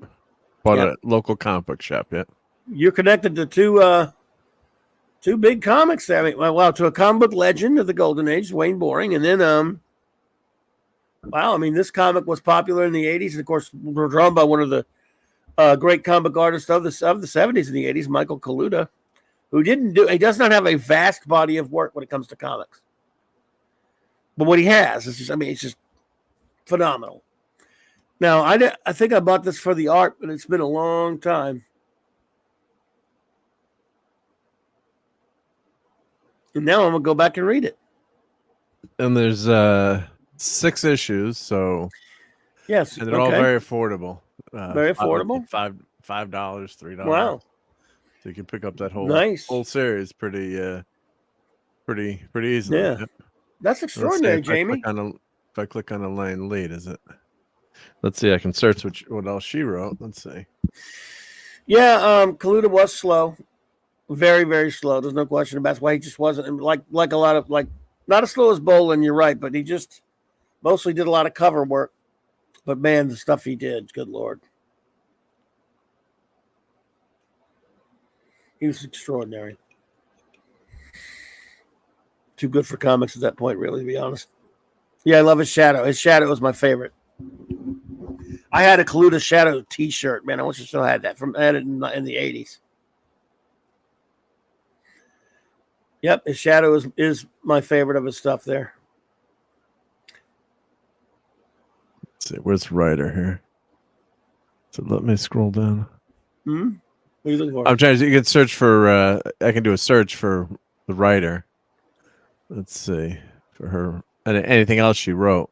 Bought a local comic book shop, yep. You're connected to two big comics there. I mean, wow, to a comic book legend of the Golden Age, Wayne Boring, and then wow, I mean, this comic was popular in the 80s, and of course, we're drawn by one of the great comic book artists of the 70s and the 80s, Michael Kaluta, who he does not have a vast body of work when it comes to comics. But what he has is it's just phenomenal. Now, I think I bought this for the art, but it's been a long time. And now I'm going to go back and read it. And there's 6 issues, so yes, and they're all very affordable. Very affordable. $5, $3. Wow! So you can pick up that whole series pretty easily. Yeah, that's extraordinary, Jamie. If I click on a line lead, is it? Let's see. I can search what else she wrote. Let's see. Yeah, Kaluta was slow, very, very slow. There's no question about it. That's why he just wasn't like a lot of not as slow as Bolin. You're right, but he just mostly did a lot of cover work. But man, the stuff he did, good Lord, he was extraordinary. Too good for comics at that point, really, to be honest. Yeah, I love his shadow. His shadow was my favorite. I had a Kaluta Shadow T-shirt, man. I wish I still had that. I had it in the 80s. Yep, his shadow is my favorite of his stuff there. Let's see, where's the writer here? So let me scroll down. What are you looking for? I'm trying to. You can search for. I can do a search for the writer. Let's see for her and anything else she wrote.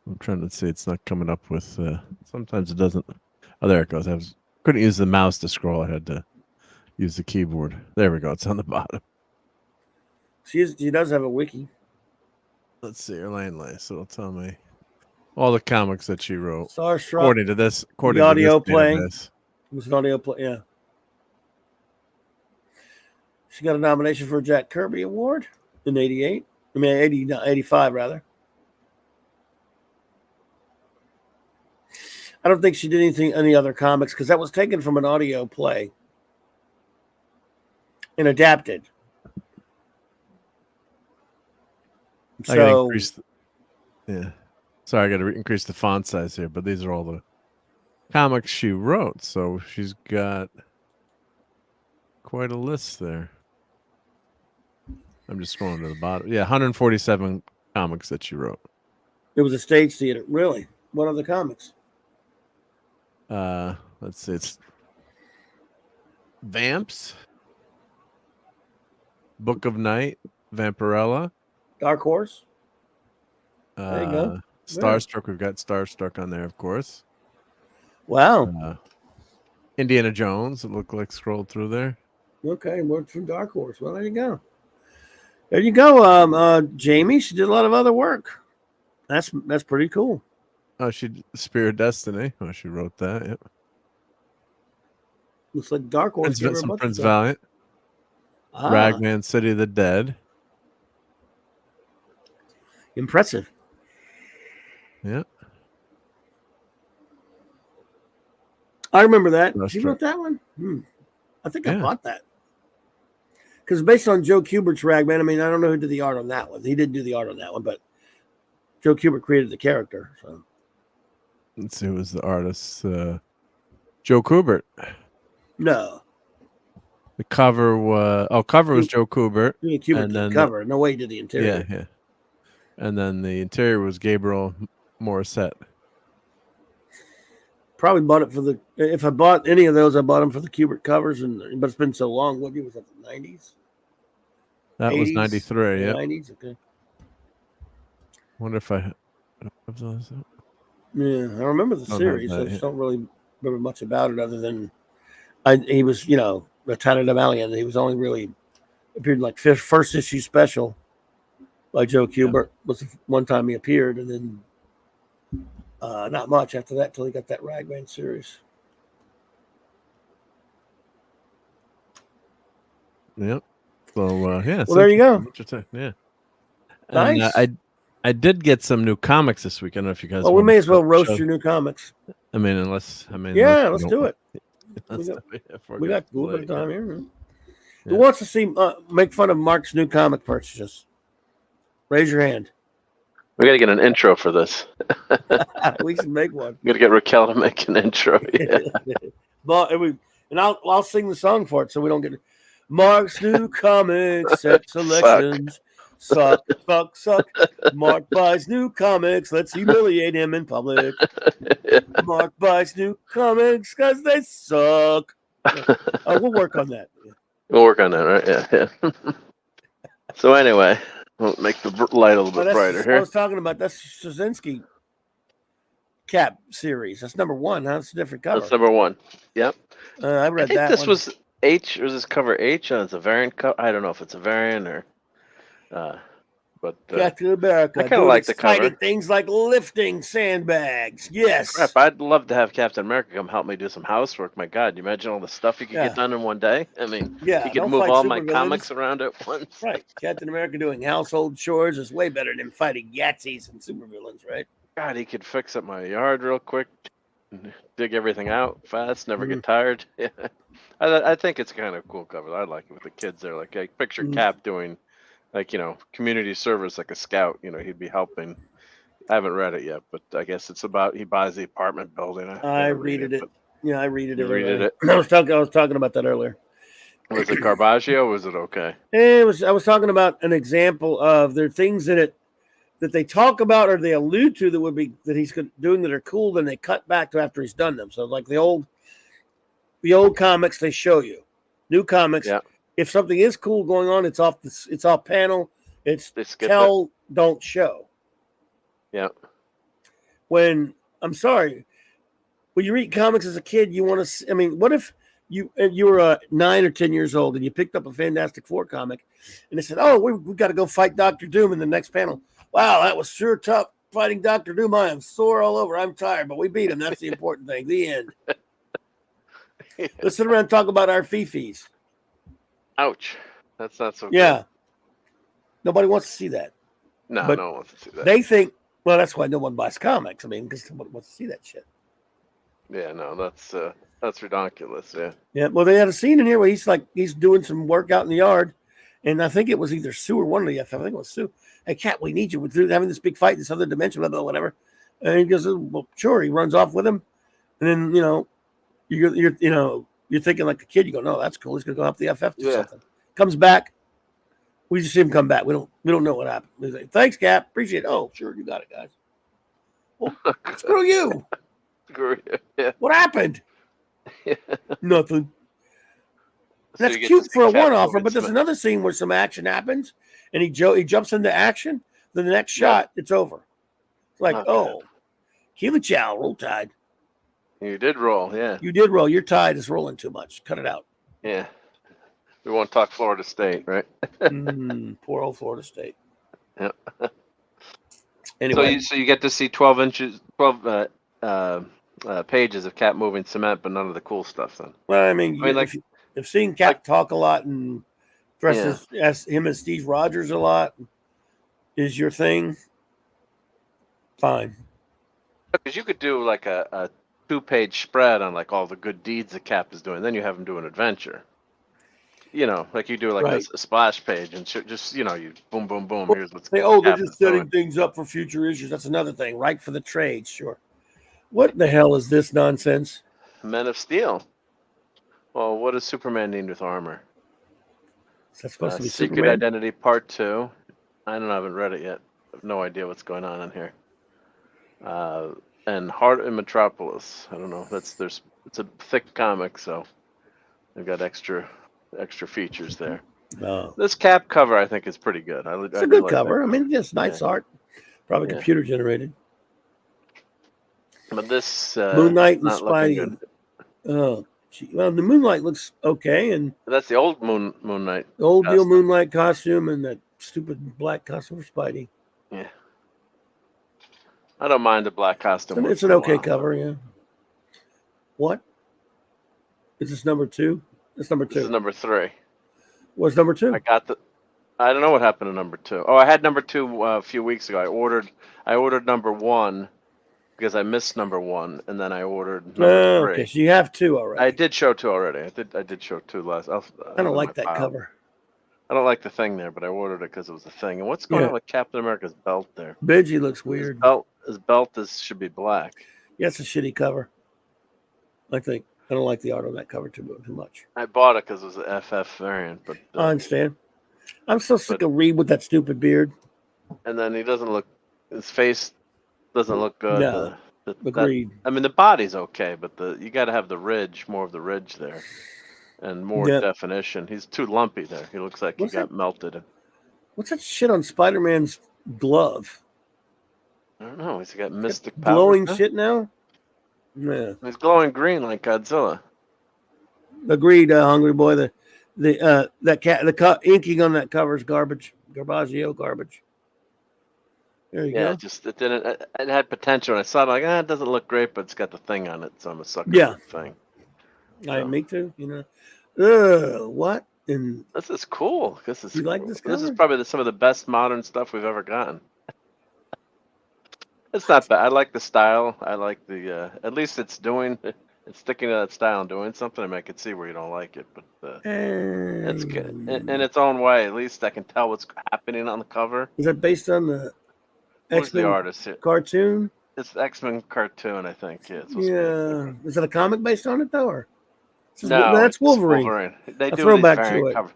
I'm trying to see. It's not coming up with. Sometimes it doesn't. Oh, there it goes. Couldn't use the mouse to scroll. I had to use the keyboard. There we go. It's on the bottom. She does have a wiki. Let's see. Elaine Lay. So it'll tell me all the comics that she wrote. Starstruck. According to this. The audio play. It was an audio play. Yeah. She got a nomination for a Jack Kirby Award in 88. I mean, 85 rather. I don't think she did any other comics because that was taken from an audio play and adapted. I gotta increase sorry, I gotta increase the font size here, but these are all the comics she wrote, so she's got quite a list there. I'm just scrolling to the bottom. Yeah, 147 comics that she wrote. It was a stage theater. Really? What other comics? Let's see. It's Vamps, Book of Night, Vampirella, Dark Horse. There you go. Starstruck. We've got Starstruck on there, of course. Wow. Indiana Jones. It looked like scrolled through there. Okay, worked from Dark Horse. Well, there you go. There you go. Jamie, she did a lot of other work. That's pretty cool. Oh, she Spear of Destiny. Oh, she wrote that. Yep. Looks like Dark Horse. Prince Valiant. Ragman, City of the Dead. Impressive. Yeah. I remember that. She wrote that one? I think I bought that. Because it's based on Joe Kubert's Ragman. I mean, I don't know who did the art on that one. He didn't do the art on that one, but Joe Kubert created the character. So let's see who was the artist. Joe Kubert. No. The cover was Joe Kubert. Kubert did the cover. No way he did the interior. Yeah. and then the interior was Gabriel Morissette. Probably bought it for the. If I bought any of those, I bought them for the Kubert covers, but it's been so long. What year was that? The 90s. That 80s, was 93. Yeah. 90s. Okay. Wonder if I have those. Yeah, I remember the series. That, I just don't really remember much about it other than he was, a talented Valiant. He was only really appeared in like first issue special by Joe Kubert. Was the one time he appeared, and then not much after that till he got that Ragman series. Yep. So yeah. Well, there you go. Yeah. Nice. And, I did get some new comics this week. I don't know if you guys. Well, we may as well roast your new comics. I mean, yeah, let's do it. We got a little bit of time here. Yeah. Who wants to see make fun of Mark's new comic purchases? Raise your hand. We got to get an intro for this. We should make one. We got to get Raquel to make an intro. Yeah. And I'll sing the song for it so we don't get Mark's new comics set selections. Suck. Mark buys new comics. Let's humiliate him in public. Mark buys new comics because they suck. We'll work on that. We'll work on that, right? Yeah. So anyway, we'll make the light a little bit brighter here. I was talking about that's Straczynski Cap series. That's number 1. That's a different cover. That's number 1. Yep. I read that. This was H. Was this cover H? It's a variant cover. I don't know if it's a variant or. But Captain America. I kind of like the cover. Things like lifting sandbags. Yes. Crap! I'd love to have Captain America come help me do some housework. My God, you imagine all the stuff he could get done in one day? I mean, he could move all my comics around at once. Right. Captain America doing household chores is way better than fighting Yahtzees and supervillains, right? God, he could fix up my yard real quick, dig everything out fast, never get tired. Yeah. I think it's kind of a cool cover. I like it with the kids there. Like, I picture Cap doing. Community service like a scout. He'd be helping. I haven't read it yet, but I guess it's about he buys the apartment building. I read it. Yeah, I read it. You read it. I was talking about that earlier. Was it Carbaggio? Was it okay? I was talking about an example of there are things in it that they talk about or they allude to that he's doing that are cool. Then they cut back to after he's done them. So like the old comics they show you, new comics. Yeah. If something is cool going on, it's off panel. It's tell, don't show. Yeah. When you read comics as a kid, you want to. I mean, what if you were 9 or 10 years old and you picked up a Fantastic Four comic, and they said, "Oh, we got to go fight Dr. Doom in the next panel." Wow, that was sure tough fighting Dr. Doom. I am sore all over. I'm tired, but we beat him. That's the important thing. The end. Let's sit around and talk about our fifis. Ouch. That's not so good. Yeah. Nobody wants to see that. No, but no one wants to see that. They think, well, that's why no one buys comics. I mean, because nobody wants to see that shit. Yeah, no, that's ridiculous. Yeah. Yeah. Well, they had a scene in here where he's doing some work out in the yard, and I think it was either Sue or one of the FF. I think it was Sue. Hey, Cat, we need you. We're having this big fight in this other dimension, blah, blah, whatever. And he goes, well, sure. He runs off with him, and then you're thinking like a kid. You go, no, that's cool. He's gonna go help the FF do something. Comes back. We just see him come back. We don't know what happened. He's like, thanks, Cap. Appreciate it. Oh, sure, you got it, guys. Well, screw you. Screw you. Yeah. What happened? Yeah. Nothing. So that's cute for a one-offer, but there's another scene where some action happens, and he jumps into action. Then the next shot, it's over. It's like, Keely Chow, roll tide. You did roll, yeah. You did roll. Your tide is rolling too much. Cut it out. Yeah. We won't talk Florida State, right? Poor old Florida State. Yeah. Anyway. So you get to see 12 pages of Cap moving cement, but none of the cool stuff then. Well, I mean if seeing Cap talk a lot and dresses as him as Steve Rogers a lot is your thing, fine. Because you could do like a 2-page spread on like all the good deeds that Cap is doing. Then you have him do an adventure. Like you do like a splash page and just you boom, boom, boom. Here's what's they're just setting things up for future issues. That's another thing, right? For the trade, sure. What the hell is this nonsense? Men of Steel. Well, what is Superman need with armor? Is that supposed to be Secret Superman? Identity Part 2. I haven't read it yet. have no idea what's going on in here. And Heart in Metropolis. I don't know. It's a thick comic, so they've got extra features there. Oh. This cap cover I think is pretty good. It's a good cover. I mean, just nice art. Probably Yeah. computer generated. But this Moon Knight and not looking Spidey. good. Oh, well, the Moonlight looks okay, and That's the old Moon Knight. the old deal costume. Moonlight costume and that stupid black costume for Spidey. Yeah. I don't mind the black costume. It's an okay cover, yeah. What? Is this number 2? It's number 2. This is number 3. What's number 2? I don't know what happened to number 2. Oh, I had number 2 a few weeks ago. I ordered number 1 because I missed number 1, and then I ordered number 3. Okay, so you have 2 already. I did show 2 already. I did show 2 last. I don't like that cover. I don't like the thing there, but I ordered it because it was a thing. And what's going on with Captain America's belt there? Bidgie looks weird. His belt should be black. Yeah, it's a shitty cover. I think. I don't like the art on that cover too much. I bought it because it was an FF variant, but I understand. I'm so sick of Reed with that stupid beard. And then his face doesn't look good. No, agreed. I mean, the body's okay, but you got to have more of the ridge there, and more definition. He's too lumpy there. He looks like he got melted. What's that shit on Spider-Man's glove? I don't know. He's got mystic powers. Glowing shit now? Yeah. He's glowing green like Godzilla. Agreed, Hungry Boy. The inking on that cover is garbage. Garbaggio garbage. There you go. It didn't. It had potential. And I saw it like, it doesn't look great, but it's got the thing on it, so I'm a sucker for the thing. Me too. You know. What? And this is cool. You like this cover? This is probably some of the best modern stuff we've ever gotten. It's not bad. I like the style. I like the. At least it's sticking to that style and doing something. I mean, I can see where you don't like it, but it's good in its own way. At least I can tell what's happening on the cover. Is that based on the X-Men artist cartoon? It's X-Men cartoon, I think. Yeah. Is it a comic based on it though, or? No, that's Wolverine. They do throwback these variant to it. covers.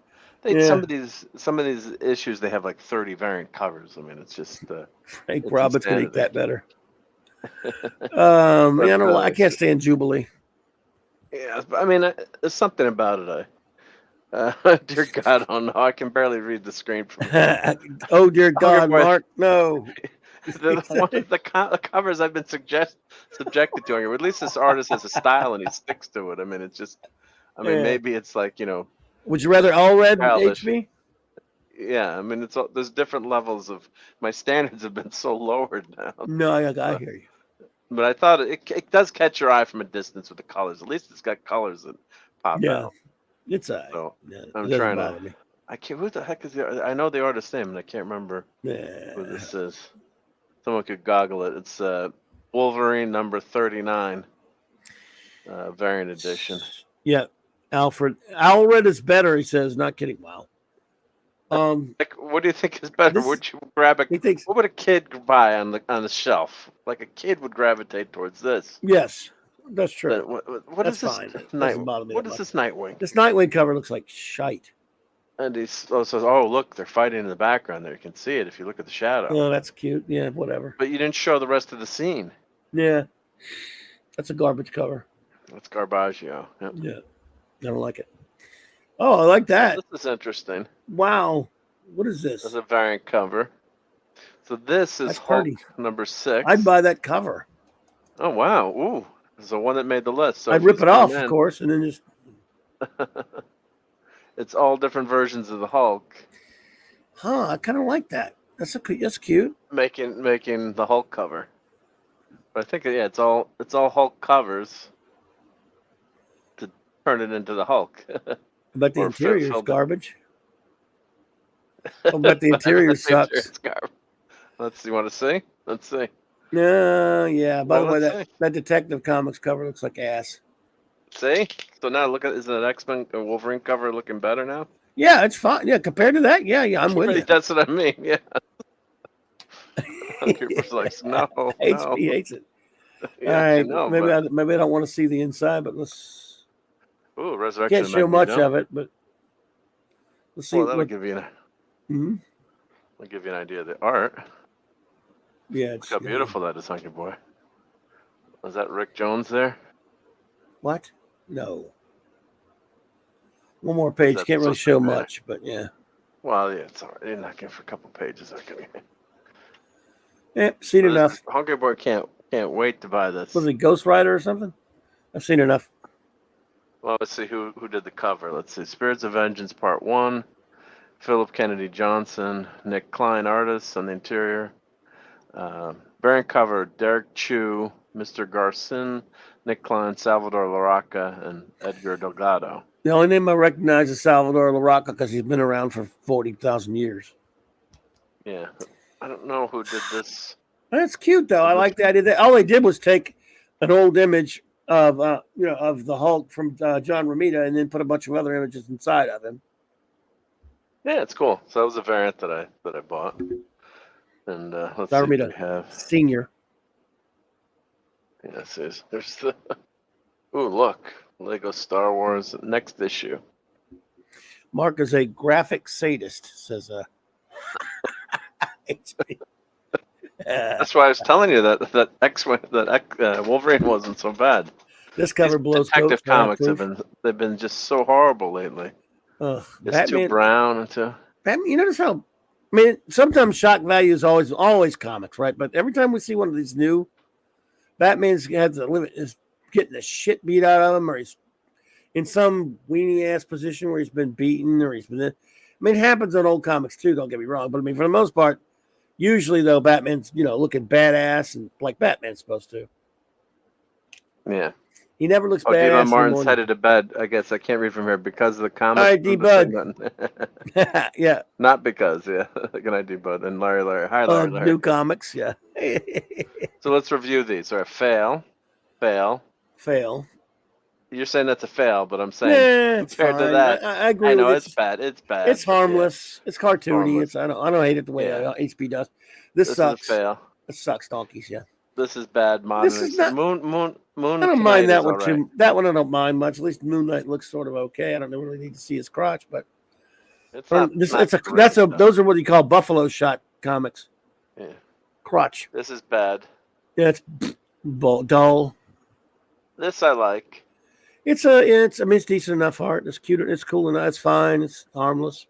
Some of these issues they have like 30 variant covers. I mean, it's just. Hank Roberts could eat that better. I can't stand Jubilee. Yeah, I mean, there's something about it. Dear God, I don't know. I can barely read the screen. Oh dear God, Mark, no. The covers I've been subjected to, or at least this artist has a style and he sticks to it. I mean, it's just. I mean, maybe it's like Would you rather all red HB? Yeah, I mean, there's different levels of. My standards have been so lowered now. No, I hear you. But I thought it does catch your eye from a distance with the colors. At least it's got colors that pop out. It's so I'm trying to. I can't. Who the heck is I know the artist's name, and I can't remember who this is. Someone could goggle it. It's Wolverine number 39, variant edition. Yeah, Alred is better. He says, not kidding. Wow. What do you think is better? Would you grab what would a kid buy on the shelf? Like a kid would gravitate towards this. Yes, that's true. What is this? What is this Nightwing? This Nightwing cover looks like shite. And he says, "Oh, look, they're fighting in the background there. You can see it if you look at the shadow." Oh, that's cute. Yeah, whatever. But you didn't show the rest of the scene. Yeah, that's a garbage cover. That's Garbaggio. Yep. Yeah, I don't like it. Oh, I like that. This is interesting. Wow, what is this? That's a variant cover. So this is Hulk number 6. I'd buy that cover. Oh wow! Ooh, it's the one that made the list. So I'd rip it off, of course, and then just. It's all different versions of the Hulk. Huh? I kind of like that. That's cute. Making the Hulk cover. But I think it's all Hulk covers to turn it into the Hulk. But the interior is garbage. But the interior sucks. Let's see. Want to see? Let's see. Yeah. By the way, that Detective Comics cover looks like ass. See? So now isn't that X-Men or Wolverine cover looking better now? Yeah, it's fine. Yeah, compared to that, yeah, I'm with you. That's what I mean. Yeah. People's like, no. HB hates it. Yeah, all right, maybe I don't want to see the inside, but let's. Ooh, Resurrection. Can't show much of it, but let's see. Well, that'll give you an. Mm-hmm. I'll give you an idea of the art. Yeah. Look how beautiful that is, Hunky Boy. Was that Rick Jones there? What? No. One more page. Can't really show much, but yeah. Well, yeah, it's all right. You're not getting for a couple pages. Yeah, seen enough. Hunky Boy can't wait to buy this. Was it Ghost Rider or something? I've seen enough. Well, let's see who did the cover. Let's see. Spirits of Vengeance Part 1. Philip Kennedy Johnson. Nick Klein, artist on the interior. Variant cover, Derek Chu, Mr. Garcin, Nick Klein, Salvador Larroca, and Edgar Delgado. The only name I recognize is Salvador Larroca because he's been around for 40,000 years. Yeah. I don't know who did this. That's cute, though. I like the idea that all they did was take an old image of of the Hulk from John Romita and then put a bunch of other images inside of him. Yeah, it's cool. So that was a variant that I bought. And let's John see Romita, what we have. Senior. Yes, there's the. Ooh, look. Lego Star Wars next issue. Mark is a graphic sadist, says That's why I was telling you that Wolverine wasn't so bad. This cover blows. Detective comics they've been just so horrible lately. It's Batman, too brown and too. Batman, you notice how? I mean, sometimes shock value is always comics, right? But every time we see one of these new, Batman's is getting the shit beat out of him, or he's in some weenie ass position where he's been beaten, or he's been. I mean, it happens on old comics too. Don't get me wrong, but I mean, for the most part, usually though, Batman's looking badass and like Batman's supposed to. Yeah. He never looks badass. Devon Martin's headed to bed. I guess I can't read from here because of the comics. Hi, D-Bud. Yeah. Not because, yeah. Good night, D-Bud. And Larry. Hi, Larry. New comics, yeah. So let's review these. All right, fail. You're saying that's a fail, but I'm saying compared to that, I agree. I know it's bad. It's bad. It's harmless. Yeah. It's cartoony. Harmless. I don't hate it the way HP does. This sucks. Is a fail. It sucks, donkeys. Yeah. This is bad. Modern. This is not, Moon. I don't mind that one too. That one I don't mind much. At least Moon Knight looks sort of okay. I don't really need to see his crotch, but those are what you call buffalo shot comics. Yeah. Crotch. This is bad. Yeah, it's dull. This I like. It's decent enough art. It's cute. It's cool enough. It's fine. It's harmless.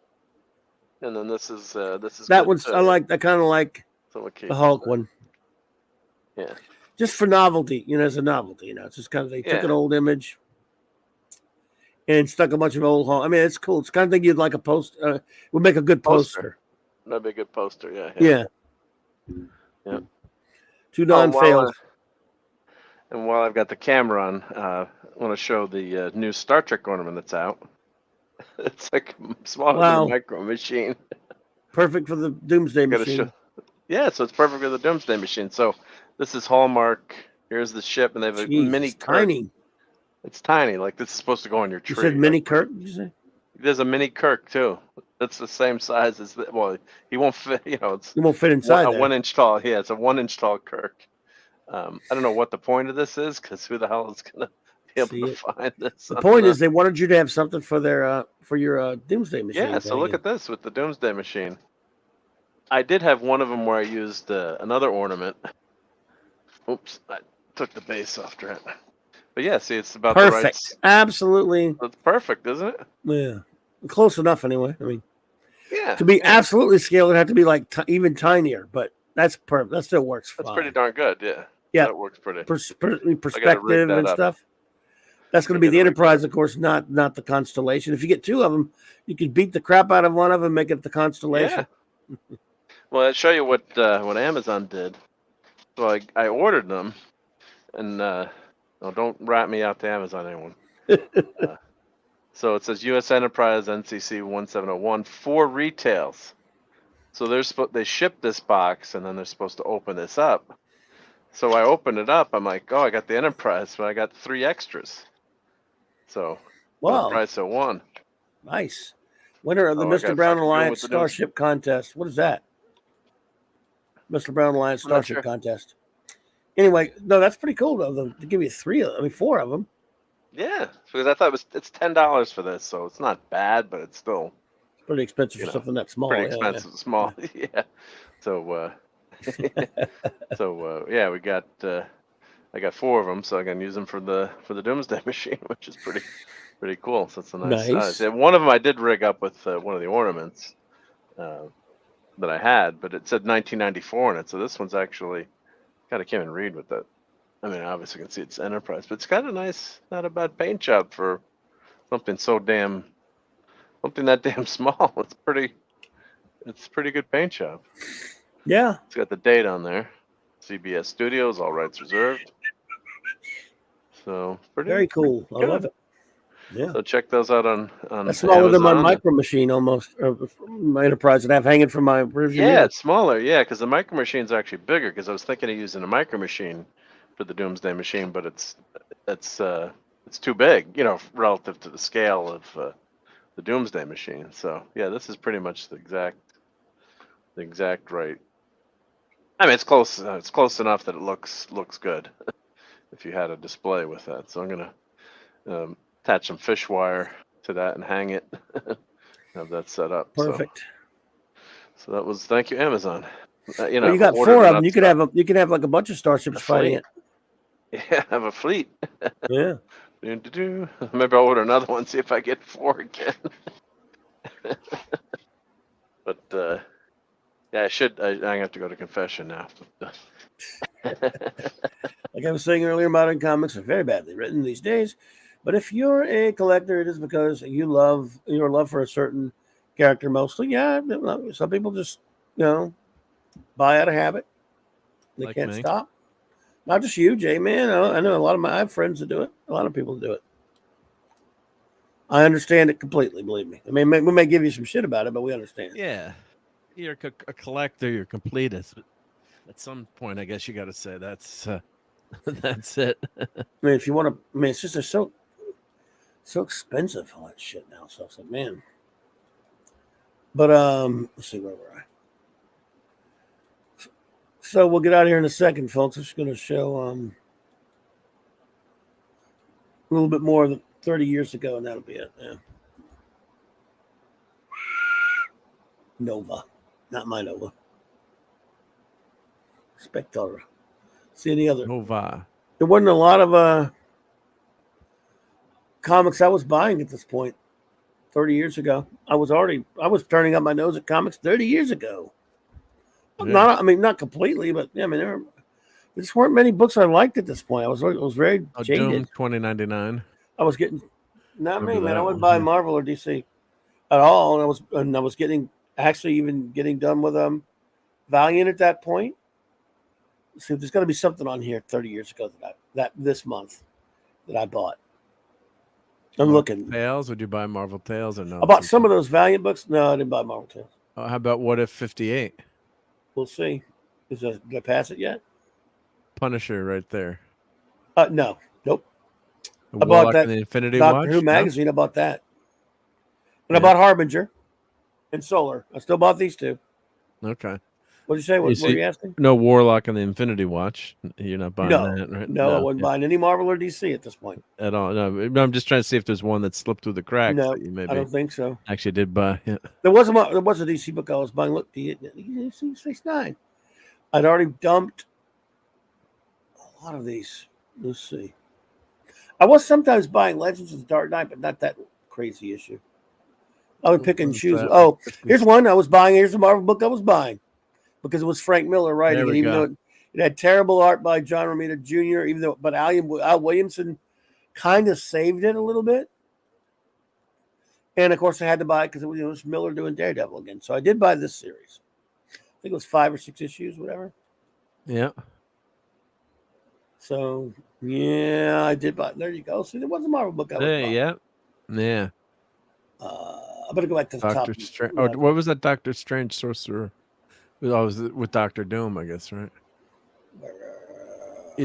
And then this is that one's I kind of like the Hulk one. Yeah. Just for novelty, as a novelty, It's just kind of they took an old image and stuck a bunch of old Hulk. I mean, it's cool. It's kind of thing you'd like a post. Would make a good poster. That'd be a good poster. Yeah. Two non-fails. And while I've got the camera on, I want to show the new Star Trek ornament that's out. It's like smaller than a micro machine. Perfect for the Doomsday Machine. So it's perfect for the Doomsday Machine. So this is Hallmark. Here's the ship, and they have a mini Kirk. Tiny. It's tiny. Like this is supposed to go on your tree. You said mini Kirk, did you say? There's a mini Kirk too. That's the same size as he won't fit. He won't fit inside. A 1 inch tall. Yeah, it's a 1 inch tall Kirk. I don't know what the point of this is because who the hell is gonna be able to find this? The point is they wanted you to have something for their for your Doomsday Machine. Yeah. So look at this with the Doomsday Machine. I did have one of them where I used another ornament. Oops, I took the base off it. But yeah, see, it's about perfect. The right. Absolutely. It's perfect, isn't it? Yeah, close enough anyway. I mean, yeah. To be absolutely scaled, it'd have to be like even tinier, but that's perfect. That still works. That's pretty darn good. Yeah. Yeah, that works pretty. Perspective and stuff. That's going to be the Enterprise, of course, not the Constellation. If you get two of them, you could beat the crap out of one of them, make it the Constellation. Yeah. Well, I'll show you what Amazon did. So I ordered them, and don't rat me out to Amazon, anyone. So it says U.S. Enterprise NCC 1701 4 retails. So they shipped this box, and then they're supposed to open this up. So I opened it up. I'm like, oh, I got the Enterprise, but I got 3 extras. So wow, the price of 1. Nice. Winner of the Mr. Brown Alliance Starship Contest. What is that? Mr. Brown Alliance Starship Contest. Anyway, no, that's pretty cool though. To give you 4 of them. Yeah, because I thought it's $10 for this, so it's not bad, but it's still pretty expensive for something that small. Pretty expensive, small. Yeah. So So yeah, we got I got 4 of them, so I can use them for the Doomsday Machine, which is pretty cool. So it's a nice size. Yeah, one of them I did rig up with one of the ornaments that I had, but it said 1994 in it. So this one's actually kind of came and read with that. I mean, obviously you can see it's Enterprise, but it's got a nice, not a bad paint job for something that damn small. It's pretty good paint job. Yeah. It's got the date on there. CBS Studios, all rights reserved. So very cool. Pretty I love it. Yeah. So check those out on That's smaller than my Amazon. Micro Machine almost, my Enterprise that I have hanging from my rearview mirror. Yeah, it's smaller. Yeah, because the Micro Machine's actually bigger. Because I was thinking of using a Micro Machine for the Doomsday Machine, but it's too big, relative to the scale of the Doomsday Machine. So yeah, this is pretty much the exact right. I mean, it's close. It's close enough that it looks good. If you had a display with that, so I'm gonna attach some fish wire to that and hang it. Have that set up. Perfect. So that was, thank you, Amazon. Well, you got 4 of them. You could have like a bunch of starships fighting it. Yeah, have a fleet. Yeah. Maybe I'll order another one, see if I get 4 again. But yeah, I have to go to confession now. Like I was saying earlier, modern comics are very badly written these days. But if you're a collector, it is because you love your love for a certain character mostly. Yeah, some people just buy out of habit. They can't stop. Not just you, Jay, man. I know I have friends that do it. A lot of people do it. I understand it completely. Believe me. I mean, we may give you some shit about it, but we understand. Yeah, you're a collector. You're a completist. But at some point, I guess you got to say that's it. I mean, if you want to, I mean, it's just they're so expensive, all that shit now. So it's like, man. But let's see where we're at. So we'll get out of here in a second, folks. I'm just going to show a little bit more than 30 years ago, and that'll be it. Yeah. Nova, not my Nova. Spectora. See any other Nova? There wasn't a lot of comics I was buying at this point. 30 years ago, I was turning up my nose at comics 30 years ago. Yeah. Not completely, but yeah, I mean, there just weren't many books I liked at this point. I was very jaded. Doom 2099. I was getting not me, man. I wouldn't buy Marvel or DC at all, and I was getting done with Valiant at that point. See, there's got to be something on here 30 years ago that this month that I bought. I'm looking. Tales? Would you buy Marvel Tales or no? I bought some of those Valiant books. No, I didn't buy Marvel Tales. How about What If 58? We'll see. Did I pass it yet? Punisher right there. No. Nope. I bought that. The Infinity Doctor Watch? Who magazine. No? I bought that. And I bought Harbinger and Solar. I still bought these 2. Okay. What did you say? What were you asking? No Warlock and the Infinity Watch. You're not buying that, right? No, I wasn't buying any Marvel or DC at this point. At all. No, I'm just trying to see if there's one that slipped through the cracks. No, that you maybe I don't think so. Actually did buy. Yeah. There was a DC book I was buying. Look, the 69. I'd already dumped a lot of these. Let's see. I was sometimes buying Legends of the Dark Knight, but not that crazy issue. I would pick and choose. Oh, here's one I was buying. Here's the Marvel book I was buying because it was Frank Miller writing. And even though it had terrible art by John Romita Jr., but Al Williamson kind of saved it a little bit. And of course, I had to buy it because it was Miller doing Daredevil again. So I did buy this series. I think it was 5 or 6 issues, whatever. Yeah. So yeah, I did buy. There you go. See, there was a Marvel book I was buying. Yeah. I better go back to the Doctor top. Strange. Oh, what was that Doctor Strange Sorcerer? It was with Doctor Doom, I guess, right?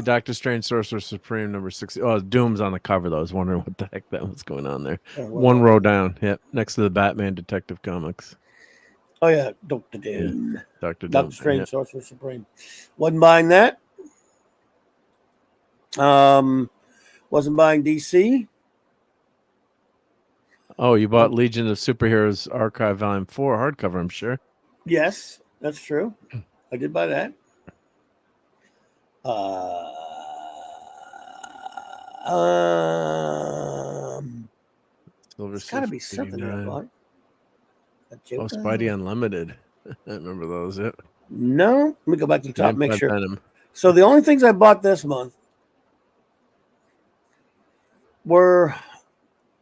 Doctor Strange Sorcerer Supreme number 60. Oh, Doom's on the cover, though. I was wondering what the heck that was going on there. One row down. Yep. Next to the Batman Detective Comics. Oh, yeah. Dr. Doom. Yeah. Dr. Doom. Doctor Strange Sorcerer Supreme. Wasn't buying that. Wasn't buying DC. Oh, you bought Legion of Superheroes Archive Volume 4 hardcover, I'm sure. Yes, that's true. I did buy that. It's got to be something here I bought. Oh, Spidey Unlimited. I remember those. Yeah. No, let me go back to the top. Make sure. Venom. So the only things I bought this month were.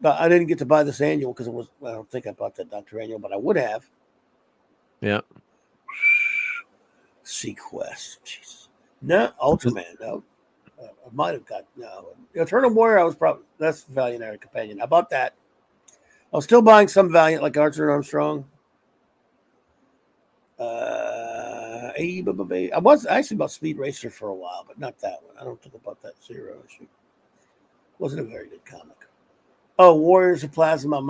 I didn't get to buy this annual because it was. I don't think I bought that Dr. Annual, but I would have. Yeah. Sequest. Jeez. No, Ultraman. No. I might have got no. Eternal Warrior, I was probably that's Valiant Air Companion. I bought that. I was still buying some Valiant like Archer Armstrong. I was actually about Speed Racer for a while, but not that one. I don't think about that Zero issue. Wasn't a very good comic. Oh, Warriors of Plasma. I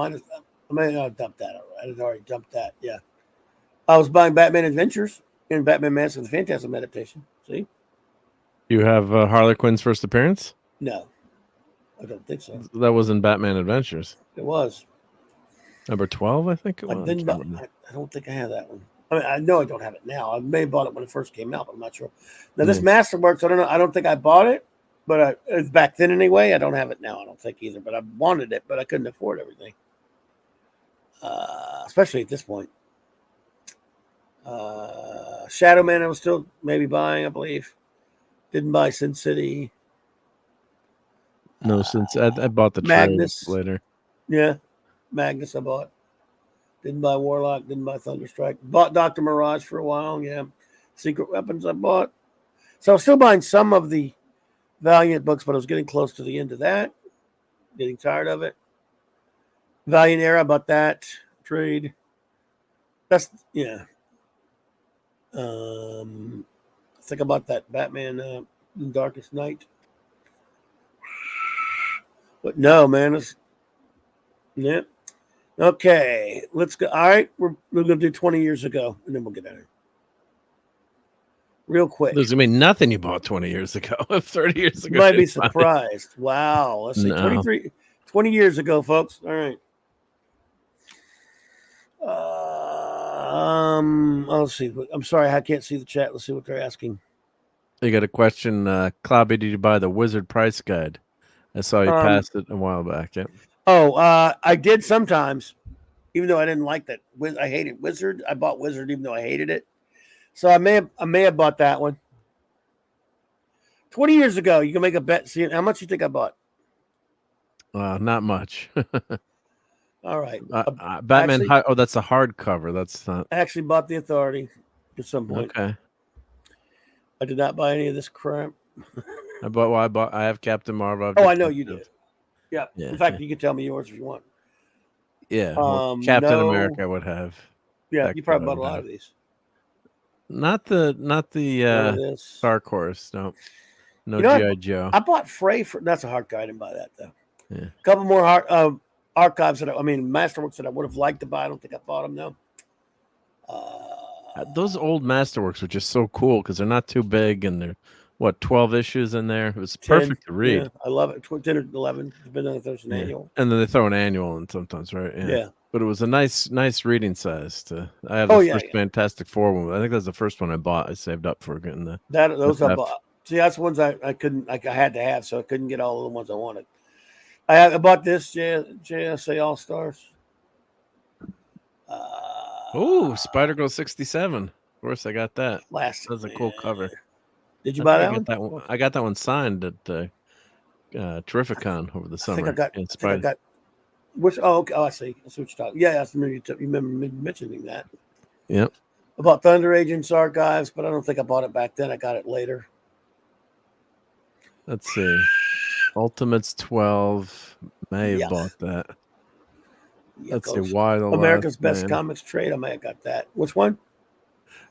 may have dumped that already. I had already dumped that. Yeah. I was buying Batman Adventures and Batman Mask of the Phantasm Adaptation. See? You have Harley Quinn's first appearance? No. I don't think so. That was in Batman Adventures. It was. Number 12, I think it was. I don't think I have that one. I mean, I know I don't have it now. I may have bought it when it first came out, but I'm not sure. Now, this Masterworks, I don't know. I don't think I bought it, but it's back then anyway. I don't have it now, I don't think either. But I wanted it, but I couldn't afford everything, especially at this point. Shadow Man, I was still maybe buying, I believe. Didn't buy Sin City. No, since I bought the Magnus later. Yeah, Magnus I bought. Didn't buy Warlock. Didn't buy Thunderstrike. Bought Dr. Mirage for a while. Yeah, Secret Weapons I bought. So I was still buying some of the Valiant books, but I was getting close to the end of that. Getting tired of it. Valiant Era, I bought that trade. That's yeah. I think about that Batman Darkest Night. But no, man, it's yeah. Okay, let's go. All right, we're gonna do 20 years ago, and then we'll get out of here. Real quick. There's gonna be nothing you bought 20 years ago. 30 years ago. You might be surprised. Wow. Let's see. 20 years ago, folks. All right. Let's see. I'm sorry, I can't see the chat. Let's see what they're asking. You got a question, Clobby, did you buy the Wizard Price Guide? I saw you pass it a while back. Yeah. Oh, I did sometimes, even though I didn't like that. I hated Wizard. I bought Wizard even though I hated it. So I may have bought that one. 20 years ago, you can make a bet. See how much you think I bought? Not much. All right. Batman. That's a hardcover. That's not. I actually bought The Authority at some point. Okay. I did not buy any of this crap. I have Captain Marvel. I know you did. Yeah. In fact, you can tell me yours if you want. Yeah. Captain America would have. Yeah, you probably bought a lot of these. Not the Dark Horse. No. No G.I. Joe. I bought Frey that's a hard guy. I didn't buy that though. Yeah. A couple more archives Masterworks that I would have liked to buy. I don't think I bought them though. Those old Masterworks are just so cool because they're not too big and they're 12 issues in there. It was 10, perfect to read. Yeah, I love it. 10 or 11. Depending on if there's an annual. And then they throw an annual in sometimes, right? Yeah. But it was a nice reading size. I had the first Fantastic Four one. I think that's the first one I bought. I saved up for getting those I bought. See, that's the ones I couldn't. I had to have, so I couldn't get all of the ones I wanted. I bought this JSA All Stars. Spider-Girl 67. Of course, I got that. That's a cool cover. Did you buy that one? I got that one signed at Terrificon over the summer. I think I got. Which? Oh, okay. Oh, I see. I see what you're talking. Yeah, you remember mentioning that. Yep. I bought Thunder Agents Archives, but I don't think I bought it back then. I got it later. Let's see. Ultimates 12. May have bought that. Let's see. Why the America's Last Best Comics Trade. I may have got that. Which one?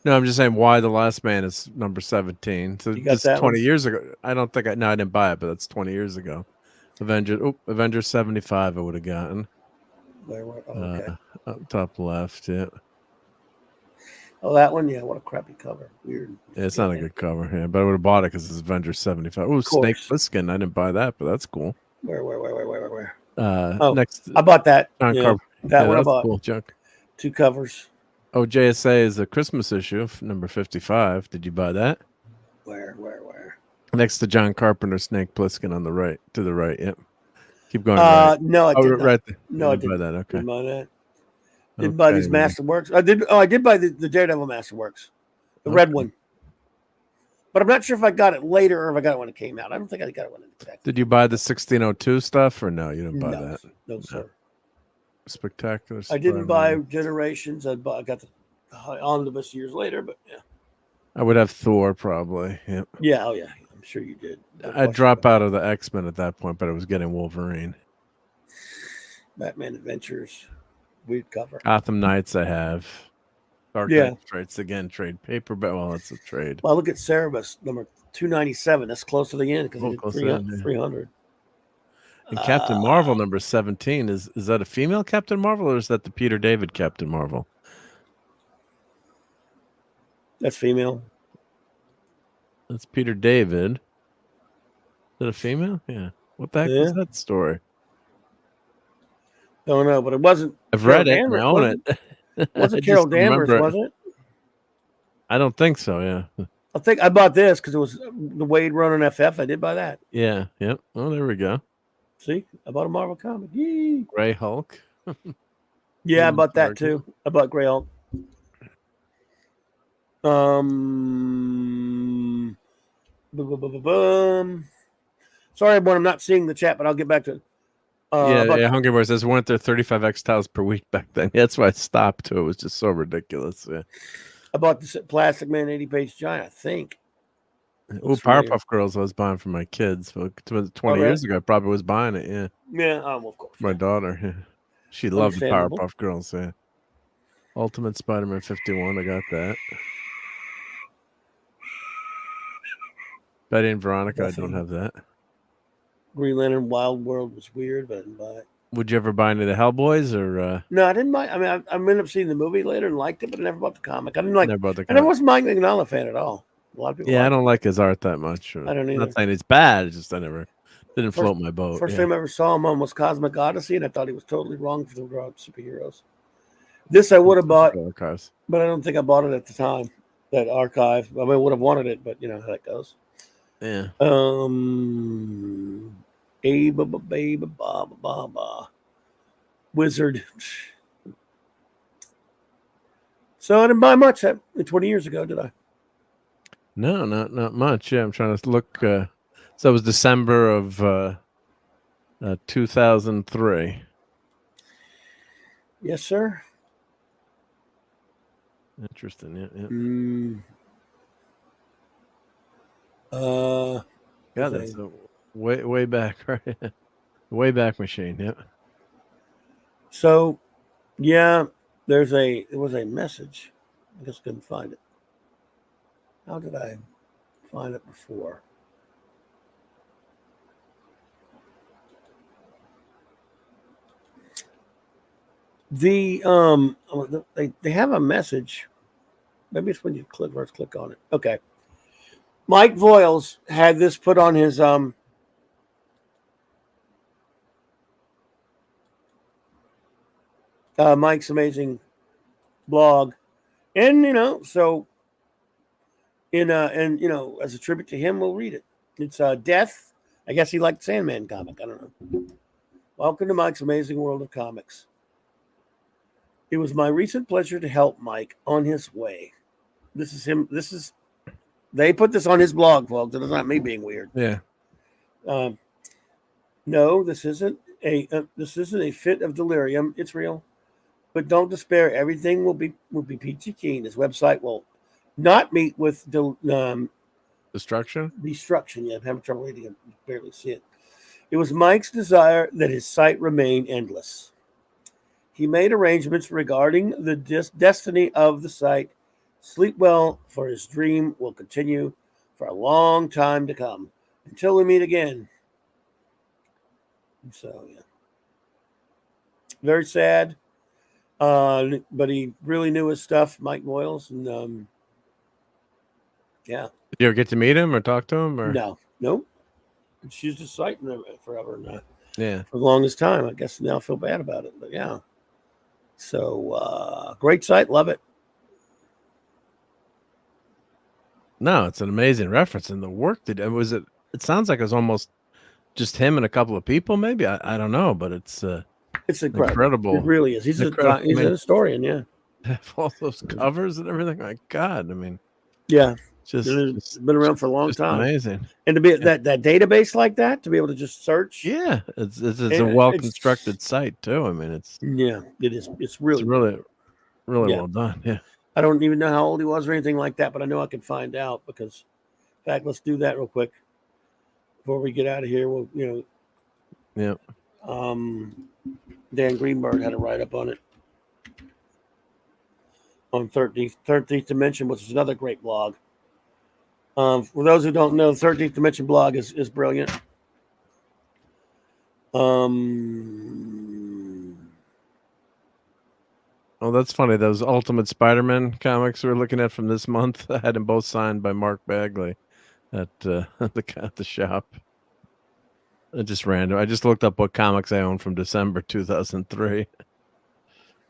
No, I'm just saying Why the Last Man is number 17. So just 20 years ago. I don't think I didn't buy it, but that's 20 years ago. Avengers 75 I would have gotten. Okay. Up top left, yeah. Oh, that one? Yeah, what a crappy cover. Weird. Yeah, it's not a good cover, yeah, but I would have bought it because it's Avengers 75. Oh, Snake Plissken. I didn't buy that, but that's cool. Where? Next. I bought that. Yeah, that one I bought. Cool junk. 2 covers. Oh, JSA is a Christmas issue, number 55. Did you buy that? Where? Next to John Carpenter, Snake Plissken on the right, to the right. Yep. Keep going. Right. No, I did not. Right there. No, I didn't buy that. Okay. Didn't buy that. Didn't buy these Masterworks. I did. Oh, I did buy the Daredevil Masterworks, the red one. But I'm not sure if I got it later or if I got it when it came out. I don't think I got it when it exactly. Did you buy the 1602 stuff or no? You didn't buy that. No, sir. Spectacular. I didn't buy Generations. I got the omnibus years later, but yeah. I would have Thor probably. Yep. Yeah. Oh yeah. I'm sure you did. I'd drop out of the X-Men at that point, but I was getting Wolverine. Batman Adventures. Weird cover. Gotham Knights I have. Dark Knight Strikes Again trade paperback. Well, it's a trade. Well, look at Cerebus number 297. That's close to the end because it's 300. And Captain Marvel number 17 is that a female Captain Marvel or is that the Peter David Captain Marvel? That's female. That's Peter David. Is that a female? Yeah. What the heck was that story? Don't know, but it wasn't. I've read it. I own it. Wasn't Carol Danvers, was it? I don't think so, yeah. I think I bought this because it was the Wade run on FF. I did buy that. Yeah, yep. Oh, there we go. See, I bought a Marvel comic. Yee. Gray Hulk. Yeah, I bought that too. I bought Gray Hulk. Sorry, everyone, I'm not seeing the chat, but I'll get back to it. Hungry Boy says, weren't there 35X tiles per week back then? Yeah, that's why I stopped too. It was just so ridiculous. Yeah. I bought the Plastic Man 80-page giant, I think. Oh, Powerpuff Girls I was buying for my kids. 20 years ago, I probably was buying it, yeah. Yeah, of course. My daughter, yeah. She loved the Powerpuff Girls, yeah. Ultimate Spider-Man 51, I got that. Betty and Veronica, I don't have that. Green Lantern Wild World was weird, but I didn't buy it. Would you ever buy any of the Hellboys or? No, I didn't buy. I mean, I ended up seeing the movie later and liked it, but I never bought the comic. I didn't like. I never was Mike Mignola fan at all. A lot of people. Yeah, I don't like his art that much. I don't either. I'm not saying it's bad. It's just I never didn't float my boat. First time I ever saw him on was Cosmic Odyssey, and I thought he was totally wrong for the superheroes. This I would have bought, but I don't think I bought it at the time. That archive. I mean, I would have wanted it, but you know how that goes. Yeah. Wizard. So I didn't buy much 20 years ago, did I? No, not much. Yeah, I'm trying to look. So it was December of 2003. Yes, sir. Interesting. Yeah. That's way back, right? Way back machine. Yeah. So, yeah, there was a message. I just couldn't find it. How did I find it before? They have a message. Maybe it's when you first click on it. Okay. Mike Voiles had this put on his Mike's Amazing blog, and so and as a tribute to him, we'll read it. It's Death. I guess he liked Sandman comic. I don't know. Welcome to Mike's Amazing World of Comics. It was my recent pleasure to help Mike on his way. This is him. They put this on his blog, folks. It's not me being weird. Yeah. No, this isn't a fit of delirium. It's real. But don't despair. Everything will be peachy keen. His website will not meet with destruction. Destruction. Yeah, I'm having trouble reading it. Barely see it. It was Mike's desire that his site remain endless. He made arrangements regarding the destiny of the site. Sleep well, for his dream will continue for a long time to come until we meet again. So, yeah. Very sad. But he really knew his stuff, Mike Voiles. And, yeah. Did you ever get to meet him or talk to him? Or? No. Nope. It's used his site forever. Yeah. For the longest time. I guess now I feel bad about it. But, yeah. So, great site. Love it. No, it's an amazing reference, and the work that it sounds like it was almost just him and a couple of people, maybe. I don't know, but it's incredible. It really is. He's a historian, yeah. All those covers and everything. My God, I mean, yeah, just been around for a long time. Amazing, and to be that database like that, to be able to just search. Yeah, it's a well constructed site too. I mean, it is. It's really well done. Yeah. I don't even know how old he was or anything like that, but I know I can find out because, in fact, let's do that real quick before we get out of here. We'll, yeah. Dan Greenberg had a write up on it on 13th Dimension, which is another great blog. For those who don't know, the 13th Dimension blog is brilliant. Oh, that's funny. Those Ultimate Spider-Man comics we're looking at from this month, I had them both signed by Mark Bagley at the shop. Just random. I just looked up what comics I own from December 2003.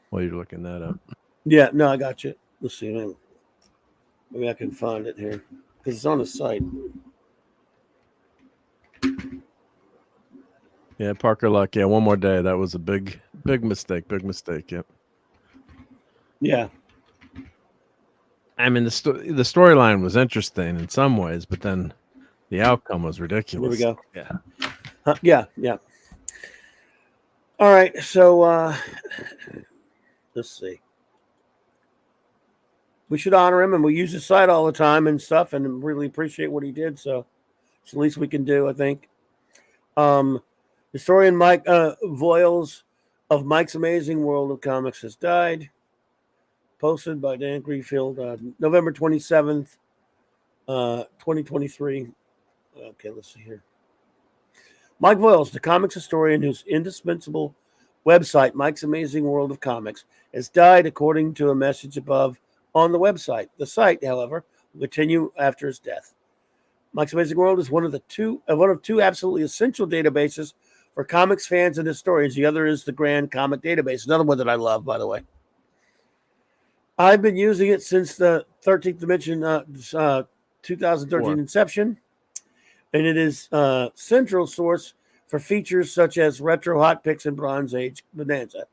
While you're looking that up. Yeah, no, I got you. Let's see. Maybe I can find it here because it's on the site. Yeah, Parker Luck. Yeah, One More Day. That was a big mistake. Big mistake. Yep. Yeah. I mean, the storyline was interesting in some ways, but then the outcome was ridiculous. Here we go. Yeah. Yeah. All right. So let's see. We should honor him, and we use his site all the time and stuff, and really appreciate what he did. So it's the least we can do, I think. Historian Mike Voiles of Mike's Amazing World of Comics has died. Posted by Dan Greenfield, November 27th, 2023. Okay, let's see here. Mike Voiles, the comics historian whose indispensable website, Mike's Amazing World of Comics, has died according to a message above on the website. The site, however, will continue after his death. Mike's Amazing World is one of two absolutely essential databases for comics fans and historians. The other is the Grand Comic Database, another one that I love, by the way. I've been using it since the 13th Dimension 2013 inception, and it is a central source for features such as Retro Hot Picks and Bronze Age Bonanza.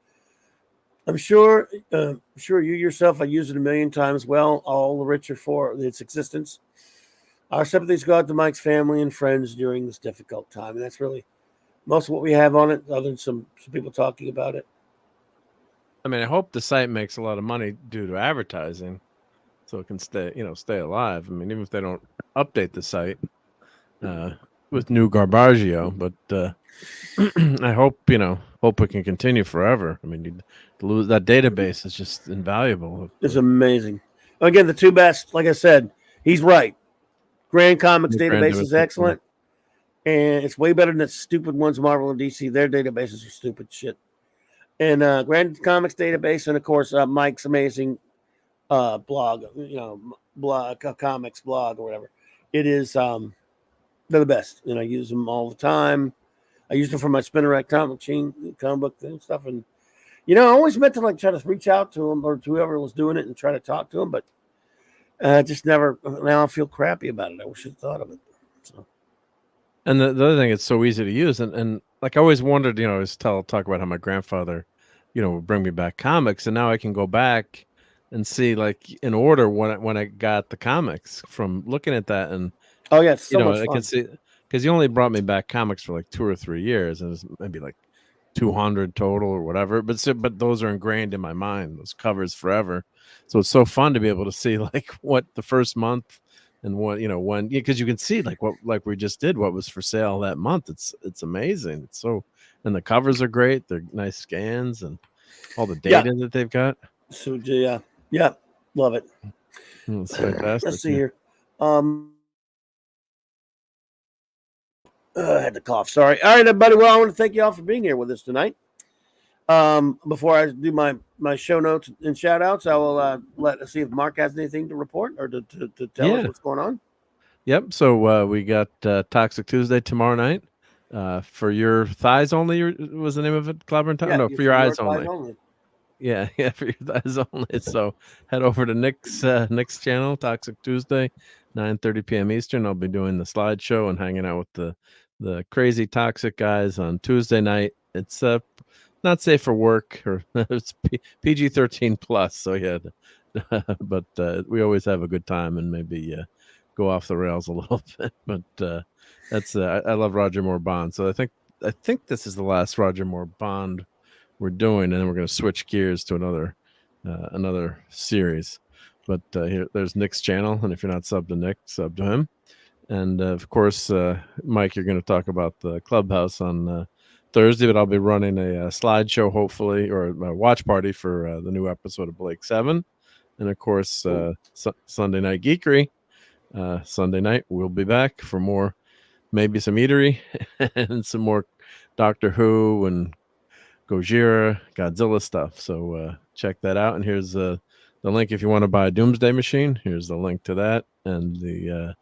I'm sure you yourself have used it a million times. Well, all the richer for its existence. Our sympathies go out to Mike's family and friends during this difficult time, and that's really most of what we have on it, other than some people talking about it. I mean, I hope the site makes a lot of money due to advertising, so it can stay alive. I mean, even if they don't update the site with new Garbaggio, but I hope it can continue forever. I mean, lose that database is just invaluable. It's amazing. Again, the two best, like I said, he's right. Grand Comics database is excellent, and it's way better than the stupid ones Marvel and DC. Their databases are stupid shit. And Grand Comics database, and of course Mike's Amazing blog, comics blog or whatever. It is they're the best, and I use them all the time. I use them for my Spinner Rack comic book and stuff, and I always meant to try to reach out to them or to whoever was doing it and try to talk to them, but just never. Now I feel crappy about it. I wish I'd thought of it. So. And the other thing, it's so easy to use, and like I always wondered, I always talk about how my grandfather, would bring me back comics, and now I can go back and see in order when I got the comics from looking at that, and oh yeah, so much I fun. can see because he only brought me back comics for 2 or 3 years, and it's maybe 200 total or whatever. But those are ingrained in my mind, those covers forever. So it's so fun to be able to see what the first month. And what when because you can see what we just did, what was for sale that month. It's amazing. It's so, and the covers are great. They're nice scans and all the data that they've got. So yeah, love it. It's fantastic. Let's see here. I had to cough. Sorry. All right, everybody. Well, I want to thank you all for being here with us tonight. Before I do my show notes and shout outs, I will let's see if Mark has anything to report or to tell us what's going on. Yep. So we got Toxic Tuesday tomorrow night. For your thighs only was the name of it, Clobberin? Yeah, no, for your eyes only. Yeah, for your thighs only. So head over to Nick's channel, Toxic Tuesday. 9:30 p.m. Eastern. I'll be doing the slideshow and hanging out with the crazy toxic guys on Tuesday night. It's not safe for work, or it's PG-13 plus. So yeah, but we always have a good time and maybe go off the rails a little bit. But that's I love Roger Moore Bond. So I think this is the last Roger Moore Bond we're doing, and then we're going to switch gears to another series. But here, there's Nick's channel, and if you're not subbed to Nick, sub to him. And of course, Mike, you're going to talk about the Clubhouse on Thursday, but I'll be running a slideshow, hopefully, or a watch party for the new episode of Blake 7. And of course, Sunday Night Geekery. Sunday night, we'll be back for more, maybe some eatery and some more Doctor Who and Gojira, Godzilla stuff. So check that out. And here's the link if you want to buy a Doomsday Machine. Here's the link to that, and the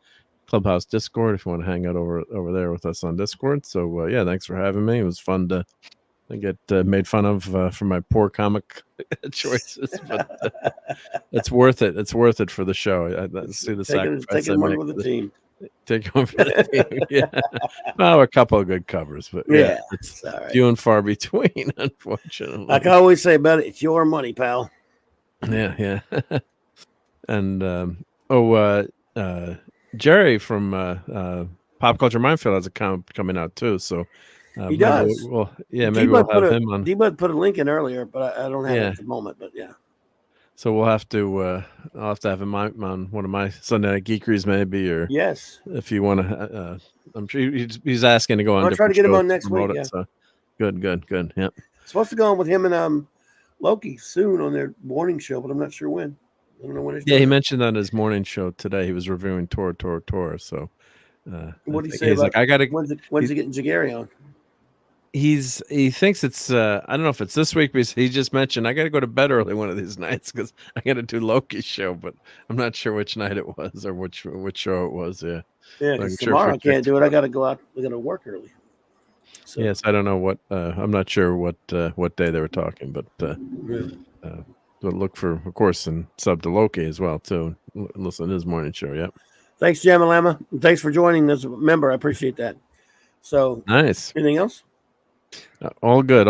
Clubhouse Discord if you want to hang out over there with us on Discord. So yeah, thanks for having me. It was fun to get made fun of for my poor comic choices, but it's worth it. It's worth it for the show. I see the sacrifice I make. With the team. Take one for the team. Yeah, well, a couple of good covers, but yeah, it's right. Few and far between, unfortunately. Like I always say about it, it's your money, pal. Yeah. And Jerry from Pop Culture Minefield has a comic coming out too. So he does. Maybe we'll have him on. D-Bud put a link in earlier, but I don't have it at the moment. But yeah. So we'll have to. I'll have to have him on one of my Sunday Night Geekeries, maybe, or yes, if you want to. I'm sure he's asking to go on. I'll try to get him on next week. Yeah. So good. Yep. Supposed to go on with him and Loki soon on their morning show, but I'm not sure when. I don't know when. He mentioned on his morning show today. He was reviewing Tor. So, what did he say? He's like, I got to. When's he getting Jagari on? He thinks it's I don't know if it's this week, but he just mentioned I got to go to bed early one of these nights because I got to do Loki's show, but I'm not sure which night it was or which show it was. Yeah. Tomorrow I can't do it. I got to go out. I got to work early. So. Yes, I don't know what. I'm not sure what day they were talking, but look for, of course, and sub to Loki as well too. Listen to his morning show. Yep. Thanks, Jamalama. Thanks for joining as a member. I appreciate that. So nice. Anything else? All good.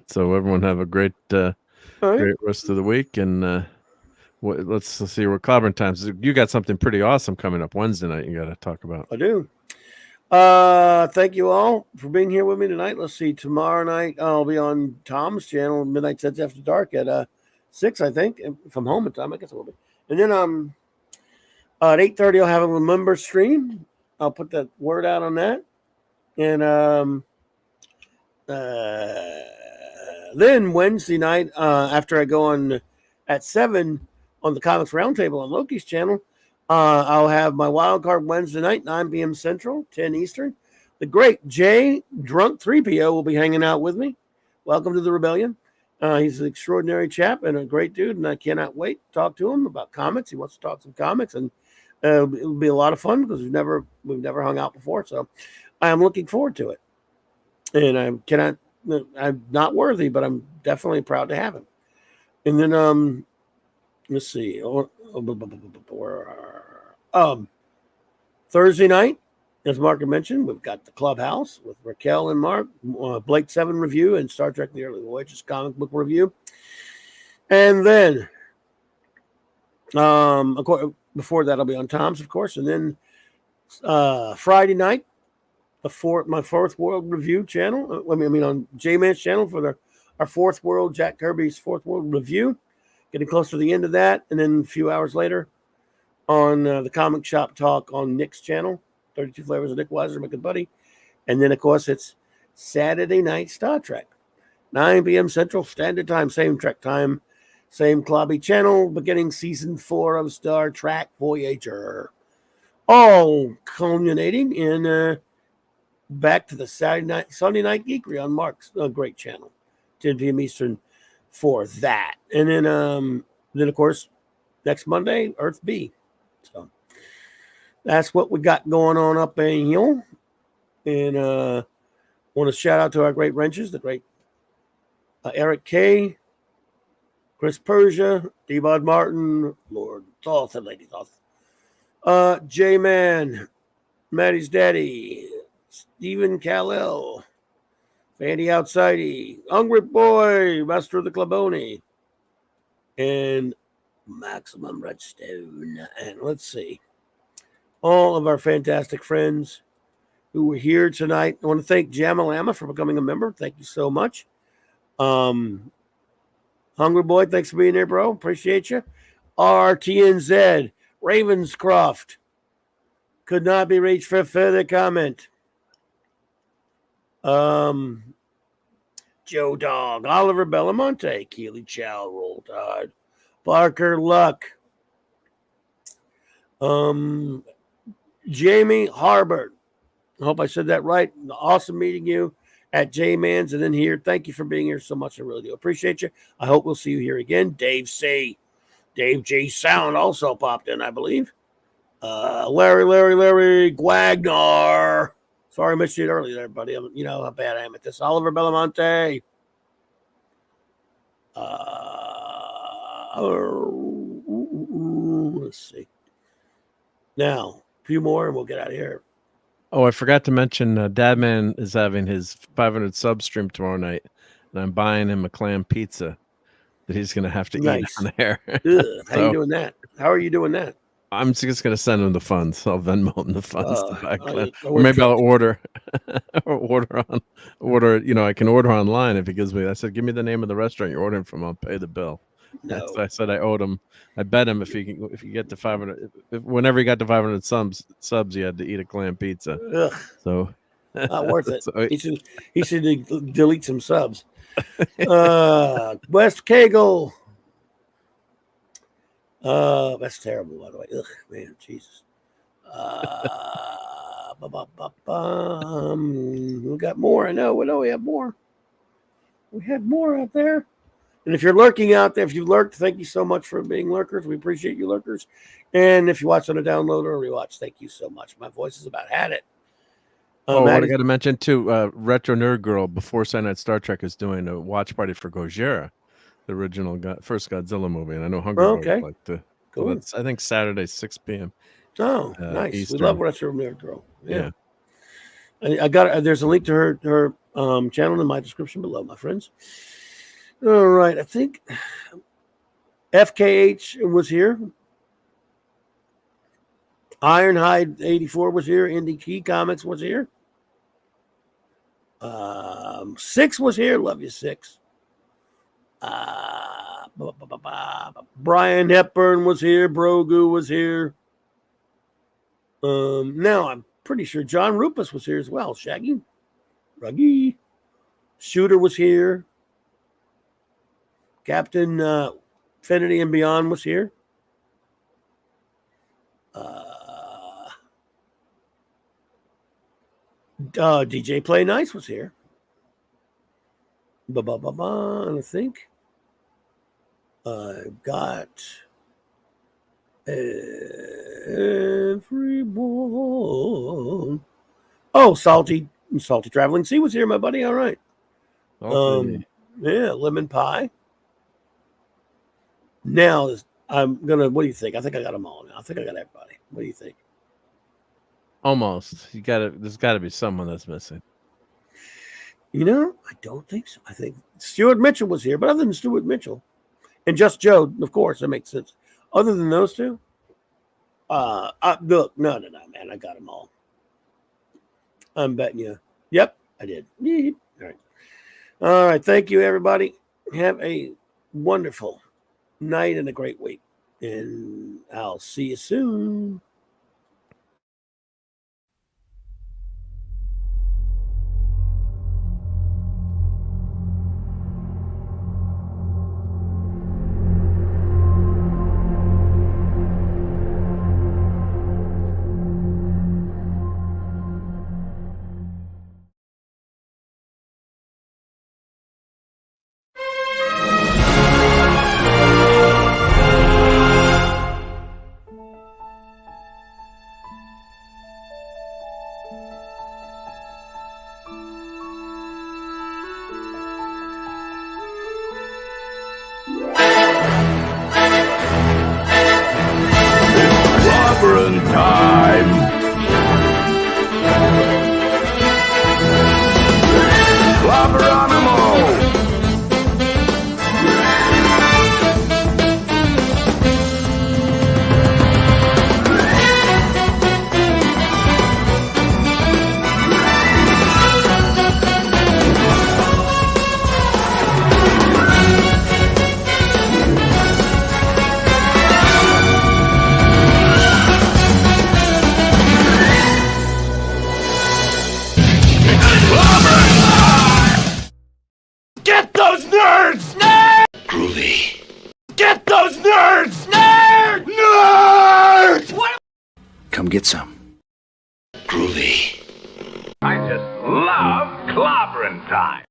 So everyone have a great great rest of the week, and let's see what Clobberin times. You got something pretty awesome coming up Wednesday night. You got to talk about. I do. Thank you all for being here with me tonight. Let's see. Tomorrow night I'll be on Tom's channel, Midnight Sets After Dark at 6, I think, from home at time. I guess it will be. And then at 8:30 I'll have a member stream. I'll put that word out on that, and then Wednesday night, after I go on at 7 on the Comics Roundtable on Loki's channel, I'll have my wild card Wednesday night, 9 p.m. Central, 10 Eastern. The great Jay Drunk 3PO will be hanging out with me. Welcome to the Rebellion. He's an extraordinary chap and a great dude, and I cannot wait to talk to him about comics. He wants to talk some comics, and it'll be a lot of fun because we've never hung out before. So I am looking forward to it. And I'm not worthy, but I'm definitely proud to have him. And then, let's see. Thursday night, as Mark had mentioned, we've got the Clubhouse with Raquel and Mark, Blake 7 review, and Star Trek The Early Voyages comic book review. And then, of course, before that, I'll be on Tom's, of course. And then Friday night, my Fourth World review channel. I mean on J-Man's channel for our Fourth World, Jack Kirby's Fourth World review. Getting close to the end of that, and then a few hours later on the Comic Shop Talk on Nick's channel, 32 Flavors of Nick Weiser, my good buddy. And then of course it's Saturday night Star Trek, 9 p.m. Central Standard Time, same Trek time, same Clobby channel, beginning season 4 of Star Trek Voyager, all culminating in. Back to the Sunday Night Geekery on Mark's great channel, 10 p.m. Eastern for that. And then of course, next Monday, Earth B. So that's what we got going on up in here. And want to shout out to our great wrenches, the great Eric K., Chris Persia, D-Bod Martin, Lord Thoth, and Lady Thoth. J-Man, Maddie's Daddy, Stephen Kal-El, Fandy Outsidey, Hungry Boy, Master of the Clobberin, and Maximum Redstone. And let's see. All of our fantastic friends who were here tonight. I want to thank Jamalama for becoming a member. Thank you so much. Hungry Boy, thanks for being there, bro. Appreciate you. RTNZ, Ravenscroft, could not be reached for further comment. Joe Dog, Oliver Belamonte, Keely Chow, Roll Tide, Parker Luck, Jamie Harbert. I hope I said that right. Awesome meeting you at J-Man's and then here. Thank you for being here so much. I really do appreciate you. I hope we'll see you here again. Dave C. Dave G. Sound also popped in, I believe. Larry Guagnar. Sorry I missed you earlier there, buddy. You know how bad I am at this. Oliver Belamonte. Let's see. Now, a few more and we'll get out of here. Oh, I forgot to mention Dadman is having his 500 sub stream tomorrow night, and I'm buying him a clam pizza that he's going to have to eat on air. How are you doing that? How are you doing that? I'm just going to send him the funds. I'll Venmo him the funds to buy clam. Or maybe I'll order. You know, I can order online if he gives me. I said, give me the name of the restaurant you're ordering from. I'll pay the bill. No. I said I owed him. I bet him if you get to 500, whenever he got to 500 subs, he had to eat a clam pizza. Ugh. So not worth it. So, he should delete some subs. West Kegel. That's terrible, by the way. Ugh, man, Jesus. We got more. I know. We have more. We had more out there. And if you're lurking out there, if you lurked, thank you so much for being lurkers. We appreciate you lurkers. And if you watch on a download or a rewatch, thank you so much. My voice is about had it. What I got to mention too, Retro Nerd Girl before Saturday Night Star Trek is doing a watch party for Gojira, the original first Godzilla movie. And I know Hungry Boy would like to. Cool. So that's, I think, Saturday, 6 p.m. Oh, nice. Eastern. We love Retro Nerd Girl. Yeah. I got. There's a link to her channel in my description below, my friends. All right, I think FKH was here. Ironhide 84 was here. Indie Key Comics was here. 6 was here. Love you, 6. Brian Hepburn was here. Brogu was here. Now I'm pretty sure John Rupus was here as well. Shaggy, Ruggy, Shooter was here. Captain Infinity and Beyond was here. DJ Play Nice was here. And I think I've got everyone. Oh, Salty Traveling Sea was here, my buddy. All right. Yeah, Lemon Pie. Now I'm gonna. What do you think? I think I got them all now. I think I got everybody. What do you think? Almost. There's got to be someone that's missing. You know, I don't think so. I think Stuart Mitchell was here, but other than Stuart Mitchell and Just Joe, of course, that makes sense. Other than those two, look, no, man, I got them all. I'm betting you. Yep, I did. All right. Thank you, everybody. Have a wonderful night and a great week, and I'll see you soon. Clobberin time! Clobberonimo! Get those nerds! Nerds! Groovy. Get those nerds! Nerds! Nerds! What? Come get some. Groovy. I just love clobbering time.